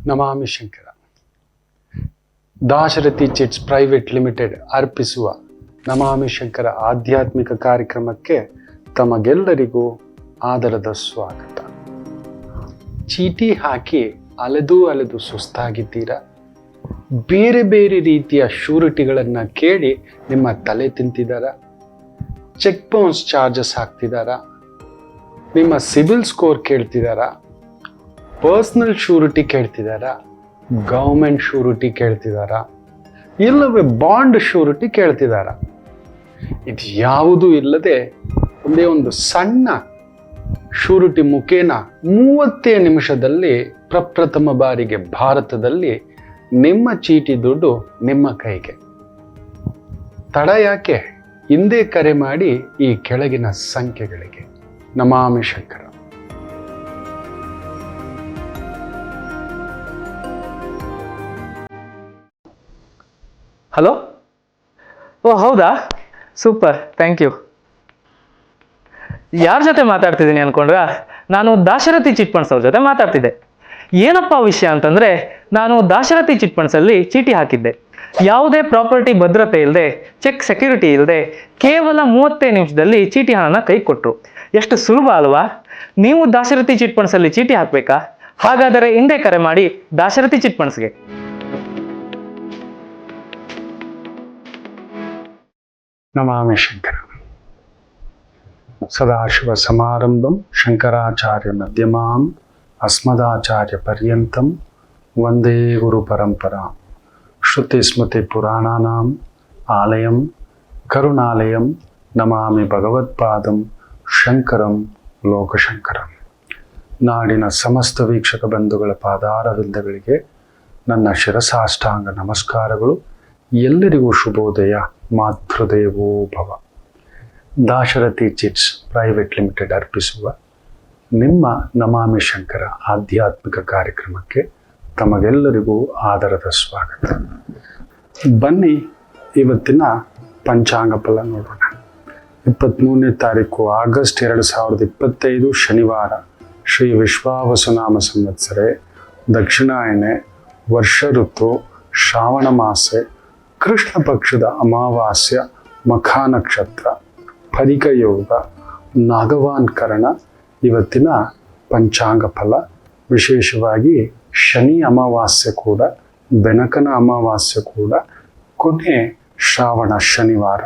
ನಮಾಮಿ Shankara. Dasharathi chits private limited ಅರ್ಪಿಸುವ ನಮಾಮಿ ಶಂಕರ ಆಧ್ಯಾತ್ಮಿಕ ಕಾರ್ಯಕ್ರಮಕ್ಕೆ ತಮಗೆಲ್ಲರಿಗೂ ಆದರದ ಸ್ವಾಗತ. ಚೀಟಿ ಹಾಕಿ ಅಲೆದು ಸುಸ್ತಾಗಿದ್ದೀರಾ? ಬೇರೆ ಬೇರೆ ರೀತಿಯ ಶ್ಯೂರಿಟಿಗಳನ್ನು ಕೇಳಿ ನಿಮ್ಮ ತಲೆ ತಿಂತಿದ್ದಾರಾ? ಚೆಕ್ ಬೌನ್ಸ್ ಚಾರ್ಜಸ್ ಹಾಕ್ತಿದ್ದಾರಾ? ನಿಮ್ಮ ಸಿಬಿಲ್ ಸ್ಕೋರ್ ಕೇಳ್ತಿದ್ದಾರಾ? ಪರ್ಸನಲ್ ಶ್ಯೂರಿಟಿ ಕೇಳ್ತಿದ್ದಾರಾ? ಗೌರ್ಮೆಂಟ್ ಶ್ಯೂರಿಟಿ ಕೇಳ್ತಿದ್ದಾರಾ? ಇಲ್ಲವೇ ಬಾಂಡ್ ಶ್ಯೂರಿಟಿ ಕೇಳ್ತಿದ್ದಾರಾ? ಇದು ಯಾವುದೂ ಇಲ್ಲದೆ ಒಂದೇ ಒಂದು ಸಣ್ಣ ಶ್ಯೂರಿಟಿ ಮುಖೇನ 30 ನಿಮಿಷದಲ್ಲಿ ಪ್ರಪ್ರಥಮ ಬಾರಿಗೆ ಭಾರತದಲ್ಲಿ ನಿಮ್ಮ ಚೀಟಿ ದುಡ್ಡು ನಿಮ್ಮ ಕೈಗೆ. ತಡ ಯಾಕೆ? ಹಿಂದೆ ಕರೆ ಮಾಡಿ ಈ ಕೆಳಗಿನ ಸಂಖ್ಯೆಗಳಿಗೆ. ನಮಾಮಿ ಶಂಕರ. ಹಲೋ, ಓ ಹೌದಾ, ಸೂಪರ್, ಥ್ಯಾಂಕ್ ಯು. ಯಾರ ಜೊತೆ ಮಾತಾಡ್ತಿದ್ದೀನಿ ಅಂದ್ಕೊಂಡ್ರಾ? ನಾನು ದಾಶರಥಿ ಚಿಟ್ ಫಂಡ್ಸ್ ಅವ್ರ ಜೊತೆ ಮಾತಾಡ್ತಿದ್ದೆ. ಏನಪ್ಪ ವಿಷಯ ಅಂತಂದರೆ, ನಾನು ದಾಶರಥಿ ಚಿಟ್ ಫಂಡ್ಸಲ್ಲಿ ಚೀಟಿ ಹಾಕಿದ್ದೆ. ಯಾವುದೇ ಪ್ರಾಪರ್ಟಿ ಭದ್ರತೆ ಇಲ್ಲದೆ, ಚೆಕ್ ಸೆಕ್ಯೂರಿಟಿ ಇಲ್ಲದೆ, ಕೇವಲ 30 ನಿಮಿಷದಲ್ಲಿ ಚೀಟಿ ಹಣನ ಕೈ ಕೊಟ್ಟರು. ಎಷ್ಟು ಸುಲಭ ಅಲ್ವಾ? ನೀವು ದಾಶರಥಿ ಚಿಟ್ ಫಂಡ್ಸಲ್ಲಿ ಚೀಟಿ ಹಾಕಬೇಕಾ? ಹಾಗಾದರೆ ಹಿಂದೆ ಕರೆ ಮಾಡಿ ದಾಶರಥಿ ಚಿಟ್ ಫಂಡ್ಸ್ಗೆ. ನಮಾಮಿ ಶಂಕರ. ಸದಾಶಿವ ಸಮಾರಂಭಂ ಶಂಕರಾಚಾರ್ಯ ಮಧ್ಯಮಾಂ ಅಸ್ಮದಾಚಾರ್ಯ ಪರ್ಯಂತಂ ವಂದೇ ಗುರು ಪರಂಪರಾಂ. ಶ್ರುತಿ ಸ್ಮೃತಿ ಪುರಾಣಾನಾಂ ಆಲಯಂ ಕರುಣಾಲಯಂ ನಮಾಮಿ ಭಗವತ್ಪಾದಂ ಶಂಕರಂ ಲೋಕಶಂಕರಂ. ನಾಡಿನ ಸಮಸ್ತ ವೀಕ್ಷಕ ಬಂಧುಗಳ ಪಾದಾರವಿಂದಗಳಿಗೆ ನನ್ನ ಶಿರಸಾಷ್ಟಾಂಗ ನಮಸ್ಕಾರಗಳು. ಎಲ್ಲರಿಗೂ ಶುಭೋದಯ. ಮಾತೃದೇವೋ ಭವ. ದಾಶರಥಿ ಚಿಟ್ಸ್ ಪ್ರೈವೇಟ್ ಲಿಮಿಟೆಡ್ ಅರ್ಪಿಸುವ ನಿಮ್ಮ ನಮಾಮಿ ಶಂಕರ ಆಧ್ಯಾತ್ಮಿಕ ಕಾರ್ಯಕ್ರಮಕ್ಕೆ ತಮಗೆಲ್ಲರಿಗೂ ಆದರದ ಸ್ವಾಗತ. ಬನ್ನಿ, ಇವತ್ತಿನ ಪಂಚಾಂಗ ಫಲ ನೋಡೋಣ. 23ನೇ ತಾರೀಕು ಆಗಸ್ಟ್ 2025 ಶನಿವಾರ. ಶ್ರೀ ವಿಶ್ವಾವಸುನಾಮ ಸಂವತ್ಸರೆ, ದಕ್ಷಿಣಾಯನೆ, ವರ್ಷ ಋತು, ಶ್ರಾವಣ ಮಾಸೆ, ಕೃಷ್ಣ ಪಕ್ಷದ ಅಮಾವಾಸ್ಯ, ಮಖ ನಕ್ಷತ್ರ, ಫರಿಕ ಯೋಗ, ನಾಗವಾನ್ ಕರಣ. ಇವತ್ತಿನ ಪಂಚಾಂಗ ಫಲ ವಿಶೇಷವಾಗಿ ಶನಿ ಅಮಾವಾಸ್ಯೆ ಕೂಡ, ಬೆನಕನ ಅಮಾವಾಸ್ಯೆ ಕೂಡ, ಕೊನೆ ಶ್ರಾವಣ ಶನಿವಾರ.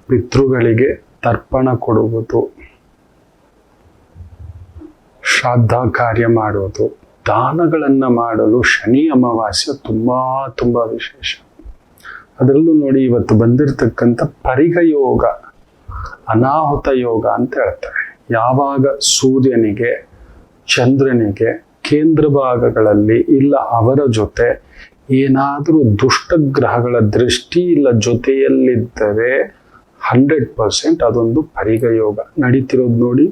ಪಿತೃಗಳಿಗೆ ತರ್ಪಣ ಕೊಡುವುದು, ಶ್ರಾದ್ದ ಕಾರ್ಯ ಮಾಡುವುದು, ದಾನಗಳನ್ನು ಮಾಡಲು ಶನಿ ಅಮಾವಾಸ್ಯೆ ತುಂಬ ವಿಶೇಷ. ಅದರಲ್ಲೂ ನೋಡಿ, ಇವತ್ತು ಬಂದಿರತಕ್ಕಂಥ ಪರಿಗ ಯೋಗ, ಅನಾಹುತ ಯೋಗ ಅಂತ ಹೇಳ್ತಾರೆ. ಯಾವಾಗ ಸೂರ್ಯನಿಗೆ, ಚಂದ್ರನಿಗೆ ಕೇಂದ್ರ ಭಾಗಗಳಲ್ಲಿ ಇಲ್ಲ ಅವರ ಜೊತೆ ಏನಾದರೂ ದುಷ್ಟಗ್ರಹಗಳ ದೃಷ್ಟಿ ಇಲ್ಲ ಜೊತೆಯಲ್ಲಿದ್ದರೆ 100% ಅದೊಂದು ಪರಿಗ ಯೋಗ ನಡೀತಿರೋದು ನೋಡಿ.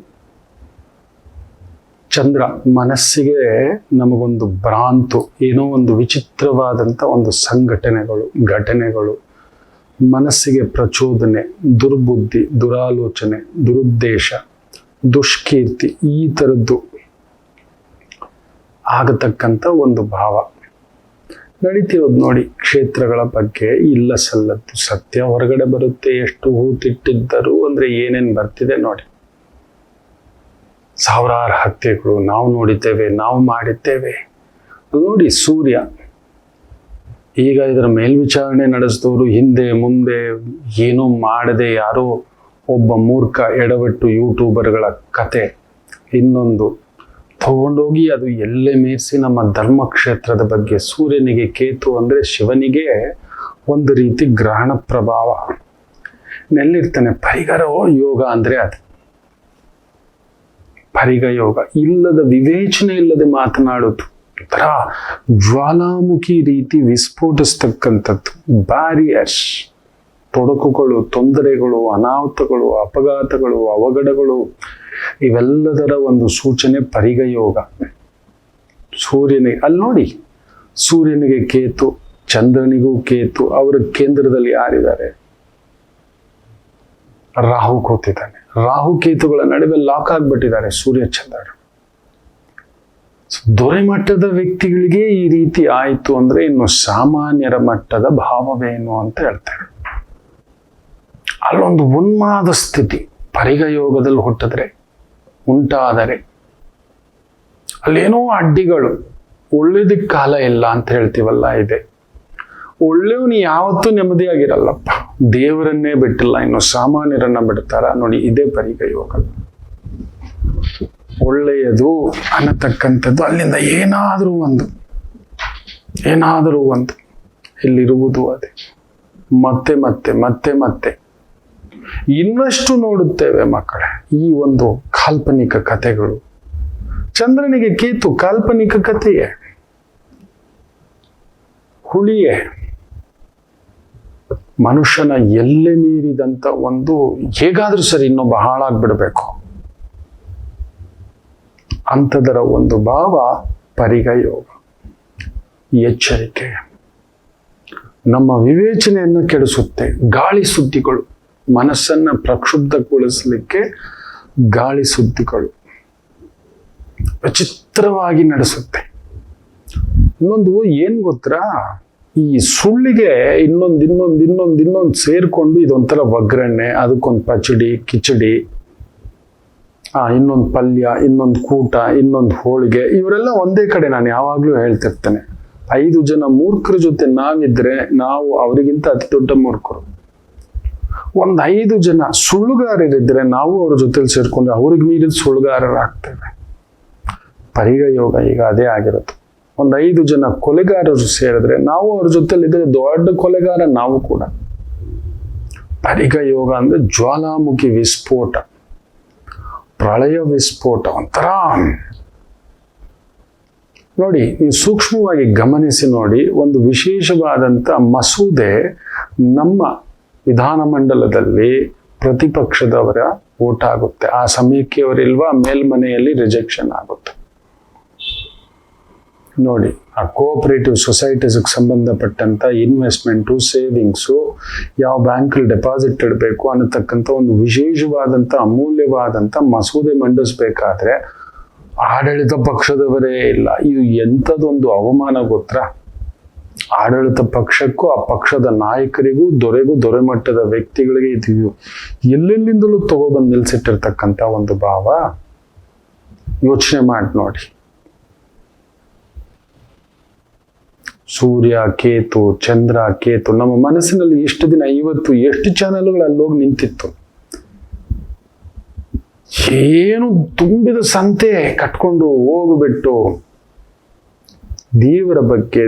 ಚಂದ್ರ ಮನಸ್ಸಿಗೆ ನಮಗೊಂದು ಭ್ರಾಂತು, ಏನೋ ಒಂದು ವಿಚಿತ್ರವಾದಂಥ ಒಂದು ಘಟನೆಗಳು, ಮನಸ್ಸಿಗೆ ಪ್ರಚೋದನೆ, ದುರ್ಬುದ್ಧಿ, ದುರಾಲೋಚನೆ, ದುರುದ್ದೇಶ, ದುಷ್ಕೀರ್ತಿ, ಈ ಥರದ್ದು ಆಗತಕ್ಕಂಥ ಒಂದು ಭಾವ ನಡೀತಿರೋದು ನೋಡಿ. ಕ್ಷೇತ್ರಗಳ ಬಗ್ಗೆ ಇಲ್ಲ ಸಲ್ಲದ್ದು ಸತ್ಯ ಹೊರಗಡೆ ಬರುತ್ತೆ. ಎಷ್ಟು ಹೂತಿಟ್ಟಿದ್ದರು ಅಂದರೆ ಏನೇನು ಬರ್ತಿದೆ ನೋಡಿ. ಸಾವಿರಾರು ಹತ್ಯೆಗಳು ನಾವು ನೋಡಿದ್ದೇವೆ, ನಾವು ಮಾಡಿದ್ದೇವೆ ನೋಡಿ. ಸೂರ್ಯ ಈಗ ಇದರ ಮೇಲ್ವಿಚಾರಣೆ ನಡೆಸಿದವರು ಹಿಂದೆ ಮುಂದೆ ಏನೂ ಮಾಡದೆ ಯಾರೋ ಒಬ್ಬ ಮೂರ್ಖ ಎಡವಟ್ಟು ಯೂಟ್ಯೂಬರ್ಗಳ ಕತೆ ಇನ್ನೊಂದು ತಗೊಂಡೋಗಿ ಅದು ಎಲ್ಲೇ ಮೀರಿಸಿ ನಮ್ಮ ಧರ್ಮಕ್ಷೇತ್ರದ ಬಗ್ಗೆ. ಸೂರ್ಯನಿಗೆ ಕೇತು ಅಂದರೆ ಶಿವನಿಗೆ ಒಂದು ರೀತಿ ಗ್ರಹಣ ಪ್ರಭಾವ. ನೆಲ್ಲಿರ್ತಾನೆ ಪರಿಗರ ಯೋಗ ಅಂದರೆ ಅದು ಪರಿಗ ಯೋಗ. ಇಲ್ಲದ ವಿವೇಚನೆ ಇಲ್ಲದೆ ಮಾತನಾಡೋದು, ಒಂಥರ ಜ್ವಾಲಾಮುಖಿ ರೀತಿ ವಿಸ್ಫೋಟಿಸ್ತಕ್ಕಂಥದ್ದು. ಬ್ಯಾರಿಯರ್ಸ್, ತೊಡಕುಗಳು, ತೊಂದರೆಗಳು, ಅನಾಹುತಗಳು, ಅಪಘಾತಗಳು, ಅವಘಡಗಳು, ಇವೆಲ್ಲದರ ಒಂದು ಸೂಚನೆ ಪರಿಗ ಯೋಗ. ಸೂರ್ಯನಿಗೆ ಅಲ್ಲಿ ನೋಡಿ, ಸೂರ್ಯನಿಗೆ ಕೇತು, ಚಂದ್ರನಿಗೂ ಕೇತು, ಅವರ ಕೇಂದ್ರದಲ್ಲಿ ಯಾರಿದ್ದಾರೆ? ರಾಹು ಕೂತಿದ್ದಾನೆ. ರಾಹು ಕೇತುಗಳ ನಡುವೆ ಲಾಕ್ ಆಗ್ಬಿಟ್ಟಿದ್ದಾರೆ ಸೂರ್ಯ ಚಂದ್ರರು. ದೊರೆ ಮಟ್ಟದ ವ್ಯಕ್ತಿಗಳಿಗೆ ಈ ರೀತಿ ಆಯಿತು ಅಂದ್ರೆ ಇನ್ನು ಸಾಮಾನ್ಯರ ಮಟ್ಟದ ಭಾವವೇನು ಅಂತ ಹೇಳ್ತಾರೆ. ಅಲ್ಲೊಂದು ಉನ್ಮಾದ ಸ್ಥಿತಿ ಪರಿಗ ಯೋಗದಲ್ಲಿ ಹುಟ್ಟಿದ್ರೆ ಉಂಟಾದರೆ ಅಲ್ಲೇನೋ ಅಡ್ಡಿಗಳು, ಒಳ್ಳೇದಕ್ಕೆ ಕಾಲ ಇಲ್ಲ ಅಂತ ಹೇಳ್ತೀವಲ್ಲ, ಇದೆ. ಒಳ್ಳೆಯವನು ಯಾವತ್ತೂ ನೆಮ್ಮದಿಯಾಗಿರಲ್ಲಪ್ಪ. ದೇವರನ್ನೇ ಬಿಟ್ಟಿಲ್ಲ, ಇನ್ನು ಸಾಮಾನ್ಯರನ್ನ ಬಿಡ್ತಾರ ನೋಡಿ. ಇದೇ ಪರಿಗ ಯೋಗ. ಒಳ್ಳೆಯದು ಅನ್ನತಕ್ಕಂಥದ್ದು ಅಲ್ಲಿಂದ ಏನಾದರೂ ಒಂದು ಇಲ್ಲಿರುವುದು ಅದೇ. ಮತ್ತೆ ಮತ್ತೆ ಮತ್ತೆ ಮತ್ತೆ ಇನ್ನಷ್ಟು ನೋಡುತ್ತೇವೆ ಮಕ್ಕಳೇ ಈ ಒಂದು ಕಾಲ್ಪನಿಕ ಕಥೆಗಳು. ಚಂದ್ರನಿಗೆ ಕೇತು ಕಾಲ್ಪನಿಕ ಕಥೆಯೇ, ಹುಳಿಯೇ, ಮನುಷ್ಯನ ಎಲ್ಲೆ ಮೀರಿದಂತ ಒಂದು ಹೇಗಾದ್ರೂ ಸರಿ ಇನ್ನೊಬ್ಬ ಹಾಳಾಗ್ಬಿಡ್ಬೇಕು ಅಂಥದರ ಒಂದು ಭಾವ ಪರಿಗ ಯೋಗ. ಎಚ್ಚರಿಕೆ ನಮ್ಮ ವಿವೇಚನೆಯನ್ನು ಕೆಡಿಸುತ್ತೆ. ಗಾಳಿ ಸುದ್ದಿಗಳು ಮನಸ್ಸನ್ನ ಪ್ರಕ್ಷುಬ್ಧಗೊಳಿಸಲಿಕ್ಕೆ ಗಾಳಿ ಸುದ್ದಿಗಳು ವಿಚಿತ್ರವಾಗಿ ನಡೆಸುತ್ತೆ. ಇನ್ನೊಂದು ಏನ್ ಗೊತ್ತಾ, ಈ ಸುಳ್ಳಿಗೆ ಇನ್ನೊಂದು ಸೇರ್ಕೊಂಡು ಇದೊಂಥರ ಒಗ್ಗರಣೆ, ಅದಕ್ಕೊಂದು ಪಚಡಿ ಕಿಚಡಿ, ಇನ್ನೊಂದು ಪಲ್ಯ, ಇನ್ನೊಂದು ಕೂಟ, ಇನ್ನೊಂದು ಹೋಳಿಗೆ, ಇವರೆಲ್ಲ ಒಂದೇ ಕಡೆ. ನಾನು ಯಾವಾಗ್ಲೂ ಹೇಳ್ತಿರ್ತೇನೆ, 5 ಜನ ಮೂರ್ಖರ ಜೊತೆ ನಾವಿದ್ರೆ ನಾವು ಅವರಿಗಿಂತ ಅತಿ ದೊಡ್ಡ ಮೂರ್ಖರು. 5 ಜನ ಸುಳ್ಳುಗಾರರಿದ್ರೆ ನಾವು ಅವ್ರ ಜೊತೆಲಿ ಸೇರ್ಕೊಂಡ್ರೆ ಅವ್ರಿಗೆ ಮೀರಿದ ಸುಳ್ಳುಗಾರರಾಗ್ತೇವೆ. ಪರಿಗ ಯೋಗ ಈಗ ಅದೇ ಆಗಿರುತ್ತೆ. 5 ಜನ ಕೊಲೆಗಾರರು ಸೇರಿದ್ರೆ ನಾವು ಅವ್ರ ಜೊತೆಲಿದ್ರೆ ದೊಡ್ಡ ಕೊಲೆಗಾರ ನಾವು ಕೂಡ. ಪರಿಗ ಯೋಗ ಅಂದ್ರೆ ಜ್ವಾಲಾಮುಖಿ ವಿಸ್ಫೋಟ, ಪ್ರಳಯ ವಿಸ್ಫೋಟ, ಒಂಥರ ನೋಡಿ. ನೀವು ಸೂಕ್ಷ್ಮವಾಗಿ ಗಮನಿಸಿ ನೋಡಿ, ಒಂದು ವಿಶೇಷವಾದಂಥ ಮಸೂದೆ ನಮ್ಮ ವಿಧಾನಮಂಡಲದಲ್ಲಿ ಪ್ರತಿಪಕ್ಷದವರ ಓಟ್ ಆಗುತ್ತೆ. ಆ ಸಮಯಕ್ಕೆ ಅವರಿಲ್ವಾ, ಮೇಲ್ಮನೆಯಲ್ಲಿ ರಿಜೆಕ್ಷನ್ ಆಗುತ್ತೆ. ನೋಡಿ, ಆ ಕೋಆಪರೇಟಿವ್ ಸೊಸೈಟೀಸ್ಗೆ ಸಂಬಂಧಪಟ್ಟಂತ ಇನ್ವೆಸ್ಟ್ಮೆಂಟು, ಸೇವಿಂಗ್ಸು, ಯಾವ ಬ್ಯಾಂಕಲ್ಲಿ ಡೆಪಾಸಿಟ್ ಇಡಬೇಕು ಅನ್ನತಕ್ಕಂಥ ಒಂದು ವಿಶೇಷವಾದಂಥ ಅಮೂಲ್ಯವಾದಂಥ ಮಸೂದೆ ಮಂಡಿಸ್ಬೇಕಾದ್ರೆ ಆಡಳಿತ ಪಕ್ಷದವರೇ ಇಲ್ಲ. ಇದು ಎಂಥದೊಂದು ಅವಮಾನ ಗೊತ್ತಾ? ಆಡಳಿತ ಪಕ್ಷಕ್ಕೂ ಆ ಪಕ್ಷದ ನಾಯಕರಿಗೂ ದೊರೆಗೂ ದೊರೆ ಮಟ್ಟದ ವ್ಯಕ್ತಿಗಳಿಗೆ ಇದು ಎಲ್ಲೆಲ್ಲಿಂದಲೂ ತಗೊಬಂದು ನಿಲ್ಸಿಟ್ಟಿರ್ತಕ್ಕಂಥ ಒಂದು ಭಾವ. ಯೋಚನೆ ಮಾಡಿ ನೋಡಿ. ಸೂರ್ಯ ಕೇತು, ಚಂದ್ರ ಕೇತು, ನಮ್ಮ ಮನಸ್ಸಿನಲ್ಲಿ ಎಷ್ಟು ದಿನ, ಇವತ್ತು ಎಷ್ಟು ಚಾನೆಲ್ಗಳು ಅಲ್ಲೋಗಿ ನಿಂತಿತ್ತು. ಏನು ತುಂಬಿದ ಸಂತೆ ಕಟ್ಕೊಂಡು ಹೋಗ್ಬಿಟ್ಟು ದೇವರ ಬಗ್ಗೆ,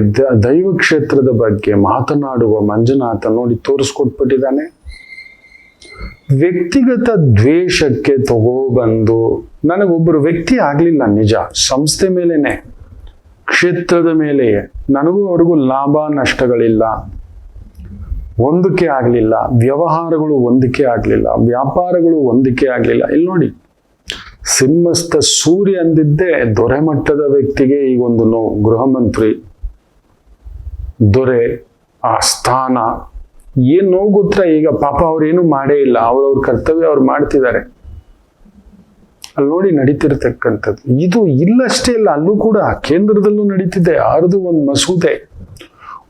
ದೈವ ಕ್ಷೇತ್ರದ ಬಗ್ಗೆ ಮಾತನಾಡುವ ಮಂಜುನಾಥ ನೋಡಿ ತೋರಿಸ್ಕೊಟ್ಬಿಟ್ಟಿದ್ದಾನೆ. ವ್ಯಕ್ತಿಗತ ದ್ವೇಷಕ್ಕೆ ತಗೋಬಂದು, ನನಗೊಬ್ಬರು ವ್ಯಕ್ತಿ ಆಗ್ಲಿಲ್ಲ ನಿಜ, ಸಂಸ್ಥೆ ಮೇಲೇನೆ, ಕ್ಷೇತ್ರದ ಮೇಲೆಯೇ ನನಗೂ ಅವ್ರಿಗೂ ಲಾಭ ನಷ್ಟಗಳಿಲ್ಲ, ಹೊಂದಿಕೆ ಆಗ್ಲಿಲ್ಲ, ವ್ಯವಹಾರಗಳು ಹೊಂದಿಕೆ ಆಗ್ಲಿಲ್ಲ, ವ್ಯಾಪಾರಗಳು ಹೊಂದಿಕೆ ಆಗ್ಲಿಲ್ಲ. ಇಲ್ಲಿ ನೋಡಿ, ಸಿಂಹಸ್ಥ ಸೂರ್ಯ ಅಂದಿದ್ದೆ ದೊರೆ ಮಟ್ಟದ ವ್ಯಕ್ತಿಗೆ ಈಗೊಂದು ಗೃಹ ಮಂತ್ರಿ, ದೊರೆ, ಆ ಸ್ಥಾನ ಏನ್ ನೋವು ಗೊತ್ತಾ? ಈಗ ಪಾಪ ಅವ್ರೇನು ಮಾಡೇ ಇಲ್ಲ, ಅವ್ರವ್ರ ಕರ್ತವ್ಯ ಅವ್ರು ಮಾಡ್ತಿದ್ದಾರೆ. ಅಲ್ಲಿ ನೋಡಿ ನಡೀತಿರ್ತಕ್ಕಂಥದ್ದು ಇದು. ಇಲ್ಲಷ್ಟೇ ಇಲ್ಲ, ಅಲ್ಲೂ ಕೂಡ ಕೇಂದ್ರದಲ್ಲೂ ನಡೀತಿದೆ. ಆರ್ದು ಒಂದು ಮಸೂದೆ,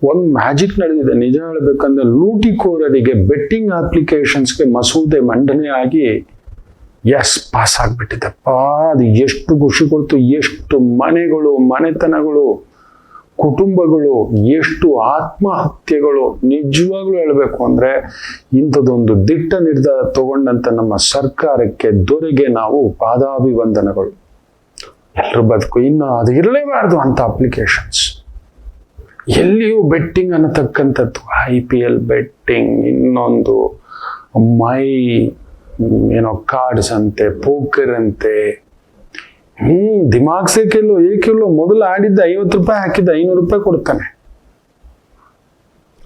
ಒಂದು ಮ್ಯಾಜಿಕ್ ನಡೆದಿದೆ. ನಿಜ ಹೇಳ್ಬೇಕಂದ್ರೆ ಲೂಟಿಕೋರರಿಗೆ ಬೆಟ್ಟಿಂಗ್ ಅಪ್ಲಿಕೇಶನ್ಸ್ಗೆ ಮಸೂದೆ ಮಂಡನೆ ಆಗಿ ಪಾಸ್ ಆಗ್ಬಿಟ್ಟಿದೆಪ್ಪ. ಅದು ಎಷ್ಟು ಖುಷಿ ಕೊಡ್ತು, ಎಷ್ಟು ಮನೆಗಳು, ಮನೆತನಗಳು, ಕುಟುಂಬಗಳು, ಎಷ್ಟು ಆತ್ಮಹತ್ಯೆಗಳು. ನಿಜವಾಗ್ಲೂ ಹೇಳ್ಬೇಕು ಅಂದ್ರೆ ಇಂಥದ್ದೊಂದು ದಿಟ್ಟ ನಿರ್ಧಾರ ತಗೊಂಡಂತ ನಮ್ಮ ಸರ್ಕಾರಕ್ಕೆ, ದೊರೆಗೆ ನಾವು ಪಾದಾಭಿವಂದನೆಗಳು. ಎಲ್ಲರೂ ಬದುಕು. ಇನ್ನು ಅದು ಇರಲೇಬಾರ್ದು ಅಂತ ಅಪ್ಲಿಕೇಶನ್ಸ್. ಎಲ್ಲಿಯೂ ಬೆಟ್ಟಿಂಗ್ ಅನ್ನತಕ್ಕಂಥದ್ದು, IPL ಬೆಟ್ಟಿಂಗ್, ಇನ್ನೊಂದು ಏನೋ ಕಾರ್ಡ್ಸ್ ಅಂತೆ, ಪೋಕರ್ ಅಂತೆ. ದಿಮಾಗ್ ಸೇ ಕಿಲೋ ಏಕಿಲೋ. ಮೊದಲು ಆಡಿದ್ದ 50 ರೂಪಾಯಿ ಹಾಕಿದ್ದ 500 ರೂಪಾಯಿ ಕೊಡ್ತಾನೆ.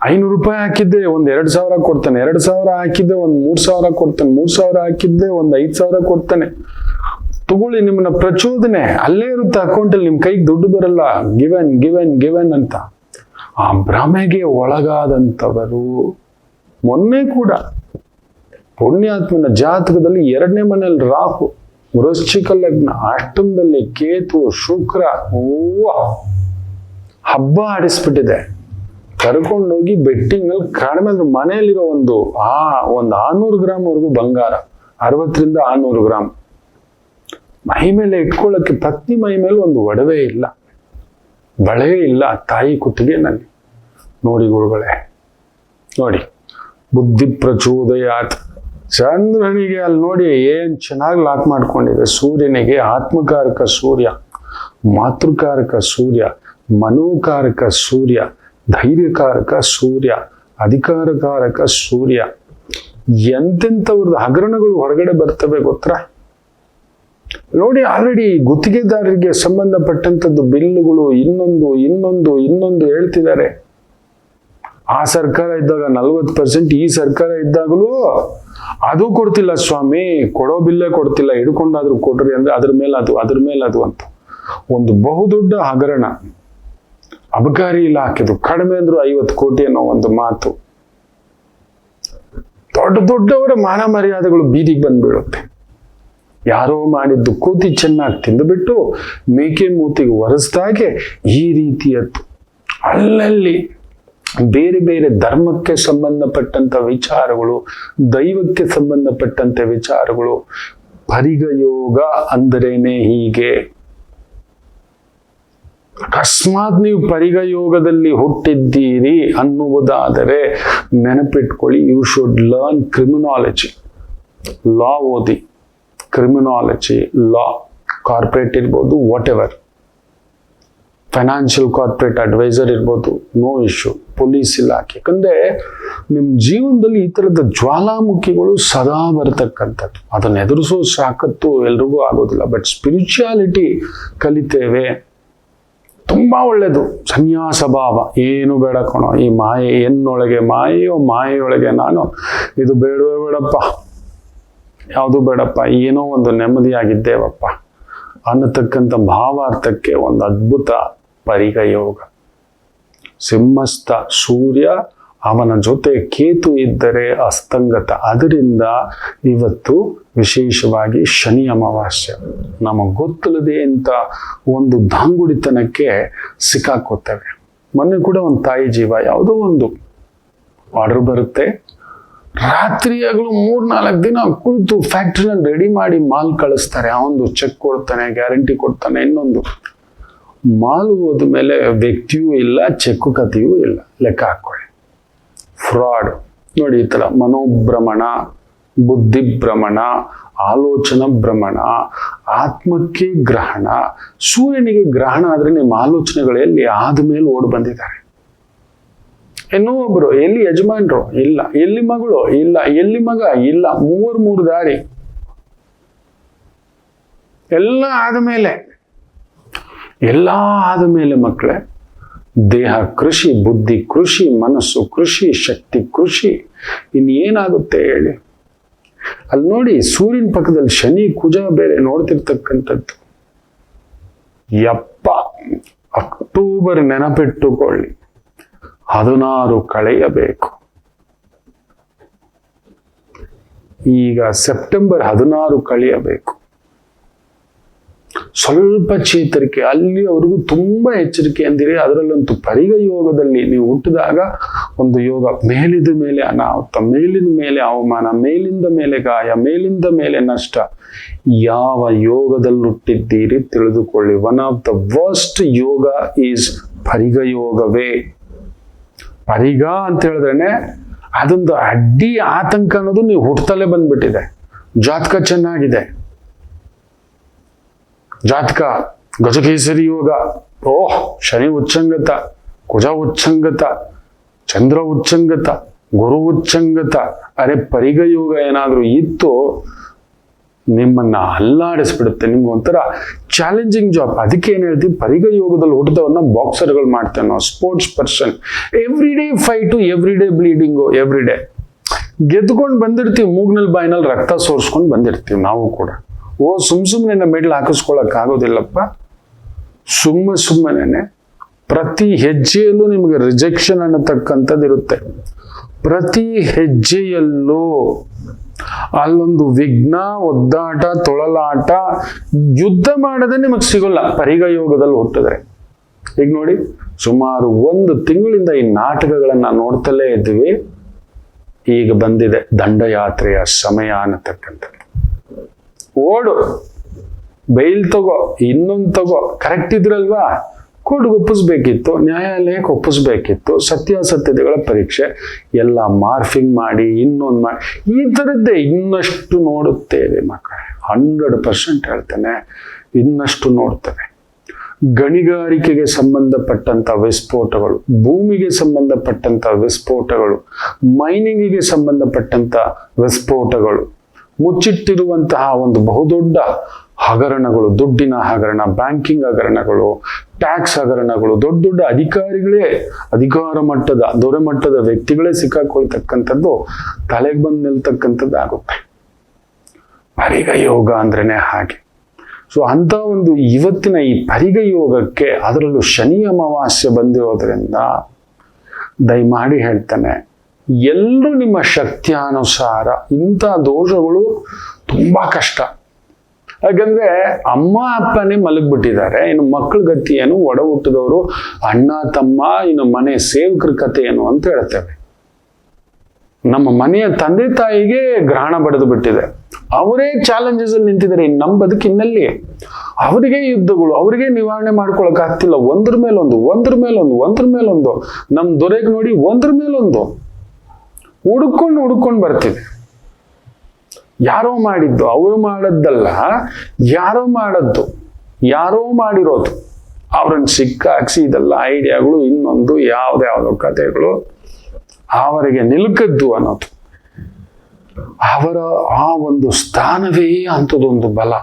500 ರೂಪಾಯಿ ಹಾಕಿದ್ದೆ ಒಂದು 2000 ಕೊಡ್ತಾನೆ. 2000 ಹಾಕಿದ್ದೆ ಒಂದು 3000 ಕೊಡ್ತಾನೆ. 3000 ಹಾಕಿದ್ದೆ ಒಂದು 5000 ಕೊಡ್ತಾನೆ. ತಗೊಳ್ಳಿ, ನಿಮ್ಮನ್ನ ಪ್ರಚೋದನೆ ಅಲ್ಲೇ ಇರುತ್ತೆ ಅಕೌಂಟಲ್ಲಿ, ನಿಮ್ ಕೈಗೆ ದುಡ್ಡು ಬರಲ್ಲ. ಗಿವೆನ್ ಗಿವೆನ್ ಗಿವೆನ್ ಅಂತ ಆ ಭ್ರಮೆಗೆ ಒಳಗಾದಂಥವರು. ಮೊನ್ನೆ ಕೂಡ ಪುಣ್ಯಾತ್ಮನ ಜಾತಕದಲ್ಲಿ 2ನೇ ಮನೆಯಲ್ಲಿ ರಾಹು, ವೃಶ್ಚಿಕ ಲಗ್ನ, ಅಷ್ಟಮದಲ್ಲಿ ಕೇತು, ಶುಕ್ರ, ಹಬ್ಬ ಆಡಿಸ್ಬಿಟ್ಟಿದೆ. ಕರ್ಕೊಂಡೋಗಿ ಬೆಟ್ಟಿಂಗ್ ಅಲ್ಲಿ ಕಡಿಮೆ ಅಂದ್ರೆ ಮನೆಯಲ್ಲಿರೋ ಒಂದು 600 ಗ್ರಾಮ್ ವರೆಗೂ ಬಂಗಾರ, 60ರಿಂದ 600 ಗ್ರಾಮ್ ಮೈ ಮೇಲೆ ಇಟ್ಕೊಳ್ಳಕ್ಕೆ, ಪತ್ನಿ ಮೈ ಮೇಲೆ ಒಂದು ಒಡವೆ ಇಲ್ಲ, ಬಳೆ ಇಲ್ಲ, ತಾಯಿ ಕುತ್ತಿಗೆನಲ್ಲಿ. ನೋಡಿ ಗುರುಗಳೇ, ನೋಡಿ ಬುದ್ಧಿ ಪ್ರಚೋದಯಾತ್. ಚಂದ್ರನಿಗೆ ಅಲ್ಲಿ ನೋಡಿ ಏನ್ ಚೆನ್ನಾಗಿ ಲಾಕ್ ಮಾಡ್ಕೊಂಡಿದೆ. ಸೂರ್ಯನಿಗೆ ಆತ್ಮಕಾರಕ ಸೂರ್ಯ, ಮಾತೃಕಾರಕ ಸೂರ್ಯ, ಮನೋಕಾರಕ ಸೂರ್ಯ, ಧೈರ್ಯಕಾರಕ ಸೂರ್ಯ, ಅಧಿಕಾರಕಾರಕ ಸೂರ್ಯ. ಎಂತೆಂಥವ್ರದ್ದು ಹಗರಣಗಳು ಹೊರಗಡೆ ಬರ್ತವೆ ಗೊತ್ತಾ? ನೋಡಿ, ಆಲ್ರೆಡಿ ಗುತ್ತಿಗೆದಾರರಿಗೆ ಸಂಬಂಧಪಟ್ಟಂಥದ್ದು ಬಿಲ್ಲುಗಳು ಇನ್ನೊಂದು ಹೇಳ್ತಿದ್ದಾರೆ. ಆ ಸರ್ಕಾರ ಇದ್ದಾಗ 40%, ಈ ಸರ್ಕಾರ ಇದ್ದಾಗಲೂ ಅದು ಕೊಡ್ತಿಲ್ಲ ಸ್ವಾಮಿ, ಕೊಡೋ ಬಿಲ್ಲೇ ಕೊಡ್ತಿಲ್ಲ, ಹಿಡ್ಕೊಂಡಾದ್ರೂ ಕೊಡ್ರಿ ಅಂದ್ರೆ ಅದ್ರ ಮೇಲೆ ಅದು ಅಂತ ಒಂದು ಬಹುದೊಡ್ಡ ಹಗರಣ. ಅಬಕಾರಿ ಇಲಾಖೆದು ಕಡಿಮೆ ಅಂದ್ರೂ 50 ಕೋಟಿ ಅನ್ನೋ ಒಂದು ಮಾತು. ದೊಡ್ಡವರ ಮಾನ ಮರ್ಯಾದೆಗಳು ಬೀದಿಗೆ ಬಂದ್ಬಿಡುತ್ತೆ. ಯಾರೋ ಮಾಡಿದ್ದು ಕೂತಿ ಚೆನ್ನಾಗಿ ತಿಂದುಬಿಟ್ಟು ಮೇಕೆ ಮೂತಿಗೆ ಒರೆಸ್ದಾಗೆ ಈ ರೀತಿಯದ್ದು. ಅಲ್ಲಲ್ಲಿ ಬೇರೆ ಬೇರೆ ಧರ್ಮಕ್ಕೆ ಸಂಬಂಧಪಟ್ಟಂತ ವಿಚಾರಗಳು, ದೈವಕ್ಕೆ ಸಂಬಂಧಪಟ್ಟಂತ ವಿಚಾರಗಳು. ಪರಿಗಯೋಗ ಅಂದರೇನೆ ಹೀಗೆ. ಅಕಸ್ಮಾತ್ ನೀವು ಪರಿಗಯೋಗದಲ್ಲಿ ಹುಟ್ಟಿದ್ದೀರಿ ಅನ್ನುವುದಾದರೆ ನೆನಪಿಟ್ಕೊಳ್ಳಿ, you should learn criminology. Law ಓದಿ, ಕ್ರಿಮಿನಾಲಜಿ, ಲಾ, ಕಾರ್ಪೊರೇಟ್ ಇರ್ಬೋದು, whatever, financial corporate advisor ಇರ್ಬೋದು, ನೋ ಇಶ್ಯೂ. ಪೊಲೀಸ್ ಇಲಾಖೆ, ಯಾಕಂದ್ರೆ ನಿಮ್ಮ ಜೀವನದಲ್ಲಿ ಈ ಥರದ ಜ್ವಾಲಾಮುಖಿಗಳು ಸದಾ ಬರತಕ್ಕಂಥದ್ದು. ಅದನ್ನು ಎದುರಿಸೋ ಸಾಕತ್ತು ಎಲ್ರಿಗೂ ಆಗೋದಿಲ್ಲ. ಬಟ್ ಸ್ಪಿರಿಚುಯಾಲಿಟಿ ಕಲಿತೇವೆ, ತುಂಬಾ ಒಳ್ಳೇದು. ಸನ್ಯಾಸ ಭಾವ, ಏನು ಬೇಡ ಕಣೋ, ಈ ಮಾಯೆ ಎನ್ನೊಳಗೆ ಮಾಯೆಯೋ ಮಾಯೆಯೊಳಗೆ ನಾನು, ಇದು ಬೇಡವೇ ಬೇಡಪ್ಪ, ಯಾವುದು ಬೇಡಪ್ಪ, ಏನೋ ಒಂದು ನೆಮ್ಮದಿಯಾಗಿದ್ದೇವಪ್ಪ ಅನ್ನತಕ್ಕಂಥ ಭಾವಾರ್ಥಕ್ಕೆ ಒಂದು ಅದ್ಭುತ ಪರಿಗಯೋಗ. ಸಿಂಹಸ್ಥ ಸೂರ್ಯ, ಅವನ ಜೊತೆ ಕೇತು ಇದ್ದರೆ ಅಸ್ತಂಗತ. ಅದರಿಂದ ಇವತ್ತು ವಿಶೇಷವಾಗಿ ಶನಿ ಅಮಾವಾಸ್ಯೆ. ನಮಗೆ ಗೊತ್ತಿಲ್ಲದೆ ಅಂತ ಒಂದು ದಾಂಗುಡಿತನಕ್ಕೆ ಸಿಕ್ಕಾಕೋತೇವೆ. ಮೊನ್ನೆ ಕೂಡ ಒಂದು ತಾಯಿ ಜೀವ, ಯಾವುದೋ ಒಂದು ಆರ್ಡರ್ ಬರುತ್ತೆ, ರಾತ್ರಿಯಾಗಲೂ 3-4 ದಿನ ಕುಳಿತು ಫ್ಯಾಕ್ಟ್ರಿನಲ್ಲಿ ರೆಡಿ ಮಾಡಿ ಮಾಲ್ ಕಳಿಸ್ತಾರೆ. ಅವನು ಚೆಕ್ ಕೊಡ್ತಾನೆ, ಗ್ಯಾರಂಟಿ ಕೊಡ್ತಾನೆ. ಇನ್ನೊಂದು ಮಾಲ್ ಹೋದ ಮೇಲೆ ವ್ಯಕ್ತಿಯೂ ಇಲ್ಲ, ಚೆಕ್ಕು ಕಥೆಯೂ ಇಲ್ಲ. ಲೆಕ್ಕ ಹಾಕೊಳ್ಳಿ. ಫ್ರಾಡ್. ನೋಡಿ, ಈ ಥರ ಮನೋಭ್ರಮಣ, ಬುದ್ಧಿಭ್ರಮಣ, ಆಲೋಚನಾ ಭ್ರಮಣ, ಆತ್ಮಕ್ಕೆ ಗ್ರಹಣ. ಸೂರ್ಯನಿಗೆ ಗ್ರಹಣ ಆದ್ರೆ ನಿಮ್ಮ ಆಲೋಚನೆಗಳಲ್ಲಿ ಆದ್ಮೇಲೆ ಓಡ್ ಬಂದಿದ್ದಾರೆ. ಇನ್ನೂ ಒಬ್ರು, ಎಲ್ಲಿ ಯಜಮಾನ್ರು ಇಲ್ಲ, ಎಲ್ಲಿ ಮಗಳು ಇಲ್ಲ, ಎಲ್ಲಿ ಮಗ ಇಲ್ಲ, 3 ದಾರಿ. ಎಲ್ಲ ಆದಮೇಲೆ ಮಕ್ಕಳೇ, ದೇಹ ಕೃಷಿ, ಬುದ್ಧಿ ಕೃಷಿ, ಮನಸ್ಸು ಕೃಷಿ, ಶಕ್ತಿ ಕೃಷಿ. ಇನ್ನೇನಾಗುತ್ತೆ ಹೇಳಿ? ಅಲ್ಲಿ ನೋಡಿ, ಸೂರ್ಯನ ಪಕ್ಕದಲ್ಲಿ ಶನಿ ಕುಜ ಬೇರೆ ನೋಡ್ತಿರ್ತಕ್ಕಂಥದ್ದು. ಯಪ್ಪ, ಅಕ್ಟೋಬರ್ ನೆನಪಿಟ್ಟುಕೊಳ್ಳಿ, 16 ಕಳೆಯಬೇಕು. ಈಗ ಸೆಪ್ಟೆಂಬರ್ 16 ಕಳೆಯಬೇಕು. ಸ್ವಲ್ಪ ಚೇತರಿಕೆ, ಅಲ್ಲಿವರೆಗೂ ತುಂಬಾ ಎಚ್ಚರಿಕೆ ಅಂದಿರಿ. ಅದರಲ್ಲಂತೂ ಪರಿಗ ಯೋಗದಲ್ಲಿ ನೀವು ಹುಟ್ಟಿದಾಗ ಒಂದು ಯೋಗ, ಮೇಲಿದ ಮೇಲೆ ಅನಾಹುತ, ಮೇಲಿನ ಮೇಲೆ ಅವಮಾನ, ಮೇಲಿಂದ ಮೇಲೆ ಗಾಯ, ಮೇಲಿಂದ ಮೇಲೆ ನಷ್ಟ. ಯಾವ ಯೋಗದಲ್ಲಿ ಹುಟ್ಟಿದ್ದೀರಿ ತಿಳಿದುಕೊಳ್ಳಿ. One of the worst yoga is Parigha ಯೋಗವೇ. ಪರಿಗ ಅಂತ ಹೇಳಿದ್ರೇನೆ ಅದೊಂದು ಅಡ್ಡಿ ಆತಂಕ ಅನ್ನೋದು ನೀವು ಹುಟ್ಟತಲೇ ಬಂದ್ಬಿಟ್ಟಿದೆ. ಜಾತಕ ಚೆನ್ನಾಗಿದೆ, ಜಾತಕ ಗಜಕೇಸರಿ ಯೋಗ, ಓಹ್ ಶನಿ ಉಚ್ಚಂಗತ, ಕುಜ ಉಚ್ಚಂಗತ, ಚಂದ್ರ ಉಚ್ಚಂಗತ, ಗುರು ಉಚ್ಚಂಗತ. ಅರೆ ಪರಿಗ ಯೋಗ ಏನಾದ್ರೂ ಇತ್ತು ನಿಮ್ಮನ್ನ ಅಲ್ಲಾಡಿಸ್ಬಿಡುತ್ತೆ. ನಿಮ್ಗೆ ಒಂಥರ ಚಾಲೆಂಜಿಂಗ್ ಜಾಬ್. ಅದಕ್ಕೆ ಏನ್ ಹೇಳ್ತೀವಿ, ಪರಿಗ ಯೋಗದಲ್ಲಿ ಹುಟ್ಟಿದವನ್ನ ಬಾಕ್ಸರ್ಗಳು ಮಾಡ್ತೇವೆ ನಾವು, sports person. Every day fight, every day bleeding, every day ಗೆದ್ಕೊಂಡು ಬಂದಿರ್ತೀವಿ. ಮೂಗ್ನಲ್ಲಿ ಬಾಯಿನಲ್ಲಿ ರಕ್ತ ಸೋರ್ಸ್ಕೊಂಡು ಬಂದಿರ್ತೀವಿ ನಾವು ಕೂಡ. ಸುಮ್ಮನೆ ಮೆಡಲ್ ಹಾಕಿಸ್ಕೊಳಕ್ ಆಗೋದಿಲ್ಲಪ್ಪ. ಸುಮ್ಮನೆ ಪ್ರತಿ ಹೆಜ್ಜೆಯಲ್ಲೂ ನಿಮಗೆ ರಿಜೆಕ್ಷನ್ ಅನ್ನತಕ್ಕಂಥದ್ದು ಇರುತ್ತೆ. ಪ್ರತಿ ಹೆಜ್ಜೆಯಲ್ಲೂ ಅಲ್ಲೊಂದು ವಿಘ್ನ, ಒದ್ದಾಟ, ತೊಳಲಾಟ, ಯುದ್ಧ ಮಾಡದೆ ನಿಮಗೆ ಸಿಗೋಲ್ಲ ಪರಿಗ ಯೋಗದಲ್ಲಿ ಹುಟ್ಟಿದ್ರೆ. ಈಗ ನೋಡಿ, ಸುಮಾರು 1 ತಿಂಗಳಿಂದ ಈ ನಾಟಕಗಳನ್ನ ನೋಡ್ತಲೇ ಇದ್ವಿ. ಈಗ ಬಂದಿದೆ ದಂಡಯಾತ್ರೆಯ ಸಮಯ ಅನ್ನತಕ್ಕಂಥದ್ದು. ಓಡು, ಬೈಲ್ ತಗೋ, ಇನ್ನೊಂದು ತಗೋ, ಕರೆಕ್ಟ್ ಇದ್ರಲ್ವಾ, ಕೋರ್ಟ್ಗೆ ಒಪ್ಪಿಸ್ಬೇಕಿತ್ತು, ನ್ಯಾಯಾಲಯಕ್ಕೆ ಒಪ್ಪಿಸ್ಬೇಕಿತ್ತು, ಸತ್ಯಾಸತ್ಯತೆಗಳ ಪರೀಕ್ಷೆ ಎಲ್ಲ ಮಾರ್ಫಿಂಗ್ ಮಾಡಿ, ಇನ್ನೊಂದು ಮಾಡಿ, ಈ ಥರದ್ದೇ ಇನ್ನಷ್ಟು ನೋಡುತ್ತೇವೆ ಮಕ್ಕಳೇ. 100% ಹೇಳ್ತೇನೆ, ಇನ್ನಷ್ಟು ನೋಡ್ತೇವೆ. ಗಣಿಗಾರಿಕೆಗೆ ಸಂಬಂಧಪಟ್ಟಂತ ವಿಸ್ಫೋಟಗಳು, ಭೂಮಿಗೆ ಸಂಬಂಧಪಟ್ಟಂತ ವಿಸ್ಫೋಟಗಳು, ಮೈನಿಂಗಿಗೆ ಸಂಬಂಧಪಟ್ಟಂತ ವಿಸ್ಫೋಟಗಳು, ಮುಚ್ಚಿಟ್ಟಿರುವಂತಹ ಒಂದು ಬಹುದೊಡ್ಡ ಹಗರಣಗಳು, ದುಡ್ಡಿನ ಹಗರಣ, ಬ್ಯಾಂಕಿಂಗ್ ಹಗರಣಗಳು, ಟ್ಯಾಕ್ಸ್ ಹಗರಣಗಳು, ದೊಡ್ಡ ದೊಡ್ಡ ಅಧಿಕಾರಿಗಳೇ, ಅಧಿಕಾರ ಮಟ್ಟದ ದೊರೆ ಮಟ್ಟದ ವ್ಯಕ್ತಿಗಳೇ ಸಿಕ್ಕಾಕೊಳ್ತಕ್ಕಂಥದ್ದು, ತಲೆಗೆ ಬಂದು ನಿಲ್ತಕ್ಕಂಥದ್ದು ಆಗುತ್ತೆ. ಪರಿಗ ಯೋಗ ಅಂದ್ರೇನೆ ಹಾಗೆ. ಸೊ ಅಂತ ಒಂದು ಇವತ್ತಿನ ಈ ಪರಿಗ ಯೋಗಕ್ಕೆ, ಅದರಲ್ಲೂ ಶನಿ ಅಮಾವಾಸ್ಯೆ ಬಂದಿರೋದ್ರಿಂದ ದಯಮಾಡಿ ಹೇಳ್ತಾನೆ, ಎಲ್ಲರೂ ನಿಮ್ಮ ಶಕ್ತಿಯಾನುಸಾರ ಇಂಥ ದೋಷಗಳು ತುಂಬಾ ಕಷ್ಟ. ಯಾಕಂದ್ರೆ ಅಮ್ಮ ಅಪ್ಪನೇ ಮಲಗ್ಬಿಟ್ಟಿದ್ದಾರೆ, ಇನ್ನು ಮಕ್ಕಳ ಗತಿ ಏನು, ಒಡ ಹುಟ್ಟಿದವರು, ಅಣ್ಣ ತಮ್ಮ, ಇನ್ನು ಮನೆ ಸೇವಕರ ಕಥೆ ಏನು ಅಂತ ಹೇಳ್ತೇವೆ. ನಮ್ಮ ಮನೆಯ ತಂದೆ ತಾಯಿಗೆ ಗ್ರಹಣ ಬಡಿದು ಬಿಟ್ಟಿದೆ, ಅವರೇ ಚಾಲೆಂಜಸ್ ಅಲ್ಲಿ ನಿಂತಿದ್ದಾರೆ. ಇನ್ನು ನಮ್ಮ ಬದುಕಿನಲ್ಲಿ ಅವರಿಗೆ ಯುದ್ಧಗಳು, ಅವರಿಗೆ ನಿವಾರಣೆ ಮಾಡ್ಕೊಳಕ್ ಆಗ್ತಿಲ್ಲ. ಒಂದ್ರ ಮೇಲೊಂದು, ಒಂದ್ರ ಮೇಲೊಂದು, ಒಂದ್ರ ಮೇಲೊಂದು. ನಮ್ ದೊರೆಗೆ ನೋಡಿ ಒಂದ್ರ ಮೇಲೊಂದು ಹುಡ್ಕೊಂಡು ಬರ್ತಿದೆ. ಯಾರೋ ಮಾಡಿದ್ದು, ಅವರು ಮಾಡದ್ದಲ್ಲ, ಯಾರೋ ಮಾಡದ್ದು, ಯಾರೋ ಮಾಡಿರೋದು, ಅವ್ರನ್ನ ಸಿಕ್ಕಾಕ್ಸಿ ಇದೆಲ್ಲ ಐಡಿಯಾಗಳು, ಇನ್ನೊಂದು ಯಾವ್ದಾವ್ದೋ ಕಥೆಗಳು ಅವರಿಗೆ ನಿಲುಕದ್ದು ಅನ್ನೋದು. ಅವರ ಆ ಒಂದು ಸ್ಥಾನವೇ ಅಂಥದ್ದೊಂದು ಬಲ,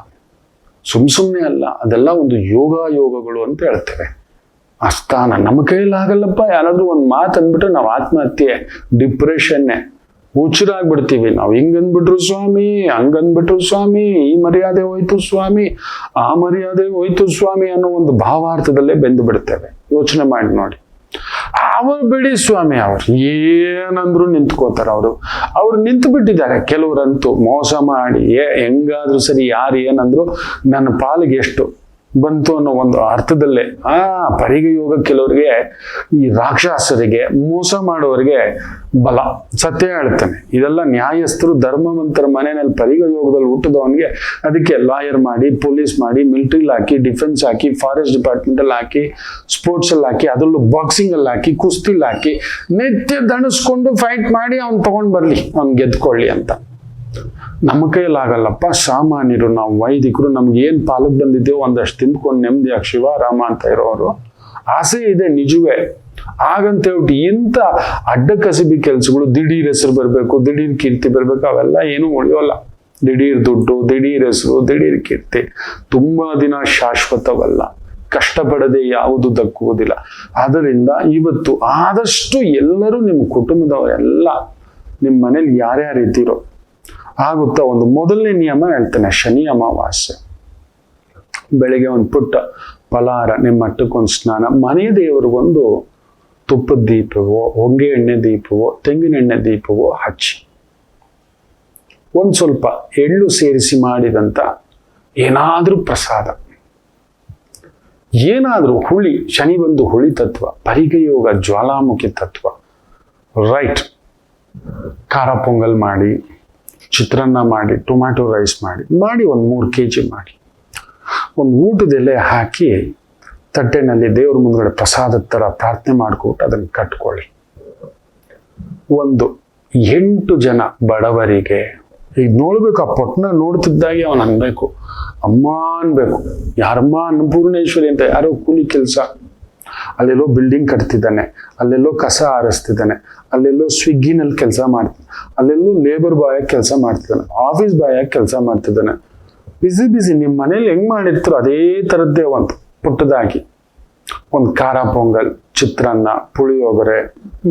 ಸುಮ್ಮನೆ ಅಲ್ಲ, ಅದೆಲ್ಲ ಒಂದು ಯೋಗಗಳು ಅಂತ ಹೇಳ್ತೇವೆ. ಆ ಸ್ಥಾನ ನಮ್ಮ ಕೈಲಾಗಲ್ಲಪ್ಪ. ಯಾರಾದ್ರೂ ಒಂದು ಮಾತು ಅಂದ್ಬಿಟ್ರೆ ನಾವು ಆತ್ಮಹತ್ಯೆ, ಡಿಪ್ರೆಷನ್ನೇ, ಹುಚ್ಚರಾಗ್ಬಿಡ್ತೀವಿ ನಾವು. ಹಿಂಗಂದ್ಬಿಟ್ರು ಸ್ವಾಮಿ, ಹಂಗಂದ್ಬಿಟ್ರು ಸ್ವಾಮಿ, ಈ ಮರ್ಯಾದೆ ಹೋಯ್ತು ಸ್ವಾಮಿ, ಆ ಮರ್ಯಾದೆ ಹೋಯ್ತು ಸ್ವಾಮಿ ಅನ್ನೋ ಒಂದು ಭಾವಾರ್ಥದಲ್ಲೇ ಬೆಂದು ಬಿಡ್ತೇವೆ. ಯೋಚನೆ ಮಾಡಿ ನೋಡಿ. ಅವರು ಬಿಡಿ ಸ್ವಾಮಿ, ಅವ್ರು ಏನಂದ್ರು ನಿಂತ್ಕೋತಾರ. ಅವ್ರು ನಿಂತು ಬಿಟ್ಟಿದ್ದಾರೆ. ಕೆಲವರಂತೂ ಮೋಸ ಮಾಡಿ ಹೆಂಗಾದ್ರೂ ಸರಿ, ಯಾರು ಏನಂದ್ರು ನನ್ನ ಪಾಲಿಗೆ ಎಷ್ಟು ಬಂತು ಅನ್ನೋ ಒಂದು ಅರ್ಥದಲ್ಲೇ ಪರಿಗ ಯೋಗ ಕೆಲವರಿಗೆ, ಈ ರಾಕ್ಷಸರಿಗೆ, ಮೋಸ ಮಾಡೋರಿಗೆ ಬಲ. ಸತ್ಯ ಹೇಳ್ತಾನೆ, ಇದೆಲ್ಲ ನ್ಯಾಯಸ್ಥರು, ಧರ್ಮವಂತರ ಮನೆಯಲ್ಲಿ ಪರಿಗ ಯೋಗದಲ್ಲಿ ಹುಟ್ಟಿದವನಿಗೆ ಅದಕ್ಕೆ ಲಾಯರ್ ಮಾಡಿ, ಪೊಲೀಸ್ ಮಾಡಿ, ಮಿಲಿಟರಿಲಿ ಹಾಕಿ, ಡಿಫೆನ್ಸ್ ಹಾಕಿ, ಫಾರೆಸ್ಟ್ ಡಿಪಾರ್ಟ್ಮೆಂಟ್ ಅಲ್ಲಿ ಹಾಕಿ, ಸ್ಪೋರ್ಟ್ಸ್ ಅಲ್ಲಿ ಹಾಕಿ, ಅದರಲ್ಲೂ ಬಾಕ್ಸಿಂಗ್ ಅಲ್ಲಿ ಹಾಕಿ, ಕುಸ್ತಿಲ್ ಹಾಕಿ, ನಿತ್ಯ ದಣಿಸ್ಕೊಂಡು ಫೈಟ್ ಮಾಡಿ ಅವ್ನು ತಗೊಂಡ್ ಬರ್ಲಿ, ಅವ್ನು ಗೆದ್ಕೊಳ್ಳಿ ಅಂತ. ನಮ್ಮ ಕೈಲಾಗಲ್ಲಪ್ಪ. ಸಾಮಾನ್ಯರು, ನಾವು ವೈದಿಕರು, ನಮ್ಗೆ ಏನ್ ಪಾಲಕ್ ಬಂದಿದ್ದೇವೋ ಒಂದಷ್ಟು ತಿಂದ್ಕೊಂಡು ನೆಮ್ಮದಿಯಾಗಿ ಶಿವಾರಾಮ ಅಂತ ಇರೋರು ಆಸೆ ಇದೆ ನಿಜವೇ. ಹಾಗಂತ ಹೇಳ್ಬಿಟ್ಟು ಇಂಥ ಅಡ್ಡ ಕಸಿಬಿ ಕೆಲ್ಸಗಳು, ದಿಢೀರ್ ಹೆಸರು ಬರ್ಬೇಕು, ದಿಢೀರ್ ಕೀರ್ತಿ ಬರ್ಬೇಕು, ಅವೆಲ್ಲ ಏನು ಉಳಿಯೋಲ್ಲ. ದಿಢೀರ್ ದುಡ್ಡು, ದಿಢೀರ್ ಹೆಸರು, ದಿಢೀರ್ ಕೀರ್ತಿ ತುಂಬಾ ದಿನ ಶಾಶ್ವತವಲ್ಲ. ಕಷ್ಟಪಡದೆ ಯಾವುದು ದಕ್ಕುವುದಿಲ್ಲ. ಆದ್ದರಿಂದ ಇವತ್ತು ಆದಷ್ಟು ಎಲ್ಲರೂ, ನಿಮ್ಮ ಕುಟುಂಬದವರೆಲ್ಲ, ನಿಮ್ಮ ಮನೇಲಿ ಯಾರ್ಯಾರು ಇದ್ದೀರೋ ಆಗುತ್ತಾ, ಒಂದು ಮೊದಲನೇ ನಿಯಮ ಹೇಳ್ತೇನೆ. ಶನಿ ಅಮಾವಾಸ್ಯೆ ಬೆಳಿಗ್ಗೆ ಒಂದು ಪುಟ್ಟ ಫಲಾಹಾರ, ನಿಮ್ಮ ಮಟ್ಟಕ್ಕೊಂದು ಸ್ನಾನ, ಮನೆ ದೇವರಿಗೊಂದು ತುಪ್ಪದ ದೀಪವೋ, ಹೊಂಗೆ ಎಣ್ಣೆ ದೀಪವೋ, ತೆಂಗಿನ ಎಣ್ಣೆ ದೀಪವೋ ಹಚ್ಚಿ, ಒಂದು ಸ್ವಲ್ಪ ಎಳ್ಳು ಸೇರಿಸಿ ಮಾಡಿದಂತ ಏನಾದ್ರೂ ಪ್ರಸಾದ, ಏನಾದ್ರೂ ಹುಳಿ, ಶನಿ ಬಂದು ಹುಳಿ ತತ್ವ, ಪರಿಗ ಯೋಗ ಜ್ವಾಲಾಮುಖಿ ತತ್ವ, ರೈಟ್. ಖಾರ ಪೊಂಗಲ್ ಮಾಡಿ, ಚಿತ್ರಾನ್ನ ಮಾಡಿ, ಟೊಮ್ಯಾಟೊ ರೈಸ್ ಮಾಡಿ ಒಂದು 3 kg ಮಾಡಿ, ಒಂದು ಊಟದ ಎಲೆ ಹಾಕಿ ತಟ್ಟೆನಲ್ಲಿ ದೇವ್ರ ಮುಂದ್ಗಡೆ ಪ್ರಸಾದದ ಥರ ಪ್ರಾರ್ಥನೆ ಮಾಡ್ಕೊಟ್ಟು ಅದನ್ನು ಕಟ್ಕೊಳ್ಳಿ. ಒಂದು 8 ಜನ ಬಡವರಿಗೆ, ಈಗ ನೋಡ್ಬೇಕು, ಆ ಪೊಟ್ಟಣ ನೋಡ್ತಿದ್ದಾಗೆ ಅವನು ಅನ್ಬೇಕು, ಅಮ್ಮ ಅನ್ಬೇಕು. ಯಾರಮ್ಮ? ಅನ್ನಪೂರ್ಣೇಶ್ವರಿ ಅಂತ ಯಾರೋ ಕೂಲಿ ಕೆಲಸ, ಅಲ್ಲೆಲ್ಲೋ ಬಿಲ್ಡಿಂಗ್ ಕಟ್ತಿದ್ದಾನೆ, ಅಲ್ಲೆಲ್ಲೋ ಕಸ ಆರಿಸ್ತಿದ್ದಾನೆ, ಅಲ್ಲೆಲ್ಲೋ ಸ್ವಿಗ್ಗಿನಲ್ಲಿ ಕೆಲಸ ಮಾಡ್ತಾನೆ, ಅಲ್ಲೆಲ್ಲೋ ಲೇಬರ್ ಬಾಯ್ ಆಗಿ ಕೆಲಸ ಮಾಡ್ತಿದ್ದಾನೆ, ಆಫೀಸ್ ಬಾಯ್ ಆಗಿ ಕೆಲಸ ಮಾಡ್ತಿದ್ದಾನೆ. ಬಿಸಿ ನಿಮ್ಮ ಮನೇಲಿ ಹೆಂಗ್ ಮಾಡಿರ್ತೀರೋ ಅದೇ ಥರದ್ದೇ ಒಂದು ಪುಟ್ಟದಾಗಿ ಒಂದು ಖಾರ ಪೊಂಗಲ್, ಚಿತ್ರಾನ್ನ, ಪುಳಿಯೋಗರೆ,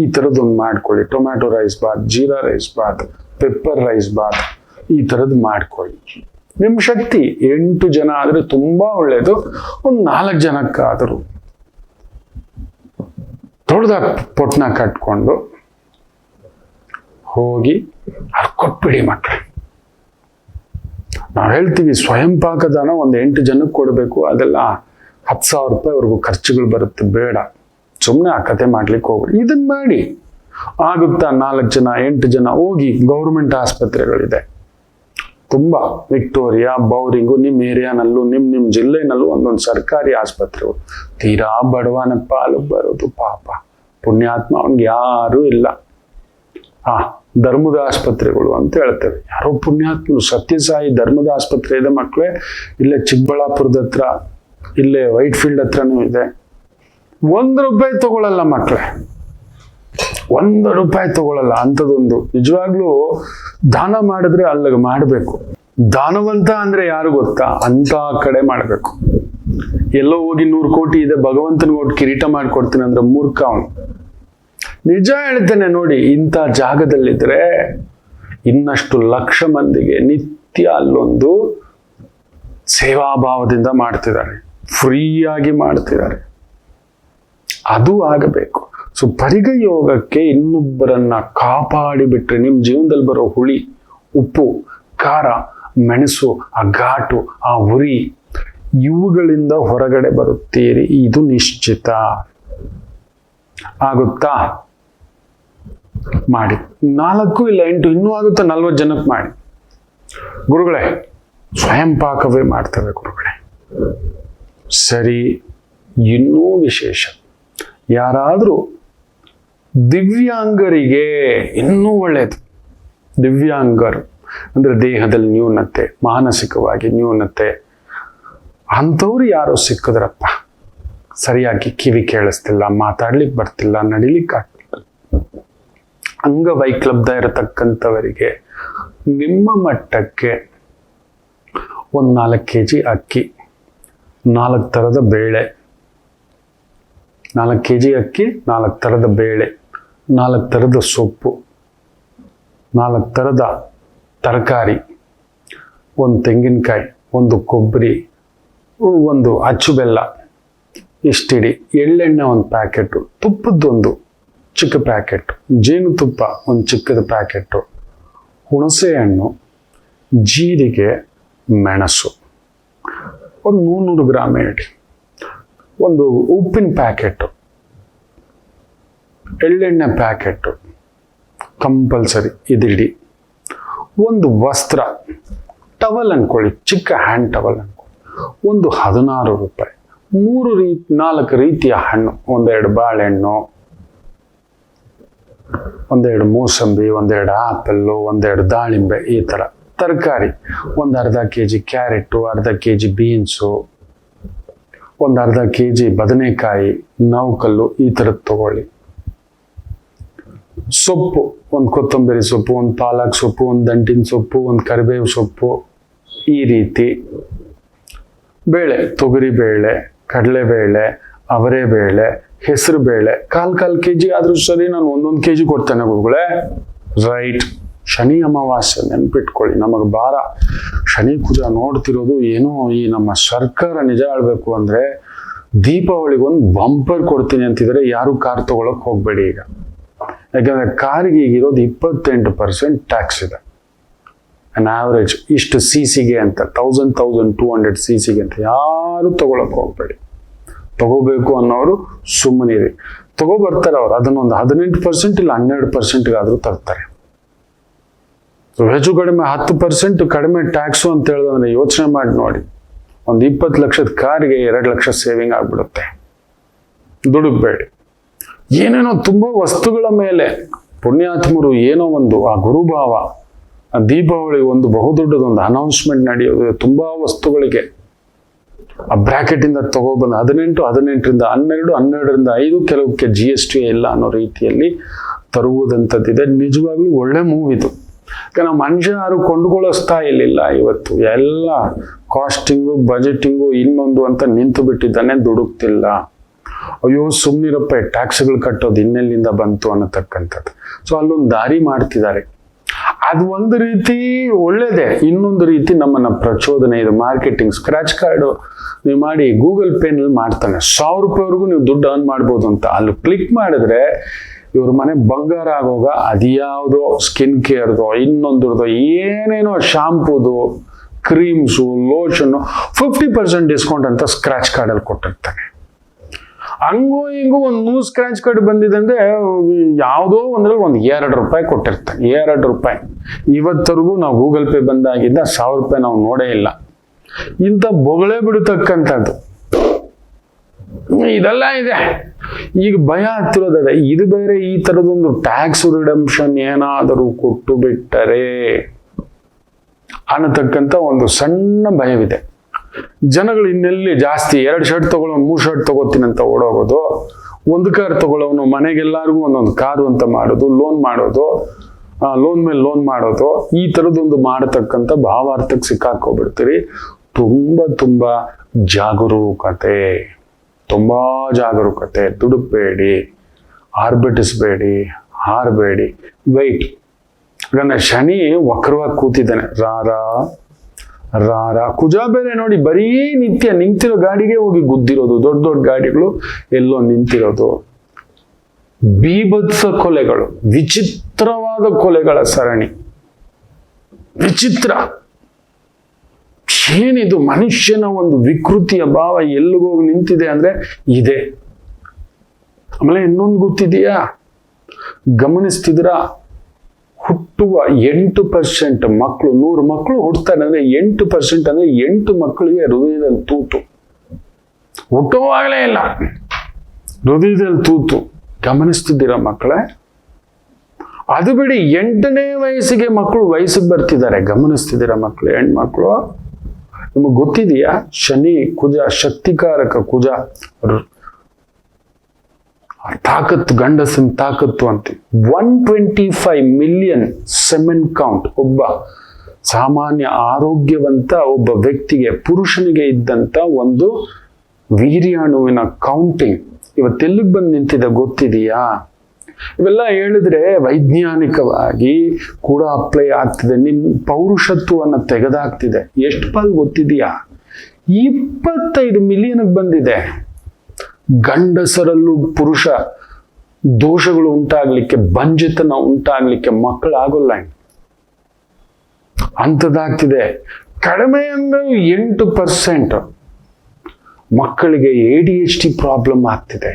ಈ ಥರದ್ದೊಂದು ಮಾಡ್ಕೊಳ್ಳಿ. Tomato rice bath, jeera rice bath, pepper rice bath, ಈ ಥರದ್ದು ಮಾಡ್ಕೊಳ್ಳಿ. ನಿಮ್ಮ ಶಕ್ತಿ 8 ಜನ ಆದರೆ ತುಂಬಾ ಒಳ್ಳೇದು. ಒಂದು 4 ಜನಕ್ಕಾದರೂ ದೊಡ್ಡದಾಗಿ ಪೊಟ್ನ ಕಟ್ಕೊಂಡು ಹೋಗಿ ಅಲ್ಲಿ ಕೊಟ್ಬಿಡಿ ಮಕ್ಕಳು. ನಾವು ಹೇಳ್ತೀವಿ ಸ್ವಯಂ ಪಾಕದಾನ ಒಂದು 8 ಜನಕ್ಕೆ ಕೊಡಬೇಕು, ಅದೆಲ್ಲ 10,000 ರೂಪಾಯಿವರೆಗೂ ಖರ್ಚುಗಳು ಬರುತ್ತೆ. ಬೇಡ, ಸುಮ್ಮನೆ ಆ ಕತೆ ಮಾಡ್ಲಿಕ್ಕೆ ಹೋಗ್ರಿ. ಇದನ್ನ ಮಾಡಿ ಆಗುತ್ತಾ 4 ಜನ 8 ಜನ ಹೋಗಿ. ಗೌರ್ಮೆಂಟ್ ಆಸ್ಪತ್ರೆಗಳಿದೆ ತುಂಬಾ, ವಿಕ್ಟೋರಿಯಾ, ಬೌರಿಂಗು, ನಿಮ್ಮ ಏರಿಯಾನಲ್ಲೂ ನಿಮ್ಮ ಜಿಲ್ಲೆನಲ್ಲೂ ಒಂದೊಂದು ಸರ್ಕಾರಿ ಆಸ್ಪತ್ರೆಗಳು. ತೀರಾ ಬಡವನ ಪಾಲು ಬರೋದು ಪಾಪ, ಪುಣ್ಯಾತ್ಮ ಅವ್ನಿಗೆ ಯಾರೂ ಇಲ್ಲ. ಧರ್ಮದ ಆಸ್ಪತ್ರೆಗಳು ಅಂತ ಹೇಳ್ತೇವೆ. ಯಾರೋ ಪುಣ್ಯಾತ್ಮರು ಸತ್ಯಸಾಯಿ ಧರ್ಮದ ಆಸ್ಪತ್ರೆ ಇದೆ ಮಕ್ಕಳೇ, ಇಲ್ಲೇ ಚಿಕ್ಕಬಳ್ಳಾಪುರದ ಹತ್ರ, ಇಲ್ಲೇ ವೈಟ್ ಫೀಲ್ಡ್ ಹತ್ರನೂ ಇದೆ. 1 ರೂಪಾಯಿ ತಗೊಳ್ಳಲ್ಲ ಮಕ್ಕಳೇ, 1 ರೂಪಾಯಿ ತಗೊಳ್ಳಲ್ಲ. ಅಂಥದ್ದೊಂದು ನಿಜವಾಗ್ಲೂ ದಾನ ಮಾಡಿದ್ರೆ ಅಲ್ಲಿಗೆ ಮಾಡಬೇಕು. ದಾನವಂತ ಅಂದ್ರೆ ಯಾರು ಗೊತ್ತಾ? ಅಂತ ಕಡೆ ಮಾಡಬೇಕು. ಎಲ್ಲೋ ಹೋಗಿ 100 ಕೋಟಿ ಇದೆ ಭಗವಂತನಿಗೆ ಕಿರೀಟ ಮಾಡಿಕೊಡ್ತೀನಿ ಅಂದ್ರೆ ಮೂರ್ಖ ಅವನು. ನಿಜ ಹೇಳ್ತೇನೆ ನೋಡಿ, ಇಂಥ ಜಾಗದಲ್ಲಿದ್ರೆ ಇನ್ನಷ್ಟು ಲಕ್ಷ ಮಂದಿಗೆ ನಿತ್ಯ ಅಲ್ಲೊಂದು ಸೇವಾಭಾವದಿಂದ ಮಾಡ್ತಿದ್ದಾರೆ, ಫ್ರೀಯಾಗಿ ಮಾಡ್ತಿದ್ದಾರೆ. ಅದು ಆಗಬೇಕು. ಸೊ ಪರಿಗ ಯೋಗಕ್ಕೆ ಇನ್ನೊಬ್ಬರನ್ನ ಕಾಪಾಡಿ ಬಿಟ್ರೆ ನಿಮ್ಮ ಜೀವನದಲ್ಲಿ ಬರೋ ಹುಳಿ, ಉಪ್ಪು, ಖಾರ, ಮೆಣಸು, ಆ ಘಾಟು, ಆ ಉರಿ, ಇವುಗಳಿಂದ ಹೊರಗಡೆ ಬರುತ್ತೀರಿ. ಇದು ನಿಶ್ಚಿತ. ಆಗುತ್ತಾ? ಮಾಡಿ. 4 ಇಲ್ಲ 8 ಇನ್ನೂ ಆಗುತ್ತಾ 40 ಜನಕ್ಕೆ ಮಾಡಿ. ಗುರುಗಳೇ ಸ್ವಯಂ ಪಾಕವೇ ಮಾಡ್ತೇವೆ ಗುರುಗಳೇ. ಸರಿ, ಇನ್ನೂ ವಿಶೇಷ, ಯಾರಾದರೂ ದಿವ್ಯಾಂಗರಿಗೆ ಇನ್ನೂ ಒಳ್ಳೆಯದು. ದಿವ್ಯಾಂಗರು ಅಂದ್ರೆ ದೇಹದಲ್ಲಿ ನ್ಯೂನತೆ, ಮಾನಸಿಕವಾಗಿ ನ್ಯೂನತೆ, ಅಂಥವ್ರು ಯಾರೋ ಸಿಕ್ಕಿದ್ರಪ್ಪ, ಸರಿಯಾಗಿ ಕಿವಿ ಕೇಳಿಸ್ತಿಲ್ಲ, ಮಾತಾಡ್ಲಿಕ್ಕೆ ಬರ್ತಿಲ್ಲ, ನಡಿಲಿಕ್ಕೆ ಆಗ್ತಿಲ್ಲ, ಅಂಗವೈಕ್ಲಬ್ಧ ಇರತಕ್ಕಂಥವರಿಗೆ ನಿಮ್ಮ ಮಟ್ಟಕ್ಕೆ ಒಂದು 4 kg ಅಕ್ಕಿ, 4 ಥರದ ಬೇಳೆ, 4 kg ಅಕ್ಕಿ, 4 ಥರದ ಬೇಳೆ, 4 ಥರದ ಸೊಪ್ಪು, 4 ಥರದ ತರಕಾರಿ, 1 ತೆಂಗಿನಕಾಯಿ, 1 ಕೊಬ್ಬರಿ, 1 ಅಚ್ಚು ಬೆಲ್ಲ, ಇಷ್ಟಿಡಿ. ಎಳ್ಳೆಣ್ಣೆ 1 ಪ್ಯಾಕೆಟು, ತುಪ್ಪದ್ದೊಂದು ಚಿಕ್ಕ ಪ್ಯಾಕೆಟ್, ಜೇನುತುಪ್ಪ 1 ಚಿಕ್ಕದ ಪ್ಯಾಕೆಟು, ಹುಣಸೆ ಹಣ್ಣು, ಜೀರಿಗೆ, ಮೆಣಸು, 100 ಗ್ರಾಮ್ ಇಡಿ, 1 ಉಪ್ಪಿನ ಪ್ಯಾಕೆಟು, ಎಳ್ಳೆಣ್ಣೆ ಪ್ಯಾಕೆಟು ಕಂಪಲ್ಸರಿ ಇದಿಡಿ. 1 ವಸ್ತ್ರ, ಟವಲ್ ಅನ್ಕೊಳ್ಳಿ, ಚಿಕ್ಕ ಹ್ಯಾಂಡ್ ಟವಲ್ ಅನ್ಕೊಳ್ಳಿ, 16 ರೂಪಾಯಿ. 4 ರೀತಿಯ ಹಣ್ಣು, 1-2 ಬಾಳೆಹಣ್ಣು, 1-2 ಮೂಸಂಬಿ, 1-2 ಆಪಲ್ಲು, 1-2 ದಾಳಿಂಬೆ, ಈ ಥರ ತರಕಾರಿ, 1/2 kg carrot, 1/2 kg beans, 1/2 kg ಬದನೆಕಾಯಿ, ನೌಕಲ್ಲು, ಈ ಥರದ್ದು ತಗೊಳ್ಳಿ. ಸೊಪ್ಪು, 1 ಕೊತ್ತಂಬರಿ ಸೊಪ್ಪು, 1 ಪಾಲಕ್ ಸೊಪ್ಪು, 1 ದಂಟಿನ ಸೊಪ್ಪು, 1 ಕರಿಬೇವು ಸೊಪ್ಪು, ಈ ರೀತಿ. ಬೇಳೆ, ತೊಗರಿ ಬೇಳೆ, ಕಡಲೆಬೇಳೆ, ಅವರೇ ಬೇಳೆ, ಹೆಸರು ಬೇಳೆ, 1/4 kg ಆದ್ರೂ ಸರಿ, ನಾನು 1 kg ಕೊಡ್ತೇನೆ ಗುರುಗಳೇ. ರೈಟ್. ಶನಿ ಅಮಾವಾಸ್ಯೆ ನೆನ್ಪಿಟ್ಕೊಳ್ಳಿ, ನಮಗೆ ಭಾರ. ಶನಿ ಕುಜ ನೋಡ್ತಿರೋದು ಏನೋ. ಈ ನಮ್ಮ ಸರ್ಕಾರ ನಿಜ ಹೇಳ್ಬೇಕು ಅಂದ್ರೆ ದೀಪಾವಳಿಗೆ 1 ಬಂಪರ್ ಕೊಡ್ತೀನಿ ಅಂತಿದ್ರೆ ಯಾರು ಕಾರ್ ತಗೊಳಕ್ ಹೋಗ್ಬೇಡಿ ಈಗ. ಯಾಕಂದ್ರೆ ಕಾರ್ಗೆ ಈಗಿರೋದು 28% ಟ್ಯಾಕ್ಸ್ ಇದೆ. ಅನ್ ಆವರೇಜ್ ಇಷ್ಟು CCಗೆ ಅಂತ, 1200 CCಗೆ ಅಂತ ಯಾರು ತಗೊಳಕ್ ಹೋಗ್ಬೇಡಿ. ತಗೋಬೇಕು ಅನ್ನೋರು ಸುಮ್ಮನಿರಿ. ತಗೋಬರ್ತಾರೆ ಅವ್ರು, ಅದನ್ನೊಂದು 18% ಇಲ್ಲ 12% ಆದ್ರೂ ತರ್ತಾರೆ. ಹೆಚ್ಚು ಕಡಿಮೆ 10% ಕಡಿಮೆ ಟ್ಯಾಕ್ಸು ಅಂತ ಹೇಳಿದ್ರೆ ಯೋಚನೆ ಮಾಡಿ ನೋಡಿ, 20 ಲಕ್ಷದ ಕಾರಿಗೆ 2 ಲಕ್ಷ ಸೇವಿಂಗ್ ಆಗ್ಬಿಡುತ್ತೆ. ದುಡುಕ್ಬೇಡಿ. ಏನೇನೋ ತುಂಬಾ ವಸ್ತುಗಳ ಮೇಲೆ ಪುಣ್ಯಾತ್ಮರು ಏನೋ ಒಂದು ಆ ಗುರುಭಾವ, ಆ ದೀಪಾವಳಿ ಒಂದು ಬಹುದೊಡ್ಡದೊಂದು ಅನೌನ್ಸ್ಮೆಂಟ್ ನಡೆಯೋದು, ತುಂಬಾ ವಸ್ತುಗಳಿಗೆ ಆ ಬ್ರಾಕೆಟ್ ಇಂದ ತಗೊಬಂದು 18, 18ರಿಂದ 12, 12ರಿಂದ 5, ಕೆಲವಕ್ಕೆ GST ಇಲ್ಲ ಅನ್ನೋ ರೀತಿಯಲ್ಲಿ ತರುವುದಂಥದ್ದಿದೆ. ನಿಜವಾಗ್ಲೂ ಒಳ್ಳೆ ಮೂವ್ ಇದು. ಯಾಕಂದ್ರೆ ಮನುಷ್ಯ ಯಾರು ಕೊಂಡುಕೊಳ್ಳೋ ಸ್ಥಾಯಿಲಿಲ್ಲ ಇವತ್ತು. ಎಲ್ಲ ಕಾಸ್ಟಿಂಗು, ಬಜೆಟಿಂಗು, ಇನ್ನೊಂದು ಅಂತ ನಿಂತು ಬಿಟ್ಟಿದ್ದಾನೆ, ದುಡುಕ್ತಿಲ್ಲ. ಅಯ್ಯೋ ಸುಮ್ಮನಿರಪ್ಪ, ಟ್ಯಾಕ್ಸ್ಗಳು ಕಟ್ಟೋದು ಇನ್ನೆಲ್ಲಿಂದ ಬಂತು ಅನ್ನತಕ್ಕಂಥದ್ದು. ಸೊ ಅಲ್ಲೊಂದು ದಾರಿ ಮಾಡ್ತಿದ್ದಾರೆ. ಅದು ಒಂದು ರೀತಿ ಒಳ್ಳೇದೇ. ಇನ್ನೊಂದು ರೀತಿ ನಮ್ಮನ್ನ ಪ್ರಚೋದನೆ, ಇದು ಮಾರ್ಕೆಟಿಂಗ್. ಸ್ಕ್ರಾಚ್ ಕಾರ್ಡ್ ನೀವು ಮಾಡಿ ಗೂಗಲ್ ಪೇನಲ್ಲಿ ಮಾಡ್ತಾನೆ, 1000 ರೂಪಾಯಿವರೆಗೂ ನೀವು ದುಡ್ಡು ಅರ್ನ್ ಮಾಡ್ಬೋದು ಅಂತ. ಅಲ್ಲಿ ಕ್ಲಿಕ್ ಮಾಡಿದ್ರೆ ಇವ್ರ ಮನೆ ಬಂಗಾರ ಆಗೋಗ ಅದ್ಯಾವುದೋ ಸ್ಕಿನ್ ಕೇರ್ದೋ ಇನ್ನೊಂದ್ರದೋ ಏನೇನೋ ಶಾಂಪೂದು ಕ್ರೀಮ್ಸು, ಲೋಷನ್ನು 50% ಡಿಸ್ಕೌಂಟ್ ಅಂತ ಸ್ಕ್ರಾಚ್ ಕಾರ್ಡಲ್ಲಿ ಕೊಟ್ಟಿರ್ತಾನೆ. ಹಂಗೂ ಹಿಂಗೂ ಒಂದು 100 ಸ್ಕ್ರಾಚ್ ಕಾರ್ಡ್ ಬಂದಿದೆ ಅಂದ್ರೆ ಯಾವುದೋ ಒಂದ್ರಲ್ಲಿ ಒಂದು ₹2 ಕೊಟ್ಟಿರ್ತಾನೆ. ₹2 ಇವತ್ತರೆಗೂ ನಾವು ಗೂಗಲ್ ಪೇ ಬಂದಾಗಿದ್ದ ₹1000 ನಾವು ನೋಡೇ ಇಲ್ಲ. ಇಂಥ ಬೊಗಳೆ ಬಿಡತಕ್ಕಂಥದ್ದು ಇದೆಲ್ಲ ಇದೆ. ಈಗ ಭಯ ಆಗ್ತಿರೋದದೆ, ಇದು ಬೇರೆ ಈ ತರದೊಂದು ಟ್ಯಾಕ್ಸ್ ರಿಡಂಪ್ಷನ್ ಏನಾದರೂ ಕೊಟ್ಟು ಬಿಟ್ಟರೆ ಅನ್ನತಕ್ಕಂಥ ಒಂದು ಸಣ್ಣ ಭಯವಿದೆ. ಜನಗಳು ಇನ್ನೆಲ್ಲಿ ಜಾಸ್ತಿ 2 ಶರ್ಟ್ ತಗೊಳ್ಳೋನು 3 ಶರ್ಟ್ ತಗೋತೀನಿ ಅಂತ ಓಡೋಗೋದು, ಒಂದು ಕಾರ್ ತಗೊಳ್ಳೋನು ಮನೆಗೆಲ್ಲರಿಗೂ ಒಂದೊಂದು ಕಾರು ಅಂತ ಮಾಡೋದು, ಲೋನ್ ಮಾಡೋದು, ಲೋನ್ ಮೇಲೆ ಲೋನ್ ಮಾಡೋದು, ಈ ಥರದೊಂದು ಮಾಡತಕ್ಕಂಥ ಭಾವಾರ್ಥಕ್ಕೆ ಸಿಕ್ಕಾಕೋಗ್ಬಿಡ್ತೀರಿ. ತುಂಬಾ ಜಾಗರೂಕತೆ, ತುಂಬಾ ಜಾಗರೂಕತೆ. ದುಡುಕ್ಬೇಡಿ, ಆರ್ಭಟಿಸ್ಬೇಡಿ, ಹಾರಬೇಡಿ, ವೈಟ್. ಯಾಕಂದ್ರೆ ಶನಿ ವಕ್ರವಾಗಿ ಕೂತಿದ್ದಾನೆ. ರಾರ ಕುಜ ಬೇರೆ ನೋಡಿ, ಬರೀ ನಿತ್ಯ ನಿಂತಿರೋ ಗಾಡಿಗೆ ಹೋಗಿ ಗುದ್ದಿರೋದು, ದೊಡ್ಡ ದೊಡ್ಡ ಗಾಡಿಗಳು ಎಲ್ಲೋ ನಿಂತಿರೋದು, ಬೀಭತ್ಸ ಕೊಲೆಗಳು, ವಿಚಿತ್ರವಾದ ಕೊಲೆಗಳ ಸರಣಿ. ವಿಚಿತ್ರ ಏನಿದು? ಮನುಷ್ಯನ ಒಂದು ವಿಕೃತಿಯ ಭಾವ ಎಲ್ಲಿಗೋಗಿ ನಿಂತಿದೆ ಅಂದ್ರೆ ಇದೆ. ಆಮೇಲೆ ಇನ್ನೊಂದು ಗೊತ್ತಿದೆಯಾ, ಗಮನಿಸ್ತಿದ್ರ? ಹುಟ್ಟುವ 8% ಮಕ್ಕಳು, 100 ಮಕ್ಕಳು ಹುಡ್ತಾರೆ ಅಂದ್ರೆ 8% ಅಂದ್ರೆ 8 ಮಕ್ಕಳಿಗೆ ಹೃದಯದಲ್ಲಿ ತೂತು. ಹುಟ್ಟುವಾಗಲೇ ಇಲ್ಲ, ಹೃದಯದಲ್ಲಿ ತೂತು. ಗಮನಿಸ್ತಿದ್ದೀರಾ ಮಕ್ಕಳೇ? ಅದು ಬಿಡಿ, 8ನೇ ವಯಸ್ಸಿಗೆ ಮಕ್ಕಳು ವಯಸ್ಸಿಗೆ ಬರ್ತಿದ್ದಾರೆ. ಗಮನಿಸ್ತಿದ್ದೀರಾ ಮಕ್ಕಳು? ಹೆಣ್ಮಕ್ಳು ನಿಮಗೆ ಗೊತ್ತಿದೆಯಾ? ಶನಿ ಕುಜ ಶಕ್ತಿಕಾರಕ ಕುಜ, ತಾಕತ್ತು, ಗಂಡಸಿನ ತಾಕತ್ತು ಅಂತ. 125 ಮಿಲಿಯನ್ ಸೆಮೆನ್ ಕೌಂಟ್ ಒಬ್ಬ ಸಾಮಾನ್ಯ ಆರೋಗ್ಯವಂತ ಒಬ್ಬ ವ್ಯಕ್ತಿಗೆ, ಪುರುಷನಿಗೆ ಇದ್ದಂತ ಒಂದು ವೀರ್ಯಾಣುವಿನ ಕೌಂಟಿಂಗ್ ಇವತ್ತೆಲ್ಲಿಗೆ ಬಂದು ನಿಂತಿದೆ ಗೊತ್ತಿದೆಯಾ? ಇವೆಲ್ಲ ಹೇಳಿದ್ರೆ ವೈಜ್ಞಾನಿಕವಾಗಿ ಕೂಡ ಅಪ್ಲೈ ಆಗ್ತಿದೆ. ನಿಮ್ ಪೌರುಷತ್ವವನ್ನು ತೆಗೆದಾಕ್ತಿದೆ. ಎಷ್ಟು ಪಾಲ್ ಗೊತ್ತಿದೆಯಾ? 25 ಮಿಲಿಯನ್ ಬಂದಿದೆ. ಗಂಡಸರಲ್ಲೂ ಪುರುಷ ದೋಷಗಳು ಉಂಟಾಗ್ಲಿಕ್ಕೆ, ಬಂಜೆತನ ಉಂಟಾಗ್ಲಿಕ್ಕೆ ಮಕ್ಕಳಾಗೋಲ್ಲ, ಅಂಥದ್ದಾಗ್ತಿದೆ. ಕಡಿಮೆ ಅಂದ್ರೆ 8% ಮಕ್ಕಳಿಗೆ ADHD ಪ್ರಾಬ್ಲಮ್ ಆಗ್ತಿದೆ.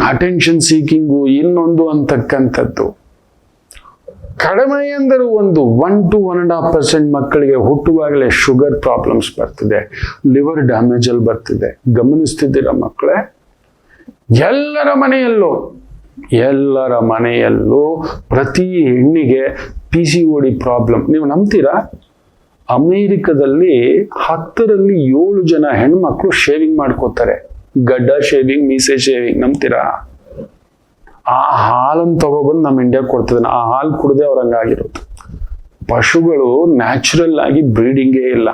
ಅಟೆನ್ಷನ್ ಸೀಕಿಂಗು ಇನ್ನೊಂದು ಅಂತಕ್ಕಂಥದ್ದು. ಕಡಿಮೆ ಅಂದರೆ ಒಂದು 1 to 1.5% ಮಕ್ಕಳಿಗೆ ಹುಟ್ಟುವಾಗಲೇ ಶುಗರ್ ಪ್ರಾಬ್ಲಮ್ಸ್ ಬರ್ತಿದೆ, ಲಿವರ್ ಡ್ಯಾಮೇಜ್ ಅಲ್ಲಿ ಬರ್ತಿದೆ. ಗಮನಿಸ್ತಿದ್ದೀರಾ ಮಕ್ಕಳೇ? ಎಲ್ಲರ ಮನೆಯಲ್ಲೂ ಪ್ರತಿ ಹೆಣ್ಣಿಗೆ PCOD ಪ್ರಾಬ್ಲಮ್. ನೀವು ನಂಬ್ತೀರಾ? ಅಮೇರಿಕದಲ್ಲಿ 10ರಲ್ಲಿ 7 ಜನ ಹೆಣ್ಮಕ್ಳು ಶೇವಿಂಗ್ ಮಾಡ್ಕೋತಾರೆ. ಗಡ್ಡ ಶೇವಿಂಗ್, ಮೀಸೆ ಶೇವಿಂಗ್. ನಂಬ್ತೀರಾ? ಆ ಹಾಲನ್ನು ತಗೊಬಂದು ನಮ್ಮ ಇಂಡಿಯಾಗೆ ಕೊಡ್ತಿದ್ದಾನೆ. ಆ ಹಾಲು ಕುಡದೆ ಅವ್ರ ಹಂಗಾಗಿರೋದು. ಪಶುಗಳು ನ್ಯಾಚುರಲ್ ಆಗಿ ಬ್ರೀಡಿಂಗೇ ಇಲ್ಲ.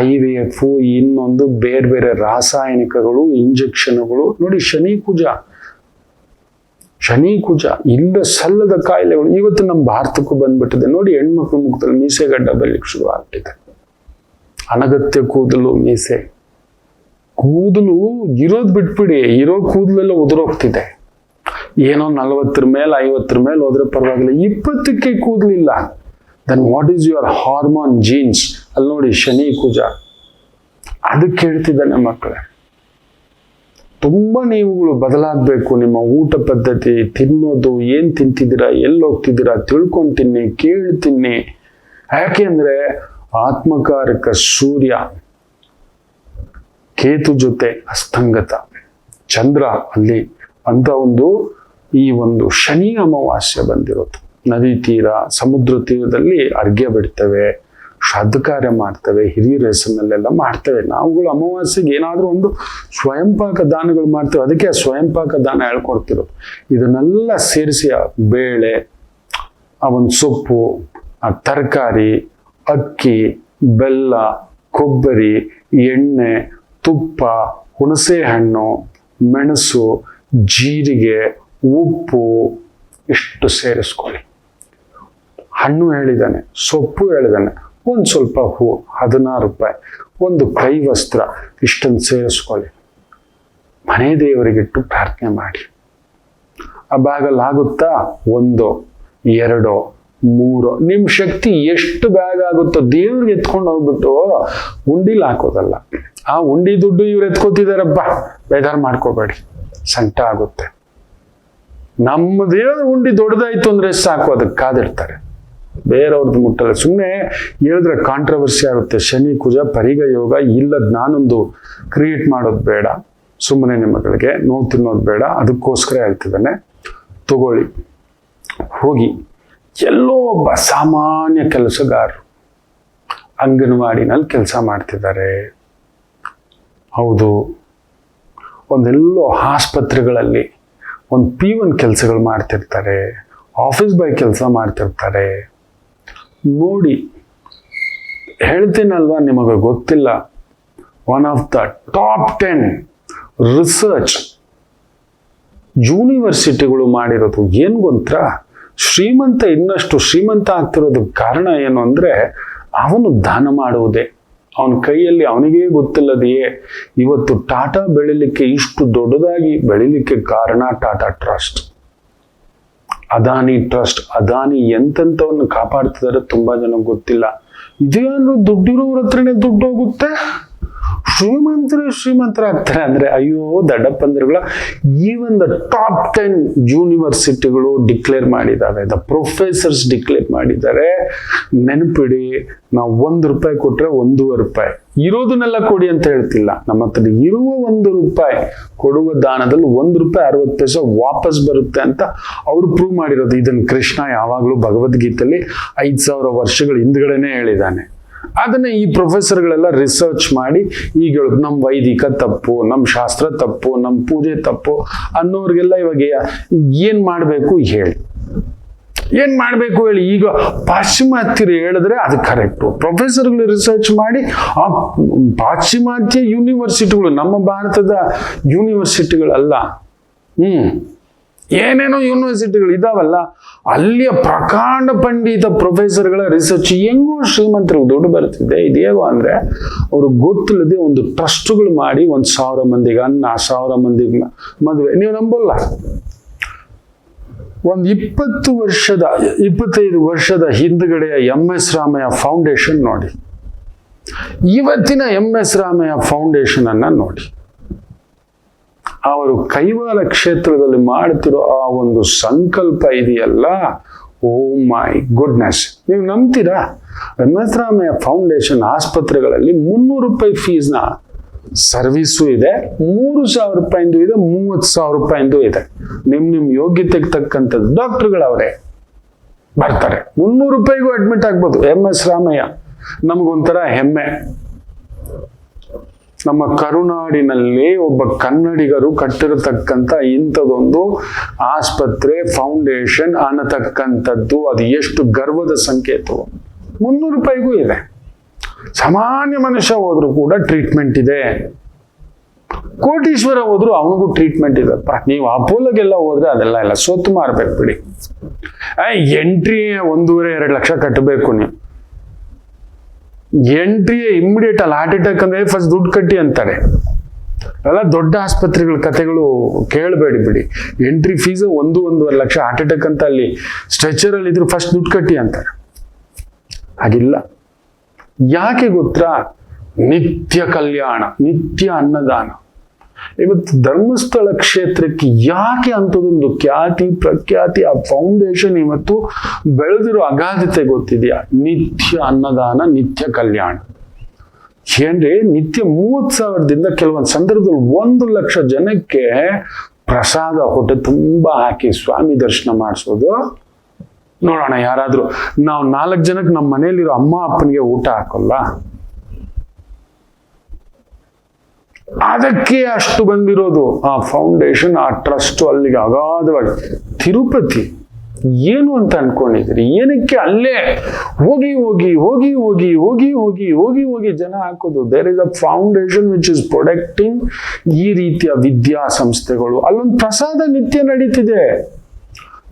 IVF, ಇನ್ನೊಂದು ಬೇರೆ ಬೇರೆ ರಾಸಾಯನಿಕಗಳು, ಇಂಜೆಕ್ಷನ್ಗಳು. ನೋಡಿ, ಶನಿ ಕುಜ ಇಲ್ಲ ಸಲ್ಲದ ಕಾಯಿಲೆಗಳು ಇವತ್ತು ನಮ್ಮ ಭಾರತಕ್ಕೂ ಬಂದ್ಬಿಟ್ಟಿದೆ. ನೋಡಿ, ಹೆಣ್ಮಕ್ಳು ಮುಖದಲ್ಲಿ ಮೀಸೆ ಗಡ್ಡ ಬೆಳಿಲಿಕ್ಕೆ ಶುರು ಆಗ್ತಿದೆ. ಅನಗತ್ಯ ಕೂದಲು, ಮೀಸೆ ಕೂದಲು ಇರೋದು ಬಿಟ್ಬಿಡಿ, ಇರೋ ಕೂದಲೆಲ್ಲ ಉದುರೋಗ್ತಿದೆ. ಏನೋ 40 ಮೇಲೆ 50 ಮೇಲೆ ಹೋದ್ರೆ ಪರವಾಗಿಲ್ಲ, 20ಕ್ಕೆ ಕೂದಲಿಲ್ಲ. Then what is your hormone genes? ಅಲ್ಲಿ ನೋಡಿ, ಶನಿ ಕುಜ ಅದಕ್ಕೆ ಹೇಳ್ತಿದ್ದಾನೆ ಮಕ್ಕಳೇ. ತುಂಬಾ ನೀವುಗಳು ಬದಲಾಗಬೇಕು. ನಿಮ್ಮ ಊಟ ಪದ್ಧತಿ, ತಿನ್ನೋದು, ಏನ್ ತಿಂತಿದ್ದೀರಾ, ಎಲ್ಲಿ ಹೋಗ್ತಿದ್ದೀರಾ ತಿಳ್ಕೊಂಡು ತಿನ್ನಿ, ಕೇಳಿ ತಿನ್ನಿ. ಯಾಕೆಂದ್ರೆ ಆತ್ಮಕಾರಕ ಸೂರ್ಯ ಕೇತು ಜೊತೆ ಅಸ್ತಂಗತ, ಚಂದ್ರ ಅಲ್ಲಿ ಅಂತ ಈ ಒಂದು ಶನಿ ಅಮಾವಾಸ್ಯೆ ಬಂದಿರೋದು. ನದಿ ತೀರ, ಸಮುದ್ರ ತೀರದಲ್ಲಿ ಅರ್ಘ್ಯ ಬಿಡ್ತೇವೆ, ಶ್ರಾದ್ದ ಕಾರ್ಯ ಮಾಡ್ತೇವೆ, ಹಿರಿಯರ ಹೆಸರಿನಲ್ಲೆಲ್ಲ ಮಾಡ್ತೇವೆ. ನಾವುಗಳು ಅಮಾವಾಸ್ಯೆಗೆ ಏನಾದರೂ ಒಂದು ಸ್ವಯಂಪಾಕ ದಾನಗಳು ಮಾಡ್ತೇವೆ. ಅದಕ್ಕೆ ಆ ಸ್ವಯಂಪಾಕ ದಾನ ಹೇಳ್ಕೊಡ್ತಿರೋದು. ಇದನ್ನೆಲ್ಲ ಸೇರಿಸಿ ಬೇಳೆ, ಆ ಒಂದು ಸೊಪ್ಪು, ಆ ತರಕಾರಿ, ಅಕ್ಕಿ, ಬೆಲ್ಲ, ಕೊಬ್ಬರಿ, ಎಣ್ಣೆ, ತುಪ್ಪ, ಹುಣಸೆ ಹಣ್ಣು, ಮೆಣಸು, ಜೀರಿಗೆ, ಉಪ್ಪು ಇಷ್ಟು ಸೇರಿಸ್ಕೊಳ್ಳಿ. ಹಣ್ಣು ಹೇಳಿದ್ದಾನೆ, ಸೊಪ್ಪು ಹೇಳಿದ್ದಾನೆ, ಒಂದು ಸ್ವಲ್ಪ ಹೂ, ₹16, ಒಂದು ಕೈ ವಸ್ತ್ರ, ಇಷ್ಟನ್ನು ಸೇರಿಸ್ಕೊಳ್ಳಿ. ಮನೆ ದೇವರಿಗಿಟ್ಟು ಪ್ರಾರ್ಥನೆ ಮಾಡಿ. ಆ ಬ್ಯಾಗಲ್ಲಿ ಆಗುತ್ತಾ? 1, 2, 3 ನಿಮ್ ಶಕ್ತಿ ಎಷ್ಟು ಬ್ಯಾಗ್ ಆಗುತ್ತೋ ದೇವ್ರಿಗೆ ಎತ್ಕೊಂಡು ಹೋಗ್ಬಿಟ್ಟು ಉಂಡಿಲ್ ಹಾಕೋದಲ್ಲ. ಆ ಉಂಡಿ ದುಡ್ಡು ಇವ್ರು ಎತ್ಕೋತಿದಾರಪ್ಪ, ಬೇಜಾರು ಮಾಡ್ಕೋಬೇಡಿ, ಸಂಕಟ ಆಗುತ್ತೆ. ನಮ್ಮ ದೇವ್ರ ಉಂಡಿ ದೊಡ್ಡದಾಯ್ತು ಅಂದ್ರೆ ಸಾಕು, ಅದಕ್ಕೆ ಕಾದಿರ್ತಾರೆ, ಬೇರೆಯವ್ರದ್ದು ಮುಟ್ಟಲ್ಲ. ಸುಮ್ಮನೆ ಹೇಳಿದ್ರೆ ಕಾಂಟ್ರವರ್ಸಿ ಆಗುತ್ತೆ. ಶನಿ ಕುಜ ಪರಿಗ ಯೋಗ ಇಲ್ಲದ ನಾನೊಂದು ಕ್ರಿಯೇಟ್ ಮಾಡೋದು ಬೇಡ, ಸುಮ್ಮನೆ ನಿಮ್ಮಗಳಿಗೆ ನೋವು ತಿನ್ನೋದು ಬೇಡ, ಅದಕ್ಕೋಸ್ಕರ ಹೇಳ್ತಿದ್ದಾನೆ. ತಗೊಳ್ಳಿ, ಹೋಗಿ. ಎಲ್ಲೋ ಒಬ್ಬ ಸಾಮಾನ್ಯ ಕೆಲಸಗಾರರು ಅಂಗನವಾಡಿನಲ್ಲಿ ಕೆಲಸ ಮಾಡ್ತಿದ್ದಾರೆ. ಹೌದು, ಒಂದೆಲ್ಲೋ ಆಸ್ಪತ್ರೆಗಳಲ್ಲಿ ಒಂದು P1 ಕೆಲಸಗಳು ಮಾಡ್ತಿರ್ತಾರೆ, ಆಫೀಸ್ ಬಾಯ್ ಕೆಲಸ ಮಾಡ್ತಿರ್ತಾರೆ. ನೋಡಿ, ಹೇಳ್ತೀನಲ್ವಾ, ನಿಮಗೆ ಗೊತ್ತಿಲ್ಲ, one of the top 10 research ಯೂನಿವರ್ಸಿಟಿಗಳು ಮಾಡಿರೋದು ಏನು ಗೊತ್ತಾ? ಶ್ರೀಮಂತ ಇನ್ನಷ್ಟು ಶ್ರೀಮಂತ ಆಗ್ತಿರೋದಕ್ಕೆ ಕಾರಣ ಏನು ಅಂದ್ರೆ ಅವನು ದಾನ ಮಾಡುವುದೇ. ಅವನ ಕೈಯಲ್ಲಿ ಅವನಿಗೇ ಗೊತ್ತಿಲ್ಲದೆಯೇ ಇವತ್ತು ಟಾಟಾ ಬೆಳಿಲಿಕ್ಕೆ, ಇಷ್ಟು ದೊಡ್ಡದಾಗಿ ಬೆಳಿಲಿಕ್ಕೆ ಕಾರಣ ಟಾಟಾ ಟ್ರಸ್ಟ್, ಅದಾನಿ ಟ್ರಸ್ಟ್. ಅದಾನಿ ಎಂತೆಂಥವನ್ನು ಕಾಪಾಡ್ತಿದ್ದಾರೆ ತುಂಬಾ ಜನ ಗೊತ್ತಿಲ್ಲ. ಇದೇನು ದುಡ್ಡಿರೋರ ಹತ್ರನೇ ದುಡ್ಡು ಹೋಗುತ್ತೆ, ಶ್ರೀಮಂತರಾಗ್ತಾರೆ ಅಂದ್ರೆ ಅಯ್ಯೋ ದಡ್ಡಪ್ಪಂದ್ರಗಳ. ಈವನ್ ದ ಟಾಪ್ 10 ಯೂನಿವರ್ಸಿಟಿಗಳು ಡಿಕ್ಲೇರ್ ಮಾಡಿದ್ದಾವೆ, ದ ಪ್ರೊಫೆಸರ್ಸ್ ಡಿಕ್ಲೇರ್ ಮಾಡಿದ್ದಾರೆ. ನೆನಪಿಡಿ, ನಾವು ₹1 ಕೊಟ್ರೆ ₹1.5 ಇರೋದನ್ನೆಲ್ಲ ಕೊಡಿ ಅಂತ ಹೇಳ್ತಿಲ್ಲ. ನಮ್ಮ ಹತ್ರ ಇರುವ ₹1 ಕೊಡುವ ದಾನದಲ್ಲಿ ₹1.60 ವಾಪಸ್ ಬರುತ್ತೆ ಅಂತ ಅವ್ರು ಪ್ರೂವ್ ಮಾಡಿರೋದು. ಇದನ್ನು ಕೃಷ್ಣ ಯಾವಾಗಲೂ ಭಗವದ್ಗೀತೆಯಲ್ಲಿ 5000 ವರ್ಷಗಳ ಹಿಂದ್ಗಡೆನೆ ಹೇಳಿದ್ದಾನೆ. ಅದನ್ನ ಈ ಪ್ರೊಫೆಸರ್ಗಳೆಲ್ಲ ರಿಸರ್ಚ್ ಮಾಡಿ ಈಗ ಹೇಳುದು ನಮ್ಮ ವೈದಿಕ ತಪ್ಪು, ನಮ್ಮ ಶಾಸ್ತ್ರ ತಪ್ಪು, ನಮ್ಮ ಪೂಜೆ ತಪ್ಪು ಅನ್ನೋರ್ಗೆಲ್ಲ ಇವಾಗ ಏನ್ ಮಾಡ್ಬೇಕು ಹೇಳಿ, ಏನ್ ಮಾಡ್ಬೇಕು ಹೇಳಿ. ಈಗ ಪಾಶ್ಚಿಮಾತ್ಯರು ಹೇಳಿದ್ರೆ ಅದು ಕರೆಕ್ಟು. ಪ್ರೊಫೆಸರ್ಗಳು ರಿಸರ್ಚ್ ಮಾಡಿ ಆ ಪಾಶ್ಚಿಮಾತ್ಯ ಯೂನಿವರ್ಸಿಟಿಗಳು, ನಮ್ಮ ಭಾರತದ ಯೂನಿವರ್ಸಿಟಿಗಳಲ್ಲ, ಏನೇನೋ ಯೂನಿವರ್ಸಿಟಿಗಳು ಇದಾವಲ್ಲ, ಅಲ್ಲಿಯ ಪ್ರಕಾಂಡ ಪಂಡಿತ ಪ್ರೊಫೆಸರ್ಗಳ ರಿಸರ್ಚ್ ಹೆಂಗೋ ಶ್ರೀಮಂತರಿಗೆ ದುಡ್ಡು ಬರ್ತಿದೆ. ಇದೇಗೋ ಅಂದ್ರೆ ಅವರು ಗೊತ್ತಿಲ್ಲದೆ ಒಂದು ಟ್ರಸ್ಟ್ಗಳು ಮಾಡಿ 1000 ಮಂದಿಗೆ ಅನ್ನ, 1000 ಮಂದಿಗೆ ಮದುವೆ. ನೀವು ನಂಬಲ್ಲ, ಒಂದು 25 ವರ್ಷದ ಹಿಂದ್ಗಡೆಯ MS ರಾಮಯ್ಯ ಫೌಂಡೇಶನ್ ನೋಡಿ, ಇವತ್ತಿನ MS ರಾಮಯ್ಯ ಫೌಂಡೇಶನ್ ಅನ್ನ ನೋಡಿ. ಅವರು ಕೈವಾರ ಕ್ಷೇತ್ರದಲ್ಲಿ ಮಾಡ್ತಿರೋ ಆ ಒಂದು ಸಂಕಲ್ಪ ಇದೆಯಲ್ಲ, ಓ ಮೈ ಗುಡ್ನೆಸ್, ನೀವು ನಂಬ್ತೀರಾ? MS ರಾಮಯ್ಯ ಫೌಂಡೇಶನ್ ಆಸ್ಪತ್ರೆಗಳಲ್ಲಿ ₹300 ಫೀಸ್ನ ಸರ್ವಿಸು ಇದೆ, ₹3000 ಇದೆ, ₹30,000 ಇದೆ. ನಿಮ್ ಯೋಗ್ಯತೆಗೆ ತಕ್ಕಂಥದ್ದು ಡಾಕ್ಟರ್ಗಳವರೇ ಬರ್ತಾರೆ. ₹300 ಅಡ್ಮಿಟ್ ಆಗ್ಬೋದು. MS ರಾಮಯ್ಯ ನಮಗೊಂಥರ ಹೆಮ್ಮೆ. ನಮ್ಮ ಕರುನಾಡಿನಲ್ಲಿ ಒಬ್ಬ ಕನ್ನಡಿಗರು ಕಟ್ಟಿರತಕ್ಕಂಥ ಇಂಥದೊಂದು ಆಸ್ಪತ್ರೆ, ಫೌಂಡೇಶನ್ ಅನ್ನತಕ್ಕಂಥದ್ದು ಅದು ಎಷ್ಟು ಗರ್ವದ ಸಂಕೇತವು. ₹300 ಇದೆ. ಸಾಮಾನ್ಯ ಮನುಷ್ಯ ಹೋದ್ರು ಕೂಡ ಟ್ರೀಟ್ಮೆಂಟ್ ಇದೆ. ಕೋಟೀಶ್ವರ ಹೋದ್ರು ಅವನಿಗೂ ಟ್ರೀಟ್ಮೆಂಟ್ ಇದೆಪ್ಪ. ನೀವು ಅಪೋಲೋಗೆಲ್ಲ ಹೋದ್ರೆ ಅದೆಲ್ಲ ಇಲ್ಲ, ಸೊತ್ತು ಮಾರ್ಬೇಕು ಬಿಡಿ. ಎಂಟ್ರಿ 1.5-2 ಲಕ್ಷ ಕಟ್ಟಬೇಕು. ನೀವು ಎಂಟ್ರಿ ಇಮ್ಮಿಡಿಯೇಟ್ ಅಲ್ಲಿ ಹಾರ್ಟ್ ಅಟ್ಯಾಕ್ ಅಂದ್ರೆ ಫಸ್ಟ್ ದುಡ್ಡು ಕಟ್ಟಿ ಅಂತಾರೆ. ಎಲ್ಲ ದೊಡ್ಡ ಆಸ್ಪತ್ರೆಗಳ ಕಥೆಗಳು ಕೇಳಬೇಡಿ ಬಿಡಿ. Entry fees 1-1.5 lakh. Heart attack ಅಂತ ಅಲ್ಲಿ ಸ್ಟ್ರೆಚರ್ ಅಲ್ಲಿ ಇದ್ರು ಫಸ್ಟ್ ದುಡ್ಡು ಕಟ್ಟಿ ಅಂತಾರೆ. ಹಾಗಿಲ್ಲ. ಯಾಕೆ ಗೊತ್ತಾ? ನಿತ್ಯ ಕಲ್ಯಾಣ, ನಿತ್ಯ ಅನ್ನದಾನ. ಇವತ್ತು ಧರ್ಮಸ್ಥಳ ಕ್ಷೇತ್ರಕ್ಕೆ ಯಾಕೆ ಅಂತದೊಂದು ಖ್ಯಾತಿ ಪ್ರಖ್ಯಾತಿ, ಆ ಫೌಂಡೇಶನ್ ಇವತ್ತು ಬೆಳೆದಿರೋ ಅಗಾಧತೆ ಗೊತ್ತಿದೆಯಾ? ನಿತ್ಯ ಅನ್ನದಾನ, ನಿತ್ಯ ಕಲ್ಯಾಣ. ಏನ್ರಿ, ನಿತ್ಯ 30,000ದಿಂದ ಕೆಲವೊಂದು ಸಂದರ್ಭದಲ್ಲಿ 1 ಲಕ್ಷ ಜನಕ್ಕೆ ಪ್ರಸಾದ ಹೊಟ್ಟೆ ತುಂಬಾ ಹಾಕಿ ಸ್ವಾಮಿ ದರ್ಶನ ಮಾಡಿಸೋದು. ನೋಡೋಣ, ಯಾರಾದ್ರೂ ನಾವು 4 ಜನಕ್ಕೆ ನಮ್ಮ ಮನೆಯಲ್ಲಿರೋ ಅಮ್ಮ ಅಪ್ಪನಿಗೆ ಊಟ ಹಾಕೋಲ್ಲ, ಅದಕ್ಕೆ ಅಷ್ಟು ಬಂದಿರೋದು. ಆ ಫೌಂಡೇಶನ್, ಆ ಟ್ರಸ್ಟ್ ಅಲ್ಲಿಗೆ ಅಗಾಧವಾಗಿ. ತಿರುಪತಿ ಏನು ಅಂತ ಅನ್ಕೊಂಡಿದ್ರಿ? ಏನಕ್ಕೆ ಅಲ್ಲೇ ಹೋಗಿ ಹೋಗಿ ಹೋಗಿ ಹೋಗಿ ಹೋಗಿ ಹೋಗಿ ಹೋಗಿ ಹೋಗಿ ಜನ ಹಾಕೋದು? There is a foundation which is protecting ಈ ರೀತಿಯ ವಿದ್ಯಾಸಂಸ್ಥೆಗಳು. ಅಲ್ಲೊಂದು ಪ್ರಸಾದ ನಿತ್ಯ ನಡೀತಿದೆ.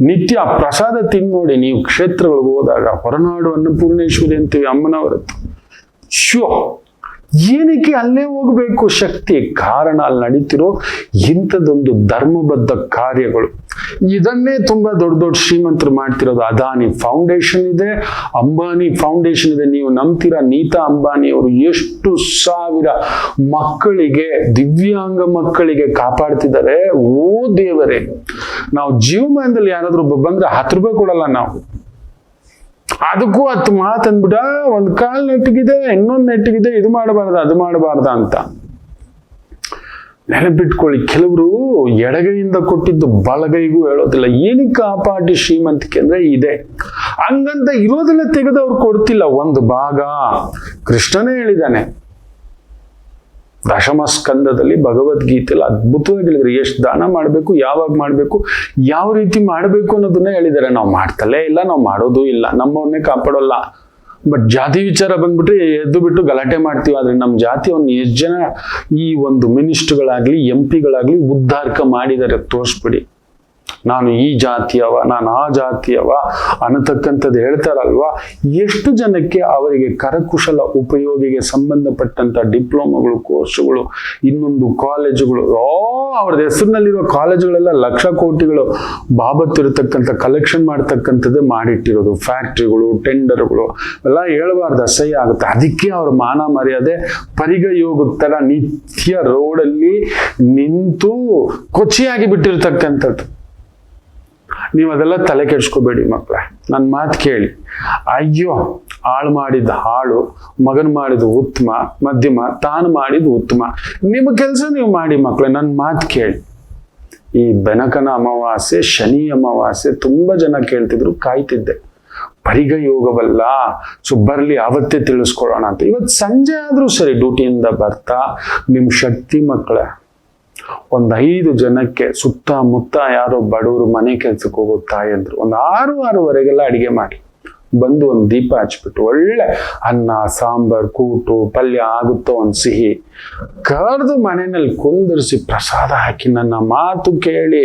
ನಿತ್ಯ ಪ್ರಸಾದ ತಿಂದು ನೋಡಿ ನೀವು ಕ್ಷೇತ್ರಗಳಿಗೆ ಹೋದಾಗ. ಹೊರನಾಡು ಅನ್ನಪೂರ್ಣೇಶ್ವರಿ ಅಂತೀವಿ, ಅಮ್ಮನವರತ್ತು. ಶೋ ಏನಕ್ಕೆ ಅಲ್ಲೇ ಹೋಗ್ಬೇಕು ಶಕ್ತಿ? ಕಾರಣ ಅಲ್ಲಿ ನಡೀತಿರೋ ಇಂಥದ್ದೊಂದು ಧರ್ಮಬದ್ಧ ಕಾರ್ಯಗಳು. ಇದನ್ನೇ ತುಂಬಾ ದೊಡ್ಡ ದೊಡ್ಡ ಶ್ರೀಮಂತರು ಮಾಡ್ತಿರೋದು. ಅದಾನಿ ಫೌಂಡೇಶನ್ ಇದೆ, ಅಂಬಾನಿ ಫೌಂಡೇಶನ್ ಇದೆ. ನೀವು ನಂಬ್ತೀರಾ? ನೀತಾ ಅಂಬಾನಿ ಅವರು ಎಷ್ಟು ಸಾವಿರ ಮಕ್ಕಳಿಗೆ, ದಿವ್ಯಾಂಗ ಮಕ್ಕಳಿಗೆ ಕಾಪಾಡ್ತಿದ್ದಾರೆ. ಓ ದೇವರೇ, ನಾವು ಜೀವಮಾನದಲ್ಲಿ ಯಾರಾದ್ರೂ ಬಂದ್ರೆ 10 ರೂಪಾಯಿ ಕೊಡಲ್ಲ ನಾವು. ಅದಕ್ಕೂ 10 ಮಾತು ಅಂದ್ಬಿಟ್ಟ, ಒಂದ್ ಕಾಲ್ ನೆಟ್ಟಿಗಿದೆ, ಇನ್ನೊಂದು ನೆಟ್ಟಿಗಿದೆ, ಇದು ಮಾಡಬಾರ್ದ ಅದು ಮಾಡಬಾರ್ದ ಅಂತ. ನೆನಪಿಟ್ಕೊಳ್ಳಿ, ಕೆಲವರು ಎಡಗೈಯಿಂದ ಕೊಟ್ಟಿದ್ದು ಬಲಗೈಗೂ ಹೇಳೋದಿಲ್ಲ. ಏನಕ್ಕೆ ಆ ಪಾಟಿ ಶ್ರೀಮಂತಿಕೆ ಅಂದ್ರೆ ಇದೆ. ಹಂಗಂತ ಇರೋದೆಲ್ಲ ತೆಗೆದು ಅವ್ರು ಕೊಡ್ತಿಲ್ಲ. ಒಂದು ಭಾಗ ಕೃಷ್ಣನೇ ಹೇಳಿದಾನೆ ದಶಮ ಸ್ಕಂದದಲ್ಲಿ, ಭಗವದ್ಗೀತೆಯಲ್ಲಿ ಅದ್ಭುತವಾಗಿ ಹೇಳಿದ್ರೆ ಎಷ್ಟು ದಾನ ಮಾಡಬೇಕು, ಯಾವಾಗ ಮಾಡಬೇಕು, ಯಾವ ರೀತಿ ಮಾಡಬೇಕು ಅನ್ನೋದನ್ನ ಹೇಳಿದ್ದಾರೆ. ನಾವು ಮಾಡ್ತಲೇ ಇಲ್ಲ, ನಾವು ಮಾಡೋದು ಇಲ್ಲ, ನಮ್ಮವ್ರನ್ನೇ ಕಾಪಾಡೋಲ್ಲ. ಬಟ್ ಜಾತಿ ವಿಚಾರ ಬಂದ್ಬಿಟ್ರೆ ಎದ್ದು ಬಿಟ್ಟು ಗಲಾಟೆ ಮಾಡ್ತೀವಿ. ಆದ್ರೆ ನಮ್ಮ ಜಾತಿಯವ್ರನ್ನ ಎಷ್ಟು ಜನ ಈ ಒಂದು ಮಿನಿಸ್ಟರ್ಗಳಾಗ್ಲಿ, MP ಗಳಾಗ್ಲಿ ಉದ್ಧಾರಕ ಮಾಡಿದ್ದಾರೆ ತೋರಿಸ್ಬಿಡಿ. ನಾನು ಈ ಜಾತಿಯವ, ನಾನು ಆ ಜಾತಿಯವ ಅನ್ನತಕ್ಕಂಥದ್ದು ಹೇಳ್ತಾರಲ್ವಾ. ಎಷ್ಟು ಜನಕ್ಕೆ ಅವರಿಗೆ ಕರಕುಶಲ ಉಪಯೋಗಿಗೆ ಸಂಬಂಧಪಟ್ಟಂತ ಡಿಪ್ಲೊಮಾಗಳು, ಕೋರ್ಸುಗಳು, ಇನ್ನೊಂದು ಕಾಲೇಜುಗಳು, ಅವ್ರದ್ದು ಹೆಸರಿನಲ್ಲಿರೋ ಕಾಲೇಜುಗಳೆಲ್ಲ ಲಕ್ಷ ಕೋಟಿಗಳು ಬಾಬತ್ತಿರತಕ್ಕಂಥ ಕಲೆಕ್ಷನ್ ಮಾಡ್ತಕ್ಕಂಥದ್ದೇ ಮಾಡಿಟ್ಟಿರೋದು. ಫ್ಯಾಕ್ಟ್ರಿಗಳು, ಟೆಂಡರ್ಗಳು ಎಲ್ಲ ಹೇಳ್ಬಾರ್ದು, ಅಸಹ್ಯ ಆಗುತ್ತೆ. ಅದಕ್ಕೆ ಅವ್ರ ಮಾನ ಮರ್ಯಾದೆ ಪರಿಗಯೋಗದ ತರ ನಿತ್ಯ ರೋಡಲ್ಲಿ ನಿಂತು ಕೊಚ್ಚಿಯಾಗಿ ಬಿಟ್ಟಿರ್ತಕ್ಕಂಥದ್ದು. ನೀವು ಅದೆಲ್ಲ ತಲೆ ಕೆಡ್ಸ್ಕೋಬೇಡಿ ಮಕ್ಕಳೇ, ನನ್ನ ಮಾತು ಕೇಳಿ. ಅಯ್ಯೋ, ಆಳು ಮಾಡಿದ ಹಾಳು, ಮಗನ್ ಮಾಡಿದ ಉತ್ತಮ, ಮಧ್ಯಮ, ತಾನು ಮಾಡಿದ ಉತ್ತಮ. ನಿಮ್ಮ ಕೆಲಸ ನೀವು ಮಾಡಿ ಮಕ್ಕಳೇ, ನನ್ನ ಮಾತು ಕೇಳಿ. ಈ ಬೆನಕನ ಅಮಾವಾಸ್ಯೆ, ಶನಿ ಅಮಾವಾಸ್ಯೆ ತುಂಬಾ ಜನ ಕೇಳ್ತಿದ್ರು, ಕಾಯ್ತಿದ್ದೆ. ಪರಿಗ ಯೋಗವಲ್ಲ, ಸೊ ಬರ್ಲಿ ಅವತ್ತೇ ತಿಳಿಸ್ಕೊಡೋಣ ಅಂತ. ಇವತ್ತು ಸಂಜೆ ಆದ್ರೂ ಸರಿ ಡ್ಯೂಟಿಯಿಂದ ಬರ್ತಾ ನಿಮ್ ಶಕ್ತಿ ಮಕ್ಕಳೇ, ಒಂದ್ 5 ಜನಕ್ಕೆ ಸುತ್ತಮುತ್ತ ಯಾರೋ ಬಡವರು ಮನೆ ಕೆಲ್ಸಕ್ಕೆ ಹೋಗೋ ತಾಯಂದ್ರು ಒಂದು 6-6:30 ಅಡಿಗೆ ಮಾಡಿ ಬಂದು ಒಂದು ದೀಪ ಹಚ್ಬಿಟ್ಟು ಒಳ್ಳೆ ಅನ್ನ, ಸಾಂಬಾರ್, ಕೂಟು, ಪಲ್ಯ ಆಗುತ್ತೋ ಒಂದು ಸಿಹಿ ಕರೆದು ಮನೆಯಲ್ಲಿ ಕುಂದರ್ಸಿ ಪ್ರಸಾದ ಹಾಕಿ ನನ್ನ ಮಾತು ಕೇಳಿ.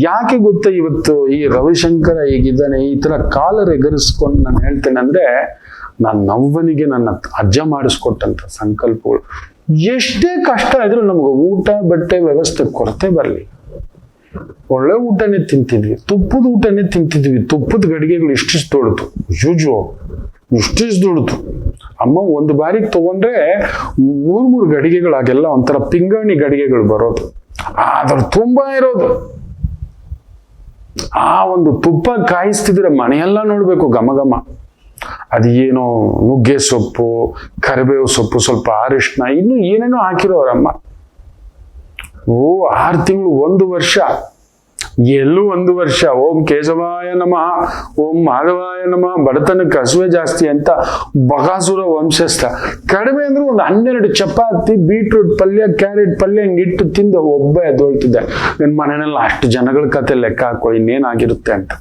ಯಾಕೆ ಗೊತ್ತಾ, ಇವತ್ತು ಈ ರವಿಶಂಕರ ಹೀಗಿದ್ದಾನೆ, ಈ ತರ ಕಾಲರ್ ಎಗರಿಸ್ಕೊಂಡು ನಾನು ಹೇಳ್ತೇನೆ ಅಂದ್ರೆ, ನನ್ನ ನವ್ವನಿಗೆ ನನ್ನ ಅಜ್ಜ ಮಾಡಿಸ್ಕೊಟ್ಟಂತ ಸಂಕಲ್ಪಗಳು. ಎಷ್ಟೇ ಕಷ್ಟ ಇದ್ರೂ ನಮ್ಗೆ ಊಟ, ಬಟ್ಟೆ ವ್ಯವಸ್ಥೆ ಕೊರತೆ ಬರಲಿ. ಒಳ್ಳೆ ಊಟನೇ ತಿಂತಿದ್ವಿ, ತುಪ್ಪದ ಊಟನೇ ತಿಂತಿದ್ವಿ. ತುಪ್ಪದ ಗಡಿಗೆಗಳು ಇಷ್ಟಿಷ್ಟು ದೊಡ್ಡದು, ಜೂಜು ಇಷ್ಟಿಷ್ಟು ದೊಡ್ಡದು. ಅಮ್ಮ ಒಂದು ಬಾರಿಗೆ ತಗೊಂಡ್ರೆ 3 ಗಡಿಗೆಗಳಾಗೆಲ್ಲ ಒಂಥರ ಪಿಂಗಾಣಿ ಗಡಿಗೆಗಳು ಬರೋದು, ಅದ್ರ ತುಂಬಾ ಇರೋದು. ಆ ಒಂದು ತುಪ್ಪ ಕಾಯಿಸ್ತಿದ್ರೆ ಮನೆಯೆಲ್ಲ ನೋಡ್ಬೇಕು ಘಮ ಘಮ. ಅದೇನೋ ನುಗ್ಗೆ ಸೊಪ್ಪು, ಕರಿಬೇವು ಸೊಪ್ಪು, ಸ್ವಲ್ಪ ಅರಿಶಿನ, ಇನ್ನು ಏನೇನೋ ಹಾಕಿರೋರಮ್ಮ. 6 ತಿಂಗಳು, 1 ವರ್ಷ, ಎಲ್ಲೂ 1 ವರ್ಷ. ಓಂ ಕೇಶವಾಯ ನಮಃ, ಓಂ ಮಾಧವಾಯ ನಮಃ. ಬಡತನಕ್ಕೆ ಹಸುವೆ ಜಾಸ್ತಿ ಅಂತ ಬಕಾಸುರ ವಂಶಸ್ಥ. ಕಡಿಮೆ ಅಂದ್ರೆ ಒಂದು 12 ಚಪಾತಿ, ಬೀಟ್ರೂಟ್ ಪಲ್ಯ, ಕ್ಯಾರೆಟ್ ಪಲ್ಯ ಹಿಂಗಿಟ್ಟು ತಿಂದು ಒಬ್ಬ ಎದ್ದೊಳ್ತಿದ್ದೆ. ನನ್ನ ಮನೆಯಲ್ಲಿ ಅಷ್ಟು ಜನಗಳ ಕತೆ ಲೆಕ್ಕ ಹಾಕೋ ಇನ್ನೇನಾಗಿರುತ್ತೆ ಅಂತ.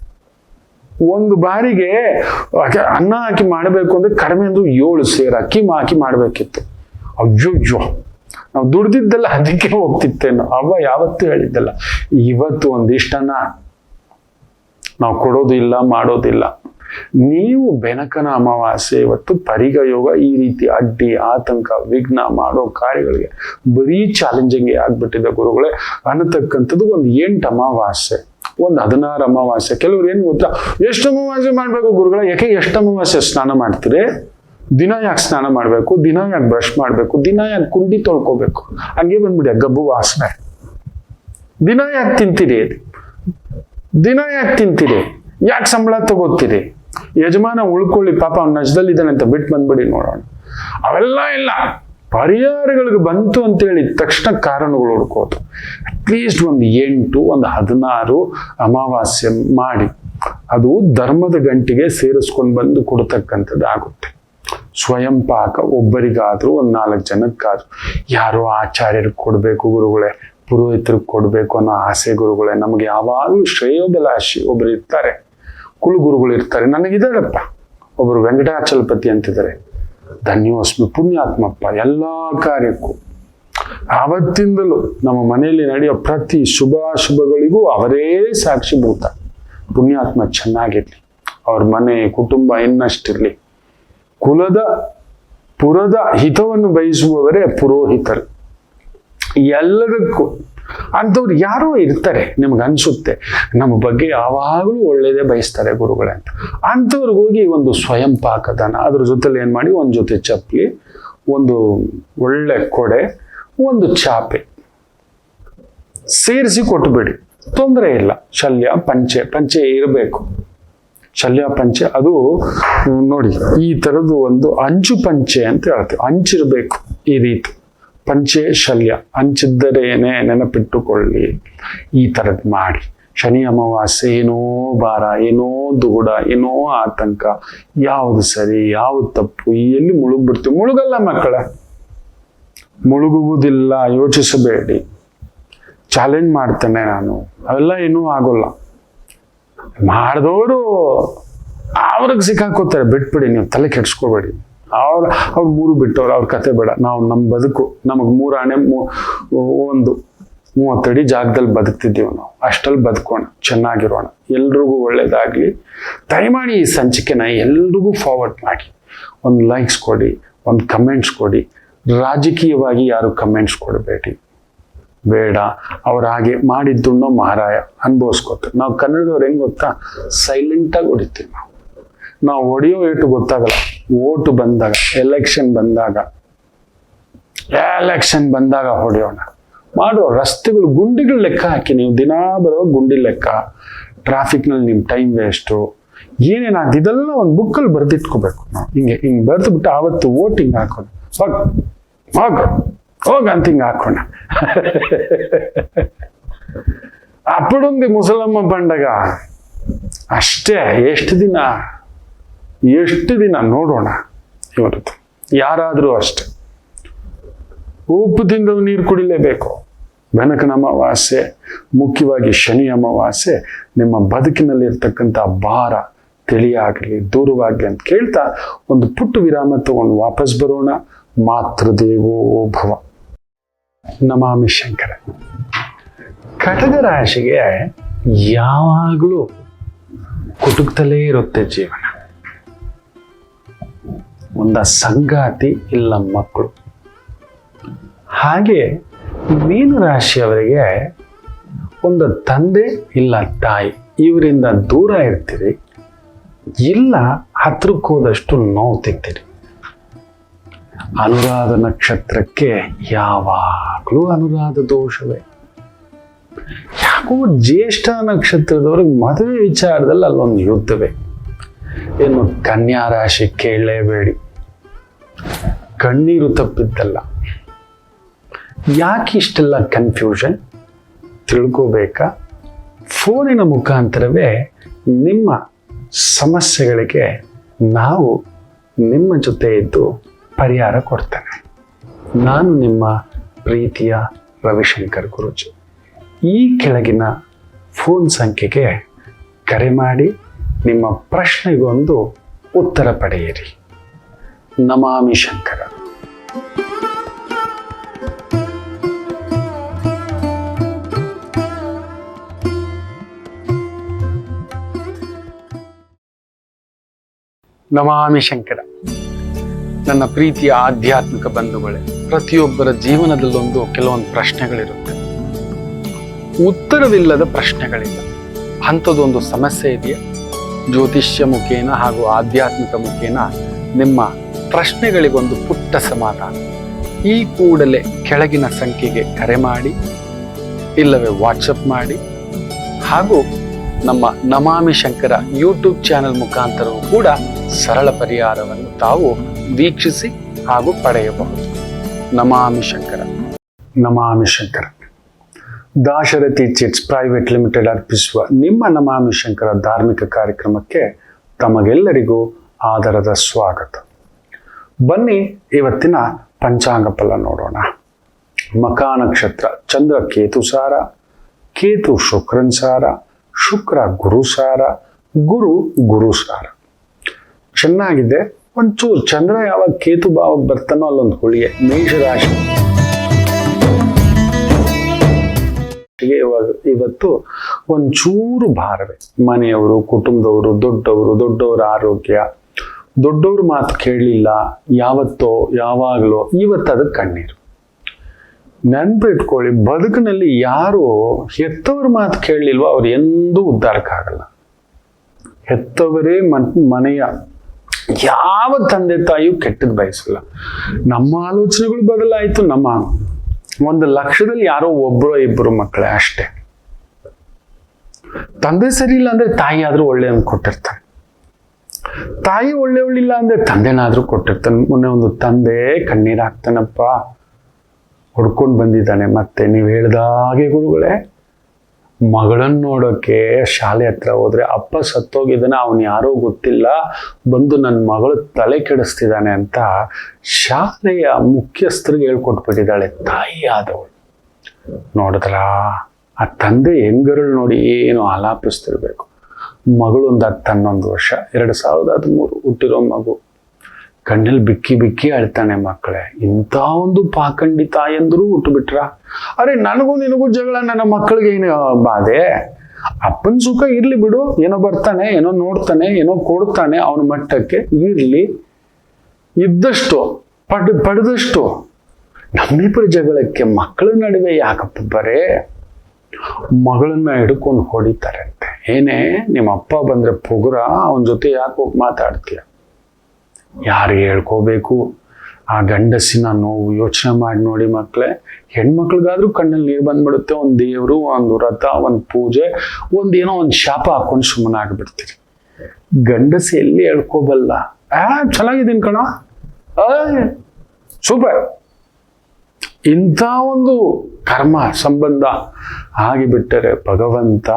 ಒಂದು ಬಾರಿಗೆ ಅನ್ನ ಹಾಕಿ ಮಾಡಬೇಕು ಅಂದ್ರೆ ಕಡಿಮೆ ಅಂದ್ರೆ 7 ಸೇರು ಅಕ್ಕಿ ಹಾಕಿ ಮಾಡ್ಬೇಕಿತ್ತು. ಅಯ್ಯೋ, ನಾವು ದುಡ್ದಿದ್ದಲ್ಲ ಅದಕ್ಕೆ ಹೋಗ್ತಿತ್ತೇನೋ. ಅವ್ವ ಯಾವತ್ತೂ ಹೇಳಿದ್ದಲ್ಲ. ಇವತ್ತು ಒಂದಿಷ್ಟನ್ನ ನಾವು ಕೊಡೋದು ಇಲ್ಲ, ಮಾಡೋದಿಲ್ಲ. ನೀವು ಬೆನಕನ ಅಮಾವಾಸ್ಯೆ ಇವತ್ತು ಪರಿಗ ಯೋಗ, ಈ ರೀತಿ ಅಡ್ಡಿ, ಆತಂಕ, ವಿಘ್ನ ಮಾಡೋ ಕಾರ್ಯಗಳಿಗೆ ಬರೀ ಚಾಲೆಂಜಿಂಗ್ ಆಗ್ಬಿಟ್ಟಿದೆ ಗುರುಗಳೇ ಅನ್ನತಕ್ಕಂಥದ್ದು. ಒಂದು 8 ಅಮಾವಾಸ್ಯೆ, ಒಂದು 16 ಅಮಾವಾಸ್ಯೆ. ಕೆಲವ್ರು ಏನ್ ಗೊತ್ತಾ, ಎಷ್ಟು ಅಮಾವಾಸ್ಯೆ ಮಾಡ್ಬೇಕು ಗುರುಗಳ? ಯಾಕೆ ಎಷ್ಟು ಅಮಾವಾಸ್ಯೆ ಸ್ನಾನ ಮಾಡ್ತೀರಿ? ದಿನ ಯಾಕೆ ಸ್ನಾನ ಮಾಡ್ಬೇಕು? ದಿನ ಯಾಕೆ ಬ್ರಷ್ ಮಾಡ್ಬೇಕು? ದಿನ ಯಾಕೆ ಕುಂಡಿ ತೊಳ್ಕೊಬೇಕು? ಹಂಗೆ ಬಂದ್ಬಿಡಿ ಗಬ್ಬು ವಾಸನೆ. ದಿನ ಯಾಕೆ ತಿಂತೀರಿ? ದಿನ ಯಾಕೆ ತಿಂತೀರಿ? ಯಾಕೆ ಸಂಬಳ ತಗೋತೀರಿ? ಯಜಮಾನ ಉಳ್ಕೊಳ್ಳಿ, ಪಾಪ ಅವ್ನ ನಜದಲ್ಲಿದ್ದಾನೆ ಅಂತ ಬಿಟ್ಟು ಬಂದ್ಬಿಡಿ ನೋಡೋಣ. ಅವೆಲ್ಲ ಇಲ್ಲ. ಪರಿಹಾರಗಳಿಗೆ ಬಂತು ಅಂತೇಳಿ ತಕ್ಷಣ ಕಾರಣಗಳು ಹುಡ್ಕೋದು. ಅಟ್ಲೀಸ್ಟ್ ಒಂದು 8, ಒಂದು 16 ಅಮಾವಾಸ್ಯೆ ಮಾಡಿ ಅದು ಧರ್ಮದ ಗಂಟಿಗೆ ಸೇರಿಸ್ಕೊಂಡು ಬಂದು ಕೊಡ್ತಕ್ಕಂಥದ್ದು ಆಗುತ್ತೆ. ಸ್ವಯಂ ಪಾಕ ಒಬ್ಬರಿಗಾದ್ರೂ, ಒಂದು 4 ಜನಕ್ಕಾದ್ರೂ. ಯಾರೋ ಆಚಾರ್ಯರಿಗೆ ಕೊಡ್ಬೇಕು ಗುರುಗಳೇ, ಪುರೋಹಿತರಿಗೆ ಕೊಡ್ಬೇಕು ಅನ್ನೋ ಆಸೆ ಗುರುಗಳೇ. ನಮ್ಗೆ ಯಾವಾಗಲೂ ಶ್ರೇಯೋಭಿಲಾಷಿ ಒಬ್ರು ಇರ್ತಾರೆ, ಕುಲಗುರುಗಳು ಇರ್ತಾರೆ. ನನಗಿದಾರಪ್ಪ, ಒಬ್ರು ವೆಂಕಟಾಚಲಪತಿ ಅಂತಿದ್ದಾರೆ, ಧನ್ಯೋಸ್ಮಿ, ಪುಣ್ಯಾತ್ಮಪ್ಪ. ಎಲ್ಲಾ ಕಾರ್ಯಕ್ಕೂ ಆವತ್ತಿಂದಲೂ ನಮ್ಮ ಮನೆಯಲ್ಲಿ ನಡೆಯೋ ಪ್ರತಿ ಶುಭಾಶುಭಗಳಿಗೂ ಅವರೇ ಸಾಕ್ಷಿಭೂತ. ಪುಣ್ಯಾತ್ಮ ಚೆನ್ನಾಗಿರ್ಲಿ, ಅವ್ರ ಮನೆ ಕುಟುಂಬ ಇನ್ನಷ್ಟಿರ್ಲಿ. ಕುಲದ ಪುರದ ಹಿತವನ್ನು ಬಯಸುವವರೇ ಪುರೋಹಿತರು. ಎಲ್ಲದಕ್ಕೂ ಅಂಥವ್ರು ಯಾರೋ ಇರ್ತಾರೆ, ನಿಮ್ಗೆ ಅನ್ಸುತ್ತೆ ನಮ್ಮ ಬಗ್ಗೆ ಯಾವಾಗಲೂ ಒಳ್ಳೇದೇ ಬಯಸ್ತಾರೆ ಗುರುಗಳೇ ಅಂತ. ಅಂಥವ್ರಿಗೆ ಹೋಗಿ ಒಂದು ಸ್ವಯಂ ಪಾಕದಾನ, ಅದ್ರ ಜೊತೆಲಿ ಏನು ಮಾಡಿ, ಒಂದು ಜೊತೆ ಚಪ್ಪಲಿ, ಒಂದು ಒಳ್ಳೆ ಕೊಡೆ, ಒಂದು ಚಾಪೆ ಸೇರಿಸಿ ಕೊಟ್ಟುಬಿಡಿ, ತೊಂದರೆ ಇಲ್ಲ. ಶಲ್ಯ ಪಂಚೆ ಇರಬೇಕು, ಶಲ್ಯ ಪಂಚೆ. ಅದು ನೋಡಿ, ಈ ಥರದ್ದು ಒಂದು ಅಂಚು ಪಂಚೆ ಅಂತ ಹೇಳ್ತೀವಿ, ಅಂಚಿರಬೇಕು ಈ ರೀತಿ. ಪಂಚೆ ಶಲ್ಯ ಅಂಚಿದ್ದರೇನೆ ನೆನಪಿಟ್ಟುಕೊಳ್ಳಿ. ಈ ಥರದ್ದು ಮಾಡಿ. ಶನಿ ಅಮಾವಾಸ್ಯೆ ಏನೋ ಭಾರ, ಏನೋ ದುಗುಡ, ಏನೋ ಆತಂಕ, ಯಾವುದು ಸರಿ ಯಾವುದು ತಪ್ಪು, ಎಲ್ಲಿ ಮುಳುಗ್ಬಿಡ್ತೀವಿ. ಮುಳುಗಲ್ಲ ಮಕ್ಕಳ, ಮುಳುಗುವುದಿಲ್ಲ, ಯೋಚಿಸಬೇಡಿ. ಚಾಲೆಂಜ್ ಮಾಡ್ತೇನೆ ನಾನು, ಅವೆಲ್ಲ ಏನೂ ಆಗೋಲ್ಲ. ಮಾಡಿದವರು ಅವ್ರಿಗೆ ಸಿಕ್ಕಾಕೋತಾರೆ, ಬಿಟ್ಬಿಡಿ, ನೀವು ತಲೆ ಕೆಡ್ಸ್ಕೋಬೇಡಿ. ಅವ್ರು ಮೂರು ಬಿಟ್ಟವ್ರು, ಅವ್ರ ಕತೆ ಬೇಡ. ನಾವು ನಮ್ಮ ಬದುಕು, ನಮಗೆ 3 ಆಣೆ 30 ಅಡಿ ಜಾಗದಲ್ಲಿ ಬದುಕ್ತಿದ್ದೀವಿ ನಾವು, ಅಷ್ಟಲ್ಲಿ ಬದುಕೋಣ, ಚೆನ್ನಾಗಿರೋಣ, ಎಲ್ರಿಗೂ ಒಳ್ಳೇದಾಗ್ಲಿ. ದಯಮಾಡಿ ಈ ಸಂಚಿಕೆನ ಎಲ್ರಿಗೂ ಫಾರ್ವರ್ಡ್ ಮಾಡಿ. ಒಂದು ಲೈಕ್ಸ್ ಕೊಡಿ, ಒಂದು ಕಮೆಂಟ್ಸ್ ಕೊಡಿ. ರಾಜಕೀಯವಾಗಿ ಯಾರು ಕಮೆಂಟ್ಸ್ ಕೊಡಬೇಡಿ, ಬೇಡ. ಅವ್ರು ಹಾಗೆ ಮಾಡಿದ್ದುಣ್ಣೋ ಮಹಾರಾಯ ಅನುಭವಿಸ್ಕೊತಾರೆ. ನಾವು ಕನ್ನಡದವ್ರು ಹೆಂಗೆ ಗೊತ್ತಾ, ಸೈಲೆಂಟಾಗಿ ಹೊಡಿತೀವಿ. ನಾವು ಹೊಡೆಯೋ ಏಟು ಗೊತ್ತಾಗಲ್ಲ. ಓಟು ಬಂದಾಗ, ಎಲೆಕ್ಷನ್ ಬಂದಾಗ ಹೊಡೆಯೋಣ. ಮಾಡೋ ರಸ್ತೆಗಳು, ಗುಂಡಿಗಳು ಲೆಕ್ಕ ಹಾಕಿ. ನೀವು ದಿನ ಬರೋ ಗುಂಡಿ ಲೆಕ್ಕ, ಟ್ರಾಫಿಕ್ನಲ್ಲಿ ನಿಮ್ಮ ಟೈಮ್ ವೇಸ್ಟು, ಏನೇನಾಗ್ತದೆ ಇದೆಲ್ಲ ಒಂದು ಬುಕ್ಕಲ್ಲಿ ಬರೆದಿಟ್ಕೋಬೇಕು ನಾವು. ಹಿಂಗೆ ಬರೆದು ಬಿಟ್ಟು ಆವತ್ತು ವೋಟಿಂಗ್ ಹಾಕೋಣ, ಹೋಗ ಅಂತ ಹಿಂಗೆ ಹಾಕೋಣ. ಅಪ್ಪಡುಂದಿ ಮುಸಲಮ್ಮ ಬಂಡಗ ಅಷ್ಟೇ. ಎಷ್ಟು ದಿನ ನೋಡೋಣ ಇವತ್ತು. ಯಾರಾದರೂ ಅಷ್ಟೆ, ಉಪ್ಪು ತಿಂದವು ನೀರು ಕುಡಿಲೇಬೇಕು. ಬೆನಕನ ಅಮಾವಾಸ್ಯೆ, ಮುಖ್ಯವಾಗಿ ಶನಿ ಅಮಾವಾಸ್ಯೆ, ನಿಮ್ಮ ಬದುಕಿನಲ್ಲಿರ್ತಕ್ಕಂಥ ಭಾರ ತಿಳಿಯಾಗಲಿ, ದೂರವಾಗಲಿ ಅಂತ ಕೇಳ್ತಾ ಒಂದು ಪುಟ್ಟ ವಿರಾಮ ತಗೊಂಡು ವಾಪಸ್ ಬರೋಣ. ಮಾತೃದೇವೋ ಭವ. ನಮಾಮಿ ಶಂಕರ. ಕಟಕ ರಾಶಿಗೆ ಯಾವಾಗಲೂ ಕುಟುಕ್ತಲೇ ಇರುತ್ತೆ ಜೀವನ. ಒಂದ ಸಂಗಾತಿ ಇಲ್ಲ ಮಕ್ಕಳು. ಹಾಗೆ ಮೀನ ರಾಶಿಯವರಿಗೆ ಒಂದು ತಂದೆ ಇಲ್ಲ ತಾಯಿ, ಇವರಿಂದ ದೂರ ಇರ್ತೀರಿ, ಇಲ್ಲ ಹತ್ರಕ್ಕೆ ಹೋದಷ್ಟು ನೋವು ತಿಂತೀರಿ. ಅನುರಾಧ ನಕ್ಷತ್ರಕ್ಕೆ ಯಾವಾಗಲೂ ಅನುರಾಧ ದೋಷವೇ. ಯಾಕೋ ಜ್ಯೇಷ್ಠ ನಕ್ಷತ್ರದವ್ರಿಗೆ ಮದುವೆ ವಿಚಾರದಲ್ಲಿ ಅಲ್ಲೊಂದು ಯುದ್ಧವೇ. ಇನ್ನು ಕನ್ಯಾ ರಾಶಿ ಕೇಳಲೇಬೇಡಿ, ಕಣ್ಣೀರು ತಪ್ಪಿದ್ದಲ್ಲ. ಯಾಕೆ ಇಷ್ಟೆಲ್ಲ ಕನ್ಫ್ಯೂಷನ್ ತಿಳ್ಕೋಬೇಕಾ? ಫೋನಿನ ಮುಖಾಂತರವೇ ನಿಮ್ಮ ಸಮಸ್ಯೆಗಳಿಗೆ ನಾವು ನಿಮ್ಮ ಜೊತೆ ಇದ್ದು ಪರಿಹಾರ ಕೊಡ್ತೇನೆ. ನಾನು ನಿಮ್ಮ ಪ್ರೀತಿಯ ರವಿಶಂಕರ್ ಗುರೂಜಿ. ಈ ಕೆಳಗಿನ ಫೋನ್ ಸಂಖ್ಯೆಗೆ ಕರೆ ಮಾಡಿ ನಿಮ್ಮ ಪ್ರಶ್ನೆಗೊಂದು ಉತ್ತರ ಪಡೆಯಿರಿ. ನಮಾಮಿ ಶಂಕರ. ನಮಾಮಿ ಶಂಕರ. ನನ್ನ ಪ್ರೀತಿಯ ಆಧ್ಯಾತ್ಮಿಕ ಬಂಧುಗಳೇ, ಪ್ರತಿಯೊಬ್ಬರ ಜೀವನದಲ್ಲೊಂದು ಕೆಲವೊಂದು ಪ್ರಶ್ನೆಗಳಿರುತ್ತೆ, ಉತ್ತರವಿಲ್ಲದ ಪ್ರಶ್ನೆಗಳಿಲ್ಲ. ಅಂಥದ್ದೊಂದು ಸಮಸ್ಯೆ ಇದೆಯಾ? ಜ್ಯೋತಿಷ್ಯ ಮುಖೇನ ಹಾಗೂ ಆಧ್ಯಾತ್ಮಿಕ ಮುಖೇನ ನಿಮ್ಮ ಪ್ರಶ್ನೆಗಳಿಗೊಂದು ಪುಟ್ಟ ಸಮಾಧಾನ. ಈ ಕೂಡಲೇ ಕೆಳಗಿನ ಸಂಖ್ಯೆಗೆ ಕರೆ ಮಾಡಿ, ಇಲ್ಲವೇ ವಾಟ್ಸಪ್ ಮಾಡಿ, ಹಾಗೂ ನಮ್ಮ ನಮಾಮಿ ಶಂಕರ ಯೂಟ್ಯೂಬ್ ಚಾನೆಲ್ ಮುಖಾಂತರವೂ ಕೂಡ ಸರಳ ಪರಿಹಾರವನ್ನು ತಾವು ವೀಕ್ಷಿಸಿ ಹಾಗೂ ಪಡೆಯಬಹುದು. ನಮಾಮಿ ಶಂಕರ. ನಮಾಮಿ Shankara. Dasharathi chits private limited ಅರ್ಪಿಸುವ ನಿಮ್ಮ ನಮಾಮಿ ಶಂಕರ ಧಾರ್ಮಿಕ ಕಾರ್ಯಕ್ರಮಕ್ಕೆ ತಮಗೆಲ್ಲರಿಗೂ ಆದರದ ಸ್ವಾಗತ. ಬನ್ನಿ ಇವತ್ತಿನ ಪಂಚಾಂಗ ಫಲ ನೋಡೋಣ. ಮಖ ನಕ್ಷತ್ರ ಚಂದ್ರ ಕೇತು ಸಾರ, ಕೇತು ಶುಕ್ರನ್ ಸಾರ, ಶುಕ್ರ ಗುರು ಸಾರ, ಗುರು ಸಾರ. ಚೆನ್ನಾಗಿದೆ. ಒಂಚೂರು ಚಂದ್ರ ಯಾವಾಗ ಕೇತು ಭಾವಕ್ಕೆ ಬರ್ತಾನೋ ಅಲ್ಲೊಂದು ಹುಳಿಯೇ. ಮೇಷರಾಶಿ ಇವತ್ತು ಒಂಚೂರು ಭಾರವೇ. ಮನೆಯವರು, ಕುಟುಂಬದವರು, ದೊಡ್ಡವರ ಆರೋಗ್ಯ, ದೊಡ್ಡವ್ರ ಮಾತು ಕೇಳಲಿಲ್ಲ, ಯಾವತ್ತೋ ಯಾವಾಗಲೋ, ಇವತ್ತು ಅದಕ್ಕೆ ಕಣ್ಣೀರು. ನೆನ್ಪಿಟ್ಕೊಳ್ಳಿ, ಬದುಕಿನಲ್ಲಿ ಯಾರು ಹೆತ್ತವ್ರ ಮಾತು ಕೇಳಲಿಲ್ವೋ ಅವ್ರು ಎಂದೂ ಉದ್ಧಾರಕ್ಕಾಗಲ್ಲ. ಹೆತ್ತವರೇ ಮನೆಯ ಯಾವ ತಂದೆ ತಾಯಿಯೂ ಕೆಟ್ಟದ್ದು ಬಯಸಲ್ಲ. ನಮ್ಮ ಆಲೋಚನೆಗಳು ಬದಲಾಯಿತು. ನಮ್ಮ 1,00,000ದಲ್ಲಿ ಯಾರೋ ಒಬ್ಬರೋ ಇಬ್ಬರು ಮಕ್ಕಳೇ ಅಷ್ಟೇ. ತಂದೆ ಸರಿ ಇಲ್ಲ ಅಂದ್ರೆ ತಾಯಿ ಆದ್ರೂ ಒಳ್ಳೆಯವ್ನು ಕೊಟ್ಟಿರ್ತಾನೆ, ತಾಯಿ ಒಳ್ಳೆಯವಳಿಲ್ಲ ಅಂದ್ರೆ ತಂದೆನಾದ್ರೂ ಕೊಟ್ಟಿರ್ತಾನೆ. ಮೊನ್ನೆ ಒಂದು ತಂದೆ ಕಣ್ಣೀರ್ ಹಾಕ್ತಾನಪ್ಪ, ಹೊಡ್ಕೊಂಡು ಬಂದಿದ್ದಾನೆ. ಮತ್ತೆ ನೀವು ಹೇಳ್ದಾಗೆ ಗುರುಗಳೇ, ಮಗಳನ್ನ ನೋಡೋಕೆ ಶಾಲೆ ಹತ್ರ ಹೋದ್ರೆ ಅಪ್ಪ ಸತ್ತೋಗಿದ್ದಾನೆ, ಅವನು ಯಾರೋ ಗೊತ್ತಿಲ್ಲ, ಬಂದು ನನ್ನ ಮಗಳು ತಲೆ ಕೆಡಿಸ್ತಿದ್ದಾನೆ ಅಂತ ಶಾಲೆಯ ಮುಖ್ಯಸ್ಥರಿಗೆ ಹೇಳ್ಕೊಟ್ಬಿಟ್ಟಿದ್ದಾಳೆ ತಾಯಿ ಆದವಳು. ನೋಡಿದ್ರ ಆ ತಂದೆ ಹೆಂಗರಳು ನೋಡಿ ಏನು ಆಲಾಪಿಸ್ತಿರ್ಬೇಕು. ಮಗಳು ಒಂದು 10-11 ವರ್ಷ, 2013 ಹುಟ್ಟಿರೋ ಮಗು, ಕಣ್ಣಲ್ಲಿ ಬಿಕ್ಕಿ ಬಿಕ್ಕಿ ಅಳ್ತಾನೆ. ಮಕ್ಕಳೇ, ಇಂಥ ಒಂದು ಪಾಖಂಡಿ ತಾಯಂದ್ರು ಹುಟ್ಟುಬಿಟ್ರ. ಅರೆ, ನನಗೂ ನಿನಗೂ ಜಗಳ, ನನ್ನ ಮಕ್ಕಳಿಗೆ ಏನು ಬಾಧೆ? ಅಪ್ಪನ ಸುಖ ಇರ್ಲಿ ಬಿಡು, ಏನೋ ಬರ್ತಾನೆ, ಏನೋ ನೋಡ್ತಾನೆ, ಏನೋ ಕೊಡ್ತಾನೆ, ಅವನ ಮಟ್ಟಕ್ಕೆ ಇರ್ಲಿ. ಇದ್ದಷ್ಟು ಪಡೆದಷ್ಟು. ನಮ್ಮಿಬ್ಬರ ಜಗಳಕ್ಕೆ ಮಕ್ಕಳ ನಡುವೆ ಯಾಕಪ್ಪ ಬರೇ? ಮಗಳನ್ನ ಹಿಡ್ಕೊಂಡು ಹೊಡಿತಾರಂತೆ. ಏನೇ ನಿಮ್ಮ ಅಪ್ಪ ಬಂದ್ರೆ ಪುಗುರ, ಅವನ ಜೊತೆ ಯಾಕೆ ಹೋಗಿ ಮಾತಾಡ್ತೀಯ? ಯಾರು ಹೇಳ್ಕೋಬೇಕು ಆ ಗಂಡಸಿನ ನೋವು? ಯೋಚನೆ ಮಾಡಿ ನೋಡಿ ಮಕ್ಕಳೇ. ಹೆಣ್ಮಕ್ಳಿಗಾದ್ರೂ ಕಣ್ಣಲ್ಲಿ ನೀರು ಬಂದ್ಬಿಡುತ್ತೆ. ಒಂದು ದೇವರು, ಒಂದು ವ್ರತ, ಒಂದು ಪೂಜೆ, ಒಂದೇನೋ ಒಂದು ಶಾಪ ಹಾಕೊಂಡು ಸುಮ್ಮನೆ ಆಗ್ಬಿಡ್ತೀರಿ. ಗಂಡಸಿ ಎಲ್ಲಿ ಹೇಳ್ಕೋಬಲ್ಲ. ಚೆನ್ನಾಗಿದ್ದೀನಿ ಕಣ, ಸೂಪರ್. ಇಂಥ ಒಂದು ಕರ್ಮ ಸಂಬಂಧ ಆಗಿಬಿಟ್ಟರೆ ಭಗವಂತ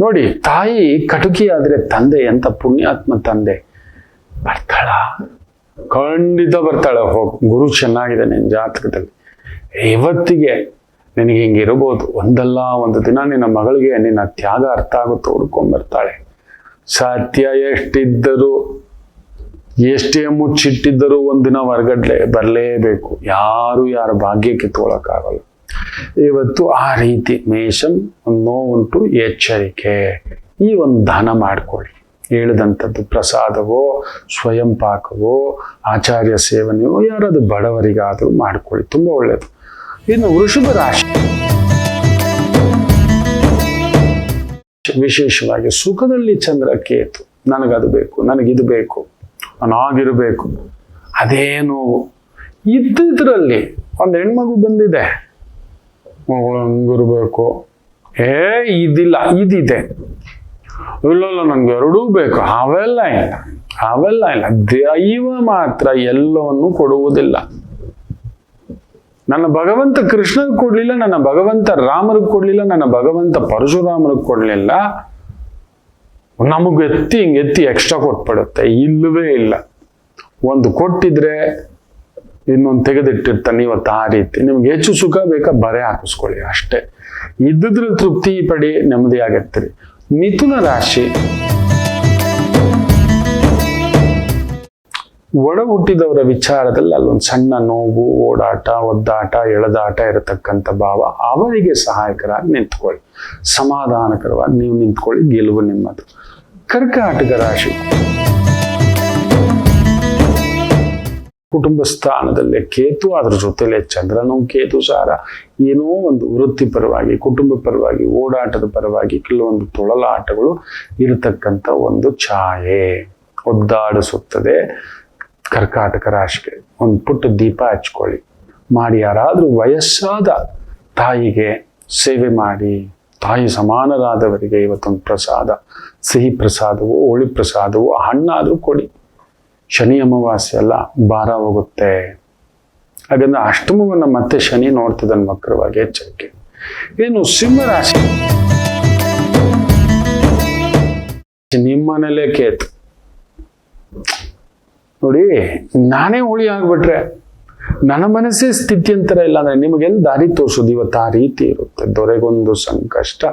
ನೋಡಿ. ತಾಯಿ ಕಟುಕಿ ಆದ್ರೆ ತಂದೆ ಎಂತ ಪುಣ್ಯಾತ್ಮ ತಂದೆ ಬರ್ತಾಳ? ಖಂಡಿತ ಬರ್ತಾಳೆ. ಹೋಗು, ಗುರು ಚೆನ್ನಾಗಿದೆ ನಿನ್ನ ಜಾತಕದಲ್ಲಿ, ಇವತ್ತಿಗೆ ನಿನಗೆ ಹಿಂಗಿರ್ಬೋದು. ಒಂದಲ್ಲ ಒಂದು ದಿನ ನಿನ್ನ ಮಗಳಿಗೆ ನಿನ್ನ ತ್ಯಾಗ ಅರ್ಥ ಆಗುತ್ತೋ ಹುಡ್ಕೊಂಡ್ಬರ್ತಾಳೆ. ಸತ್ಯ ಎಷ್ಟಿದ್ದರೂ, ಎಷ್ಟೇ ಮುಚ್ಚಿಟ್ಟಿದ್ದರೂ ಒಂದಿನ ಹೊರಗಡ್ಲೆ ಬರಲೇಬೇಕು. ಯಾರ ಭಾಗ್ಯ ಕಿತ್ಕೊಳ್ಳೋಕ್ಕಾಗಲ್ಲ. ಇವತ್ತು ಆ ರೀತಿ ಮೇಷಂ ಒಂದು ನೋವುಂಟು, ಎಚ್ಚರಿಕೆ. ಈ ಒಂದು ದಾನ ಮಾಡ್ಕೊಳ್ಳಿ. ಹೇಳಿದಂಥದ್ದು ಪ್ರಸಾದವೋ, ಸ್ವಯಂ ಪಾಕವೋ, ಆಚಾರ್ಯ ಸೇವನೆಯೋ, ಯಾರಾದ್ರೂ ಬಡವರಿಗಾದರೂ ಮಾಡ್ಕೊಳ್ಳಿ, ತುಂಬಾ ಒಳ್ಳೆಯದು. ಇನ್ನು ವೃಷಭ ರಾಶಿ, ವಿಶೇಷವಾಗಿ ಸುಖದಲ್ಲಿ ಚಂದ್ರ ಕೇತು. ನನಗದು ಬೇಕು, ನನಗಿದು ಬೇಕು, ನಾನಾಗಿರ್ಬೇಕು, ಅದೇ ನೋವು. ಇದ್ದಿದ್ರಲ್ಲಿ ಒಂದು ಹೆಣ್ಮಗು ಬಂದಿದೆ, ಹಂಗಿರ್ಬೇಕು, ಇದಿಲ್ಲ, ಇದಿದೆ, ಇಲ್ಲ ನನ್ಗೆ ಎರಡೂ ಬೇಕು, ಅವೆಲ್ಲ ಇಲ್ಲ. ದೈವ ಮಾತ್ರ ಎಲ್ಲವನ್ನು ಕೊಡುವುದಿಲ್ಲ. ನನ್ನ ಭಗವಂತ ಕೃಷ್ಣಗೆ ಕೊಡ್ಲಿಲ್ಲ, ನನ್ನ ಭಗವಂತ ರಾಮರಿಗೆ ಕೊಡ್ಲಿಲ್ಲ, ನನ್ನ ಭಗವಂತ ಪರಶುರಾಮರಿಗೆ ಕೊಡ್ಲಿಲ್ಲ. ನಮಗೆ ಎತ್ತಿ ಎಕ್ಸ್ಟ್ರಾ ಕೊಟ್ಬಿಡುತ್ತೆ. ಇಲ್ಲವೇ ಇಲ್ಲ. ಒಂದು ಕೊಟ್ಟಿದ್ರೆ ಇನ್ನೊಂದು ತೆಗೆದಿಟ್ಟಿರ್ತಾನೆ. ಇವತ್ತು ಆ ರೀತಿ ನಿಮ್ಗೆ ಹೆಚ್ಚು ಸುಖ ಬೇಕಾ, ಬರೆ ಹಾಕಿಸ್ಕೊಳ್ಳಿ ಅಷ್ಟೇ. ಇದ್ದಿದ್ರ ತೃಪ್ತಿ ಪಡಿ, ನೆಮ್ಮದಿ ಆಗಿರ್ತೀರಿ. ಮಿಥುನ ರಾಶಿ, ಒಡ ಹುಟ್ಟಿದವರ ವಿಚಾರದಲ್ಲಿ ಅಲ್ಲೊಂದು ಸಣ್ಣ ನೋವು, ಓಡಾಟ, ಒದ್ದಾಟ, ಎಳೆದಾಟ ಇರತಕ್ಕಂಥ ಭಾವ. ಅವರಿಗೆ ಸಹಾಯಕರಾಗಿ ನಿಂತ್ಕೊಳ್ಳಿ, ಸಮಾಧಾನಕರವಾಗಿ ನೀವು ನಿಂತ್ಕೊಳ್ಳಿ, ಗೆಲುವು ನಿಮ್ಮದು. ಕರ್ಕಾಟಕ ರಾಶಿ, ಕುಟುಂಬ ಸ್ಥಾನದಲ್ಲೇ ಕೇತು, ಅದ್ರ ಜೊತೆಲೆ ಚಂದ್ರನು ಕೇತು ಸಾರ. ಏನೋ ಒಂದು ವೃತ್ತಿ ಪರವಾಗಿ, ಕುಟುಂಬ ಪರವಾಗಿ, ಓಡಾಟದ ಪರವಾಗಿ ಕೆಲವೊಂದು ತೊಳಲಾಟಗಳು ಇರತಕ್ಕಂಥ ಒಂದು ಛಾಯೆ ಒದ್ದಾಡಿಸುತ್ತದೆ. ಕರ್ಕಾಟಕ ರಾಶಿಗೆ ಒಂದು ಪುಟ್ಟ ದೀಪ ಹಚ್ಕೊಳ್ಳಿ ಮಾಡಿ. ಯಾರಾದ್ರೂ ವಯಸ್ಸಾದ ತಾಯಿಗೆ ಸೇವೆ ಮಾಡಿ, ತಾಯಿ ಸಮಾನರಾದವರಿಗೆ ಇವತ್ತೊಂದು ಪ್ರಸಾದ, ಸಿಹಿ ಪ್ರಸಾದವೋ, ಹೋಳಿ ಪ್ರಸಾದವೋ, ಹಣ್ಣಾದ್ರೂ ಕೊಡಿ. ಶನಿ ಅಮಾವಾಸ್ಯೆ ಎಲ್ಲ ಭಾರ ಹೋಗುತ್ತೆ. ಹಾಗಂದ್ರೆ ಅಷ್ಟಮವನ್ನ ಮತ್ತೆ ಶನಿ ನೋಡ್ತಿದ್ದಾನೆ ವಕ್ರವಾಗಿ, ಎಚ್ಚರಿಕೆ. ಏನು ಸಿಂಹರಾಶಿ, ನಿಮ್ಮನೇಲೆ ಕೇತು. ನೋಡಿ, ನಾನೇ ಹೋಳಿ ಆಗ್ಬಿಟ್ರೆ ನನ್ನ ಮನಸ್ಸೇ ಸ್ಥಿತ್ಯಂತರ ಇಲ್ಲ ಅಂದ್ರೆ ನಿಮಗೆಲ್ಲ ದಾರಿ ತೋರಿಸೋದು. ಇವತ್ತು ಆ ರೀತಿ ಇರುತ್ತೆ. ದೊರೆಗೊಂದು ಸಂಕಷ್ಟ,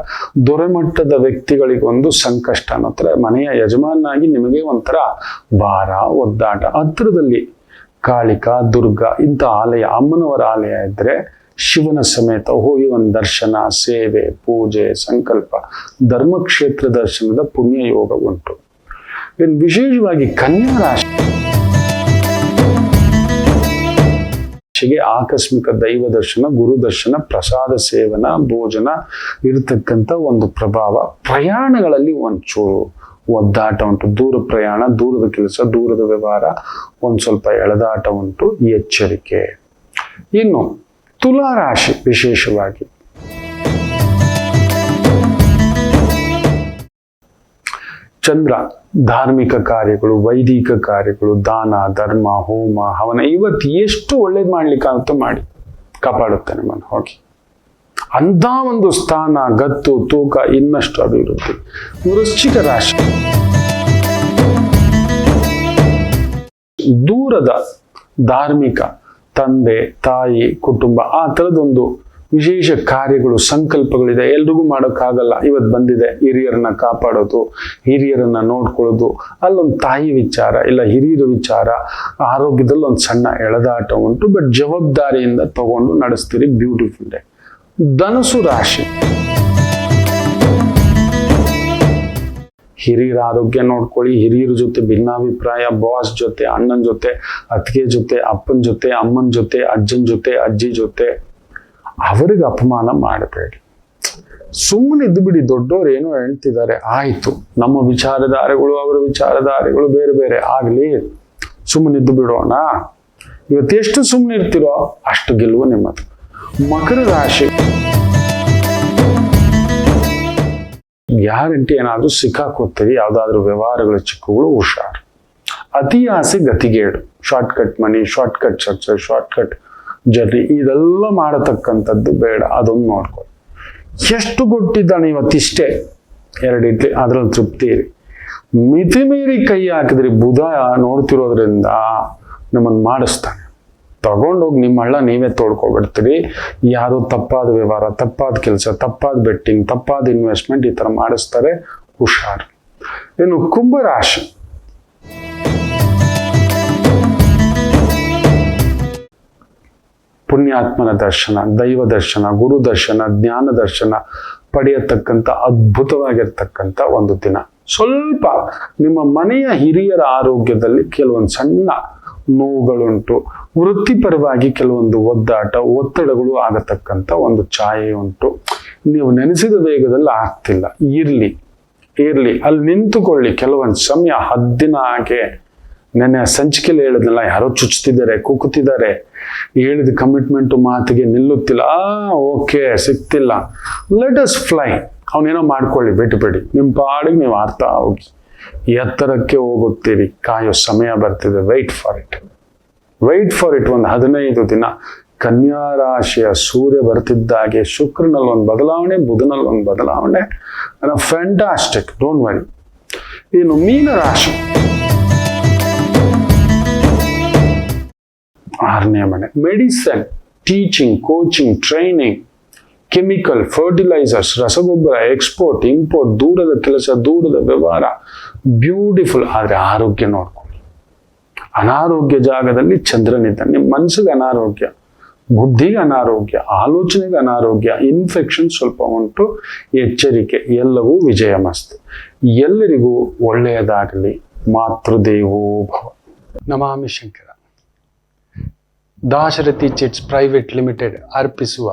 ದೊರೆ ಮಟ್ಟದ ವ್ಯಕ್ತಿಗಳಿಗೊಂದು ಸಂಕಷ್ಟ ಅನ್ನೋ ಥರ ಮನೆಯ ಯಜಮಾನಾಗಿ ನಿಮಗೆ ಒಂಥರ ಭಾರ, ಒದ್ದಾಟ. ಹತ್ತಿರದಲ್ಲಿ ಕಾಳಿಕಾ, ದುರ್ಗಾ ಇಂಥ ಆಲಯ, ಅಮ್ಮನವರ ಆಲಯ ಇದ್ರೆ ಶಿವನ ಸಮೇತ ಹೋಗಿ ಒಂದು ದರ್ಶನ, ಸೇವೆ, ಪೂಜೆ, ಸಂಕಲ್ಪ, ಧರ್ಮಕ್ಷೇತ್ರ ದರ್ಶನದ ಪುಣ್ಯ ಯೋಗ ಉಂಟು. ಇನ್ನು ವಿಶೇಷವಾಗಿ ಕನ್ಯಾ ರಾಶಿಗೆ ಆಕಸ್ಮಿಕ ದೈವ ದರ್ಶನ, ಗುರು ದರ್ಶನ, ಪ್ರಸಾದ ಸೇವನ, ಭೋಜನ ಇರತಕ್ಕಂಥ ಒಂದು ಪ್ರಭಾವ. ಪ್ರಯಾಣಗಳಲ್ಲಿ ಒಂಚೂರು ಒದ್ದಾಟ ಉಂಟು, ದೂರ ಪ್ರಯಾಣ, ದೂರದ ಕೆಲಸ, ದೂರದ ವ್ಯವಹಾರ, ಒಂದು ಸ್ವಲ್ಪ ಎಳೆದಾಟ ಉಂಟು, ಎಚ್ಚರಿಕೆ. ಇನ್ನು ತುಲಾ ರಾಶಿ ವಿಶೇಷವಾಗಿ ಚಂದ್ರ ಧಾರ್ಮಿಕ ಕಾರ್ಯಗಳು, ವೈದಿಕ ಕಾರ್ಯಗಳು, ದಾನ ಧರ್ಮ, ಹೋಮ ಹವನ, ಇವತ್ತು ಎಷ್ಟು ಒಳ್ಳೇದು ಮಾಡ್ಲಿಕ್ಕಾಗುತ್ತೋ ಮಾಡಿ ಕಾಪಾಡುತ್ತೆ ನಮ್ಮನ್ನು. ಹೋಗಿ ಅಂತ ಒಂದು ಸ್ಥಾನ, ಗತ್ತು, ತೂಕ, ಇನ್ನಷ್ಟು ಅಭಿವೃದ್ಧಿ. ವೃಶ್ಚಿಕ ರಾಶಿ ದೂರದ ಧಾರ್ಮಿಕ ತಂದೆ ತಾಯಿ ಕುಟುಂಬ ಆ ಥರದೊಂದು ವಿಶೇಷ ಕಾರ್ಯಗಳು, ಸಂಕಲ್ಪಗಳಿದೆ. ಎಲ್ರಿಗೂ ಮಾಡೋಕ್ಕಾಗಲ್ಲ. ಇವತ್ತು ಬಂದಿದೆ ಹಿರಿಯರನ್ನ ಕಾಪಾಡೋದು, ಹಿರಿಯರನ್ನ ನೋಡ್ಕೊಳ್ಳೋದು, ಅಲ್ಲೊಂದು ತಾಯಿ ವಿಚಾರ ಇಲ್ಲ ಹಿರಿಯರ ವಿಚಾರ, ಆರೋಗ್ಯದಲ್ಲಿ ಒಂದು ಸಣ್ಣ ಎಳೆದಾಟ ಉಂಟು. ಬಟ್ ಜವಾಬ್ದಾರಿಯಿಂದ ತಗೊಂಡು ನಡೆಸ್ತೀರಿ. Beautiful day. ಧನುಸು ರಾಶಿ ಹಿರಿಯರ ಆರೋಗ್ಯ ನೋಡ್ಕೊಳ್ಳಿ. ಹಿರಿಯರ ಜೊತೆ ಭಿನ್ನಾಭಿಪ್ರಾಯ, ಬಾಸ್ ಜೊತೆ, ಅಣ್ಣನ ಜೊತೆ, ಅತ್ತಿಗೆ ಜೊತೆ, ಅಪ್ಪನ ಜೊತೆ, ಅಮ್ಮನ ಜೊತೆ, ಅಜ್ಜನ ಜೊತೆ, ಅಜ್ಜಿ ಜೊತೆ ಅವರಿಗೆ ಅಪಮಾನ ಮಾಡಬೇಡಿ. ಸುಮ್ಮನೆ ಇದ್ದು ಬಿಡಿ. ದೊಡ್ಡವ್ರು ಏನೋ ಹೇಳ್ತಿದ್ದಾರೆ, ಆಯ್ತು, ನಮ್ಮ ವಿಚಾರಧಾರೆಗಳು ಅವರ ವಿಚಾರಧಾರೆಗಳು ಬೇರೆ ಬೇರೆ ಆಗ್ಲಿ, ಸುಮ್ಮನೆ ಇದ್ದು ಬಿಡೋಣ. ಇವತ್ತೆಷ್ಟು ಸುಮ್ಮನೆ ಇರ್ತಿರೋ ಅಷ್ಟು ಗೆಲುವು ನಿಮ್ಮದು. ಮಕರ ರಾಶಿ ಗ್ಯಾರಂಟಿ ಏನಾದ್ರೂ ಸಿಕ್ಕಾಕೋತೀರಿ, ಯಾವ್ದಾದ್ರು ವ್ಯವಹಾರಗಳ ಚಿಕ್ಕಗಳು, ಹುಷಾರು. ಅತಿ ಆಸೆ ಗತಿಗೇಡು. ಶಾರ್ಟ್ಕಟ್ ಮನಿ, ಶಾರ್ಟ್ಕಟ್ ಚರ್ಚೆ, ಶಾರ್ಟ್ಕಟ್ ಜರ್ನಿ, ಇದೆಲ್ಲ ಮಾಡತಕ್ಕಂಥದ್ದು ಬೇಡ. ಅದೊಂದು ನೋಡ್ಕೊಳ್ಳಿ. ಎಷ್ಟು ಕೊಟ್ಟಿದ್ದಾನೆ ಇವತ್ತಿಷ್ಟೇ, 2 ಇಡ್ಲಿ, ಅದ್ರಲ್ಲಿ ತೃಪ್ತಿ ಇರಿ. ಮಿತಿ ಮೀರಿ ಕೈ ಹಾಕಿದ್ರಿ, ಬುಧ ನೋಡ್ತಿರೋದ್ರಿಂದ ನಮ್ಮನ್ನು ಮಾಡಿಸ್ತಾನೆ. ತಗೊಂಡೋಗಿ ನಿಮ್ಮ ಹಳ್ಳ ನೀವೇ ತೋಡ್ಕೊಬಿಡ್ತೀರಿ. ಯಾರು ತಪ್ಪಾದ ವ್ಯವಹಾರ, ತಪ್ಪಾದ ಕೆಲಸ, ತಪ್ಪಾದ ಬೆಟ್ಟಿಂಗ್, ತಪ್ಪಾದ ಇನ್ವೆಸ್ಟ್ಮೆಂಟ್ ಈ ಥರ ಮಾಡಿಸ್ತಾರೆ. ಹುಷಾರು. ಇನ್ನು ಕುಂಭರಾಶಿ ಪುಣ್ಯಾತ್ಮನ ದರ್ಶನ, ದೈವ ದರ್ಶನ, ಗುರು ದರ್ಶನ, ಜ್ಞಾನ ದರ್ಶನ ಪಡೆಯತಕ್ಕಂಥ ಅದ್ಭುತವಾಗಿರ್ತಕ್ಕಂಥ ಒಂದು ದಿನ. ಸ್ವಲ್ಪ ನಿಮ್ಮ ಮನೆಯ ಹಿರಿಯರ ಆರೋಗ್ಯದಲ್ಲಿ ಕೆಲವೊಂದು ಸಣ್ಣ ನೋವುಗಳುಂಟು. ವೃತ್ತಿಪರವಾಗಿ ಕೆಲವೊಂದು ಒದ್ದಾಟ, ಒತ್ತಡಗಳು ಆಗತಕ್ಕಂಥ ಒಂದು ಛಾಯೆ ಉಂಟು. ನೀವು ನೆನೆಸಿದ ವೇಗದಲ್ಲಿ ಆಗ್ತಿಲ್ಲ. ಇರ್ಲಿ ಅಲ್ಲಿ ನಿಂತುಕೊಳ್ಳಿ. ಕೆಲವೊಂದು ಸಮಯ ಹದ್ದಿನ ಹಾಗೆ. ನೆನ್ನೆ ಸಂಚಿಕೆಯಲ್ಲಿ ಹೇಳಿದ್ನಲ್ಲ, ಯಾರೋ ಚುಚ್ತಿದ್ದಾರೆ, ಕುಕ್ಕುತ್ತಿದ್ದಾರೆ, ಹೇಳಿದ ಕಮಿಟ್ಮೆಂಟು ಮಾತಿಗೆ ನಿಲ್ಲುತ್ತಿಲ್ಲ, ಓಕೆ ಸಿಗ್ತಿಲ್ಲ, ಲೆಟ್ ಅಸ್ ಫ್ಲೈ. ಅವನೇನೋ ಮಾಡ್ಕೊಳ್ಳಿ, ಬಿಟ್ಟುಬಿಡಿ. ನಿಮ್ಮ ಪಾಡಿಗೆ ನೀವು ಆರ್ತಾ ಹೋಗಿ. ಎತ್ತರಕ್ಕೆ ಹೋಗುತ್ತೀರಿ. ಕಾಯೋ ಸಮಯ ಬರ್ತಿದೆ. Wait for it. ಒಂದು 15 ದಿನ. ಕನ್ಯಾ ರಾಶಿಯ ಸೂರ್ಯ ಬರ್ತಿದ್ದಾಗೆ ಶುಕ್ರನಲ್ಲಿ ಒಂದು ಬದಲಾವಣೆ, ಬುಧನಲ್ಲಿ ಒಂದು ಬದಲಾವಣೆ. Fantastic, don't worry. ಇನ್ನು ಮೀನ ರಾಶಿ 6ನೇ ಮನೆ. Medicine, teaching, coaching, training, chemical, fertilisers, ರಸಗೊಬ್ಬರ, ಎಕ್ಸ್ಪೋರ್ಟ್, ಇಂಪೋರ್ಟ್, ದೂರದ ಕೆಲಸ, ದೂರದ ವ್ಯವಹಾರ, ಬ್ಯೂಟಿಫುಲ್. ಆದರೆ ಆರೋಗ್ಯ ನೋಡ್ಕೊಳ್ಳಿ. ಅನಾರೋಗ್ಯ ಜಾಗದಲ್ಲಿ ಚಂದ್ರನಿದ್ದಾನೆ. ನಿಮ್ಮ ಮನಸ್ಸಿಗೆ ಅನಾರೋಗ್ಯ, ಬುದ್ಧಿಗೆ ಅನಾರೋಗ್ಯ, ಆಲೋಚನೆಗೆ ಅನಾರೋಗ್ಯ, ಇನ್ಫೆಕ್ಷನ್ ಸ್ವಲ್ಪ ಉಂಟು. ಎಚ್ಚರಿಕೆ. ಎಲ್ಲವೂ ವಿಜಯ ಮಸ್ತು. ಎಲ್ಲರಿಗೂ ಒಳ್ಳೆಯದಾಗಲಿ. ಮಾತೃದೇವೋ ಭವ. ನಮಾಮಿ Shankara. Dasharathi chits private limited ಅರ್ಪಿಸುವ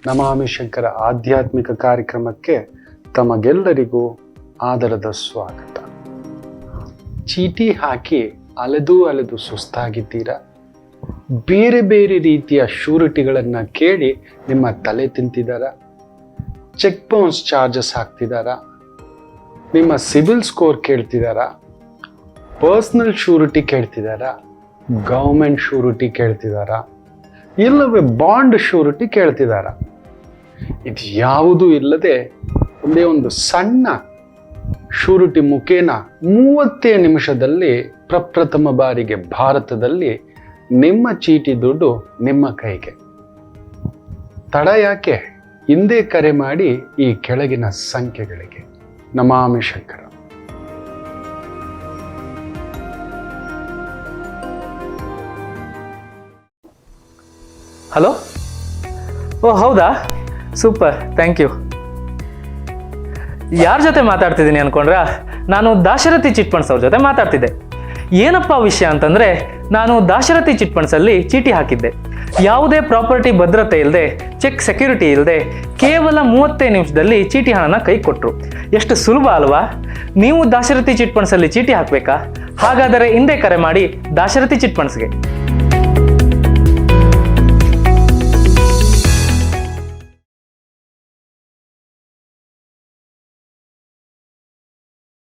ನಮಾಮಿ ಶಂಕರ ಆಧ್ಯಾತ್ಮಿಕ ಕಾರ್ಯಕ್ರಮಕ್ಕೆ ತಮಗೆಲ್ಲರಿಗೂ ಆದರದ ಸ್ವಾಗತ. ಚೀಟಿ ಹಾಕಿ ಅಲೆದು ಸುಸ್ತಾಗಿದ್ದೀರಾ? ಬೇರೆ ಬೇರೆ ರೀತಿಯ ಶ್ಯೂರಿಟಿಗಳನ್ನು ಕೇಳಿ ನಿಮ್ಮ ತಲೆ ತಿಂತಿದ್ದಾರ? ಚೆಕ್ ಬೌನ್ಸ್ ಚಾರ್ಜಸ್ ಹಾಕ್ತಿದ್ದಾರಾ? ನಿಮ್ಮ ಸಿಬಿಲ್ ಸ್ಕೋರ್ ಕೇಳ್ತಿದ್ದಾರಾ? ಪರ್ಸನಲ್ ಶ್ಯೂರಿಟಿ ಕೇಳ್ತಿದ್ದಾರಾ? ಗವರ್ಮೆಂಟ್ ಶ್ಯೂರಿಟಿ ಕೇಳ್ತಿದ್ದಾರಾ? ಇಲ್ಲವೇ ಬಾಂಡ್ ಶ್ಯೂರಿಟಿ ಕೇಳ್ತಿದ್ದಾರಾ? ಇದು ಯಾವುದೂ ಇಲ್ಲದೆ ಒಂದೇ ಒಂದು ಸಣ್ಣ ಶ್ಯೂರಿಟಿ ಮುಖೇನ 30 ನಿಮಿಷದಲ್ಲಿ ಪ್ರಪ್ರಥಮ ಬಾರಿಗೆ ಭಾರತದಲ್ಲಿ ನಿಮ್ಮ ಚೀಟಿ ದುಡ್ಡು ನಿಮ್ಮ ಕೈಗೆ. ತಡ ಯಾಕೆ? ಹಿಂದೆ ಕರೆ ಮಾಡಿ ಈ ಕೆಳಗಿನ ಸಂಖ್ಯೆಗಳಿಗೆ. ನಮಾಮಿ ಶಂಕರ. ಹಲೋ. ಓ ಹೌದಾ, ಸೂಪರ್, ಥ್ಯಾಂಕ್ ಯು. ಯಾರ ಜೊತೆ ಮಾತಾಡ್ತಿದ್ದೀನಿ ಅನ್ಕೊಂಡ್ರಾ? ನಾನು ದಾಶರಥಿ ಚಿಟ್ ಫಂಡ್ಸ್ ಅವ್ರ ಜೊತೆ ಮಾತಾಡ್ತಿದ್ದೆ. ಏನಪ್ಪ ವಿಷಯ ಅಂತಂದರೆ, ನಾನು ದಾಶರಥಿ ಚಿಟ್ ಫಂಡ್ಸಲ್ಲಿ ಚೀಟಿ ಹಾಕಿದ್ದೆ. ಯಾವುದೇ ಪ್ರಾಪರ್ಟಿ ಭದ್ರತೆ ಇಲ್ಲದೆ, ಚೆಕ್ ಸೆಕ್ಯೂರಿಟಿ ಇಲ್ಲದೆ, ಕೇವಲ 35 ನಿಮಿಷದಲ್ಲಿ ಚೀಟಿ ಹಣನ ಕೈ ಕೊಟ್ಟರು. ಎಷ್ಟು ಸುಲಭ ಅಲ್ವಾ? ನೀವು ದಾಶರಥಿ ಚಿಟ್ ಫಂಡ್ಸಲ್ಲಿ ಚೀಟಿ ಹಾಕಬೇಕಾ? ಹಾಗಾದರೆ ಹಿಂದೆ ಕರೆ ಮಾಡಿ ದಾಶರಥಿ ಚಿಟ್ ಫಂಡ್ಸ್ಗೆ.